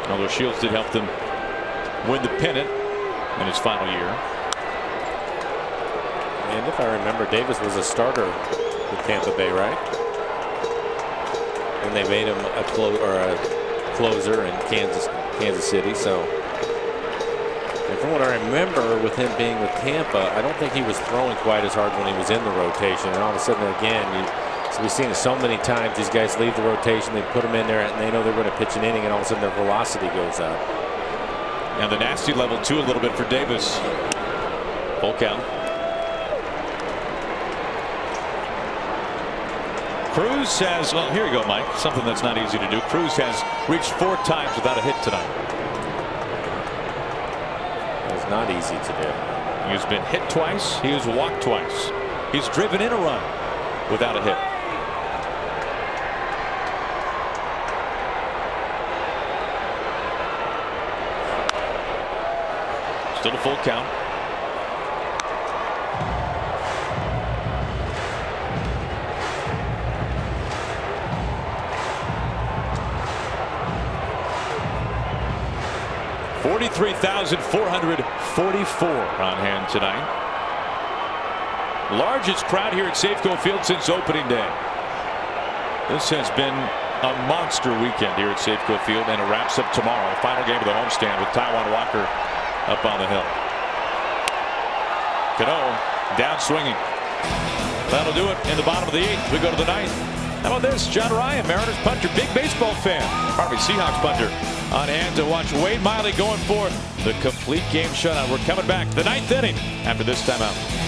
Although Shields did help them win the pennant in his final year. And if I remember, Davis was a starter with Tampa Bay, right? And they made him a closer in Kansas City. So, and from what I remember with him being with Tampa, I don't think he was throwing quite as hard when he was in the rotation. And all of a sudden, again, we've seen it so many times. These guys leave the rotation, they put them in there, and they know they're going to pitch an inning, and all of a sudden their velocity goes up. And the nasty level too a little bit for Davis. Full count. Cruz has, well, here you go, Mike. Something that's not easy to do. Cruz has reached 4 times without a hit tonight. It's not easy to do. He's been hit twice. He has walked twice. He's driven in a run without a hit. Still a full count. $43,444 on hand tonight. Largest crowd here at Safeco Field since opening day. This has been a monster weekend here at Safeco Field, and it wraps up tomorrow. Final game of the homestand with Taijuan Walker up on the hill. Cano down swinging. That'll do it in the bottom of the 8th. We go to the 9th. How about this? John Ryan, Mariners punter, big baseball fan. Pardon me, Seahawks punter on hand to watch Wade Miley going for the complete game shutout. We're coming back the 9th inning after this timeout.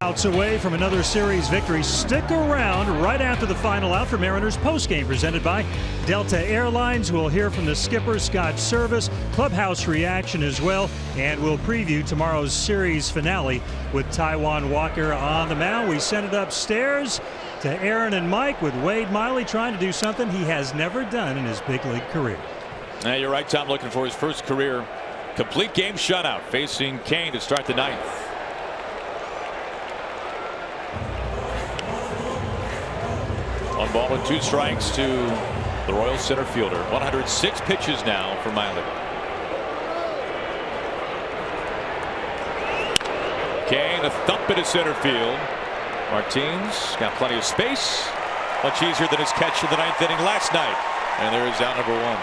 Outs away from another series victory. Stick around right after the final out for Mariners postgame presented by Delta Airlines. We'll hear from the skipper, Scott Service, clubhouse reaction as well, and we'll preview tomorrow's series finale with Taijuan Walker on the mound. We send it upstairs to Aaron and Mike with Wade Miley trying to do something he has never done in his big league career. Now you're right, Tom, looking for his first career complete game shutout, facing Kane to start the 9th. 1 ball and 2 strikes to the Royals center fielder. 106 pitches now for Miley. Kane, a thump into center field. Martins got plenty of space. Much easier than his catch in the 9th inning last night. And there is out number 1.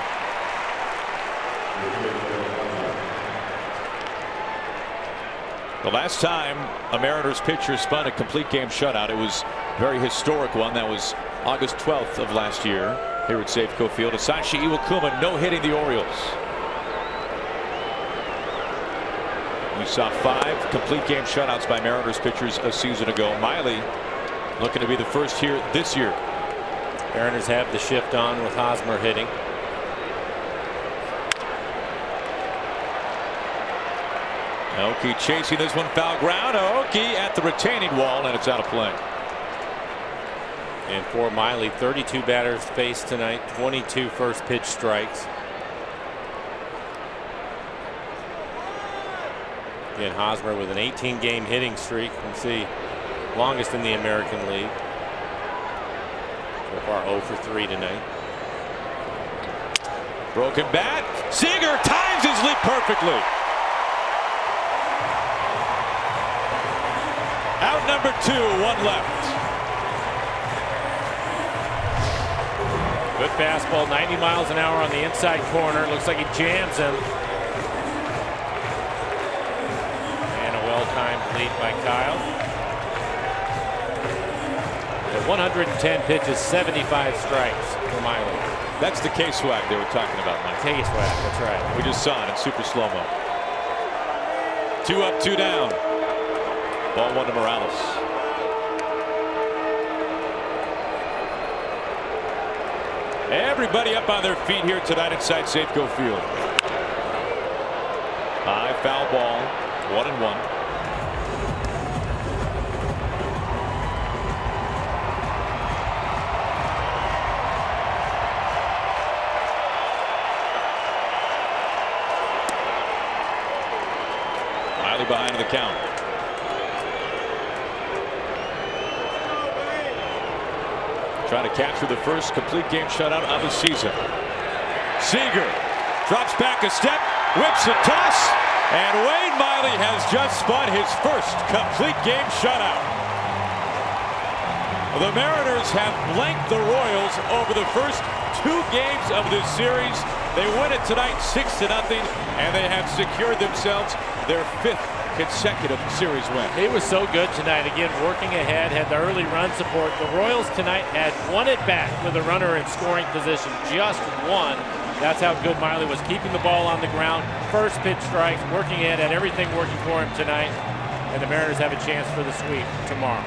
The last time a Mariners pitcher spun a complete game shutout, it was a very historic one. That was August 12th of last year here at Safeco Field. Asashi Iwakuma no-hitting the Orioles. We saw 5 complete game shutouts by Mariners pitchers a season ago. Miley looking to be the first here this year. Mariners have the shift on with Hosmer hitting. Aoki chasing this one, foul ground. Aoki at the retaining wall, and it's out of play. And for Miley, 32 batters faced tonight, 22 first pitch strikes. Again, Hosmer with an 18-game hitting streak. You can see longest in the American League. So far 0 for 3 tonight. Broken bat. Seager times his leap perfectly. Out number 2, 1 left. Good fastball, 90 miles an hour on the inside corner. Looks like he jams him. And a well-timed lead by Kyle. At 110 pitches, 75 strikes for Miley. That's the K-swag they were talking about, Mike. K-swag, that's right. We just saw it in super slow-mo. 2 up, 2 down. Ball 1 to Morales. Everybody up on their feet here tonight inside Safeco Field. High foul ball, 1-1. Miley behind the count. Trying to capture the first complete game shutout of the season. Seager drops back a step, whips a toss, and Wade Miley has just spun his first complete game shutout. The Mariners have blanked the Royals over the first 2 games of this series. They win it tonight 6-0, and they have secured themselves their 5th consecutive series win. He was so good tonight. Again, working ahead, had the early run support. The Royals tonight had won it back with a runner in scoring position, just one. That's how good Miley was, keeping the ball on the ground. First pitch strikes, working ahead, had everything working for him tonight. And the Mariners have a chance for the sweep tomorrow.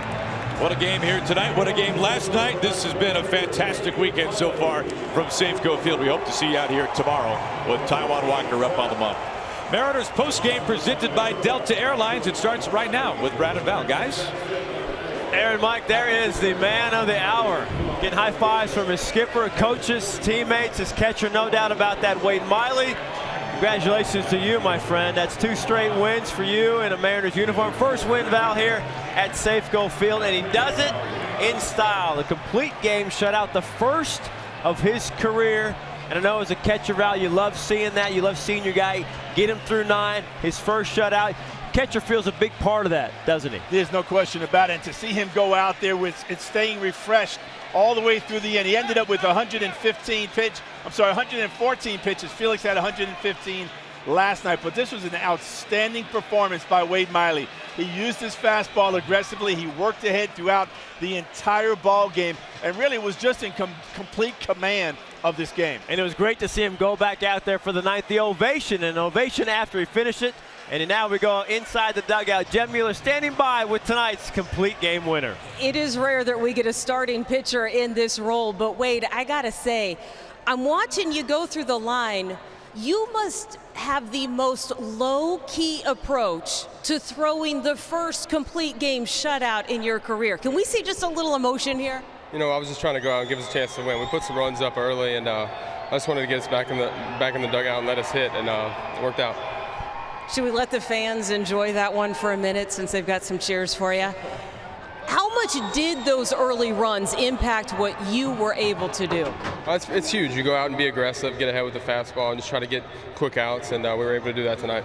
What a game here tonight. What a game last night. This has been a fantastic weekend so far from Safeco Field. We hope to see you out here tomorrow with Taijuan Walker up on the mound. Mariners postgame presented by Delta Airlines. It starts right now with Brad and Val. Guys. Aaron, Mike, there is the man of the hour. Getting high fives from his skipper, coaches, teammates, his catcher, no doubt about that, Wade Miley. Congratulations to you, my friend. That's 2 straight wins for you in a Mariners uniform. First win, Val, here at Safeco Field, and he does it in style. The complete game shutout, the first of his career. And I know as a catcher, Val, you love seeing that. You love seeing your guy get him through 9, his first shutout. Catcher feels a big part of that, doesn't he? There's no question about it. And to see him go out there with it staying refreshed all the way through the end. He ended up with 114 pitches. Felix had 115 last night, but this was an outstanding performance by Wade Miley. He used his fastball aggressively. He worked ahead throughout the entire ball game and really was just in complete command of this game. And it was great to see him go back out there for the 9th. The ovation, an ovation after he finished it. And now we go inside the dugout. Jen Mueller standing by with tonight's complete game winner. It is rare that we get a starting pitcher in this role, but Wade, I gotta say, I'm watching you go through the line. You must have the most low-key approach to throwing the first complete game shutout in your career. Can we see just a little emotion here? You know, I was just trying to go out and give us a chance to win. We put some runs up early, and I just wanted to get us back in the dugout and let us hit, and it worked out. Should we let the fans enjoy that one for a minute since they've got some cheers for you? How much did those early runs impact what you were able to do? It's huge. You go out and be aggressive, get ahead with the fastball, and just try to get quick outs, and we were able to do that tonight.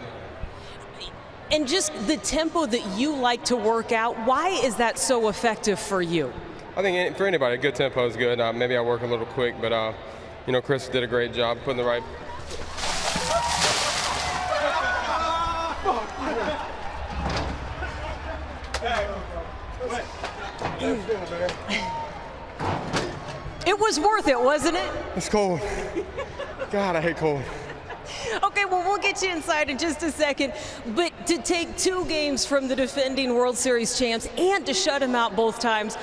And just the tempo that you like to work out, why is that so effective for you? I think for anybody, a good tempo is good. Maybe I work a little quick, but you know, Chris did a great job putting the right. It was worth it, wasn't it? It's cold. God, I hate cold. Okay, well, we'll get you inside in just a second. But to take 2 games from the defending World Series champs and to shut them out both times,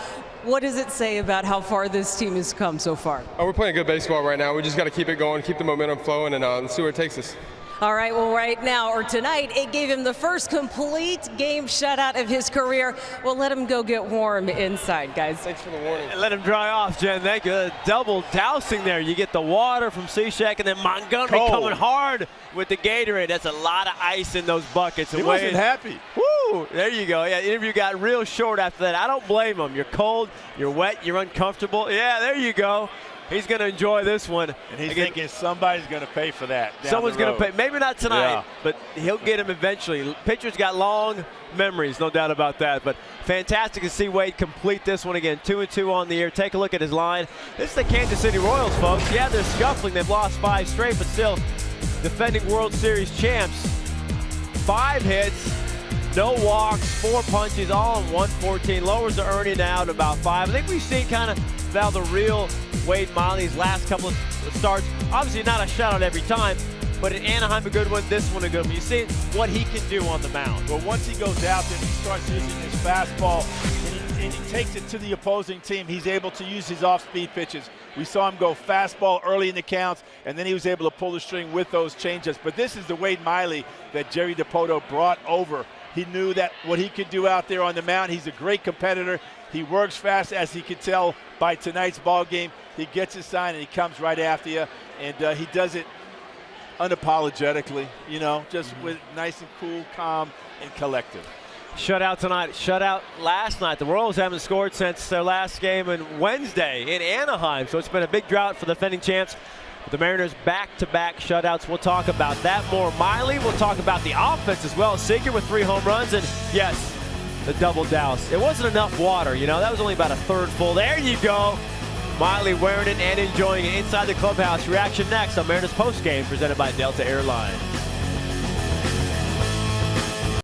what does it say about how far this team has come so far? We're playing good baseball right now. We just got to keep it going, keep the momentum flowing, and see where it takes us. All right, well, right now, or tonight, it gave him the first complete game shutout of his career. We'll let him go get warm inside, guys. Thanks for the warning. Let him dry off, Jen. Thank you. Double dousing there. You get the water from Cishek, and then Montgomery coming hard with the Gatorade. That's a lot of ice in those buckets. He wasn't happy. Woo! There you go. Yeah, the interview got real short after that. I don't blame him. You're cold, you're wet, you're uncomfortable. Yeah, there you go. He's going to enjoy this one. And he's thinking somebody's going to pay for that. Someone's going to pay. Maybe not tonight, but he'll get him eventually. Pitcher's got long memories, no doubt about that. But fantastic to see Wade complete this one again. 2-2 on the year. Take a look at his line. This is the Kansas City Royals, folks. Yeah, they're scuffling. They've lost 5 straight, but still defending World Series champs. 5 hits, no walks, 4 punches, all in 114. Lowers the earning now to about 5. I think we've seen kind of Val the real Wade Miley's last couple of starts. Obviously not a shutout every time, but in Anaheim a good one, this one a good one. You see what he can do on the mound. Well, once he goes out there and he starts using his fastball and he takes it to the opposing team, he's able to use his off-speed pitches. We saw him go fastball early in the counts, and then he was able to pull the string with those changeups. But this is the Wade Miley that Jerry DiPoto brought over. He knew that what he could do out there on the mound. He's a great competitor. He works fast, as he could tell by tonight's ball game. He gets his sign and he comes right after you, and he does it unapologetically, just with nice and cool, calm, and collective. Shutout tonight, shutout last night. The Royals haven't scored since their last game on Wednesday in Anaheim, so it's been a big drought for the defending champs. The Mariners back-to-back shutouts. We'll talk about that more. Miley, we'll talk about the offense as well. Seager with 3 home runs, and yes, the double douse. It wasn't enough water, that was only about a third full. There you go. Miley wearing it and enjoying it inside the clubhouse. Reaction next on Mariners postgame presented by Delta Airlines.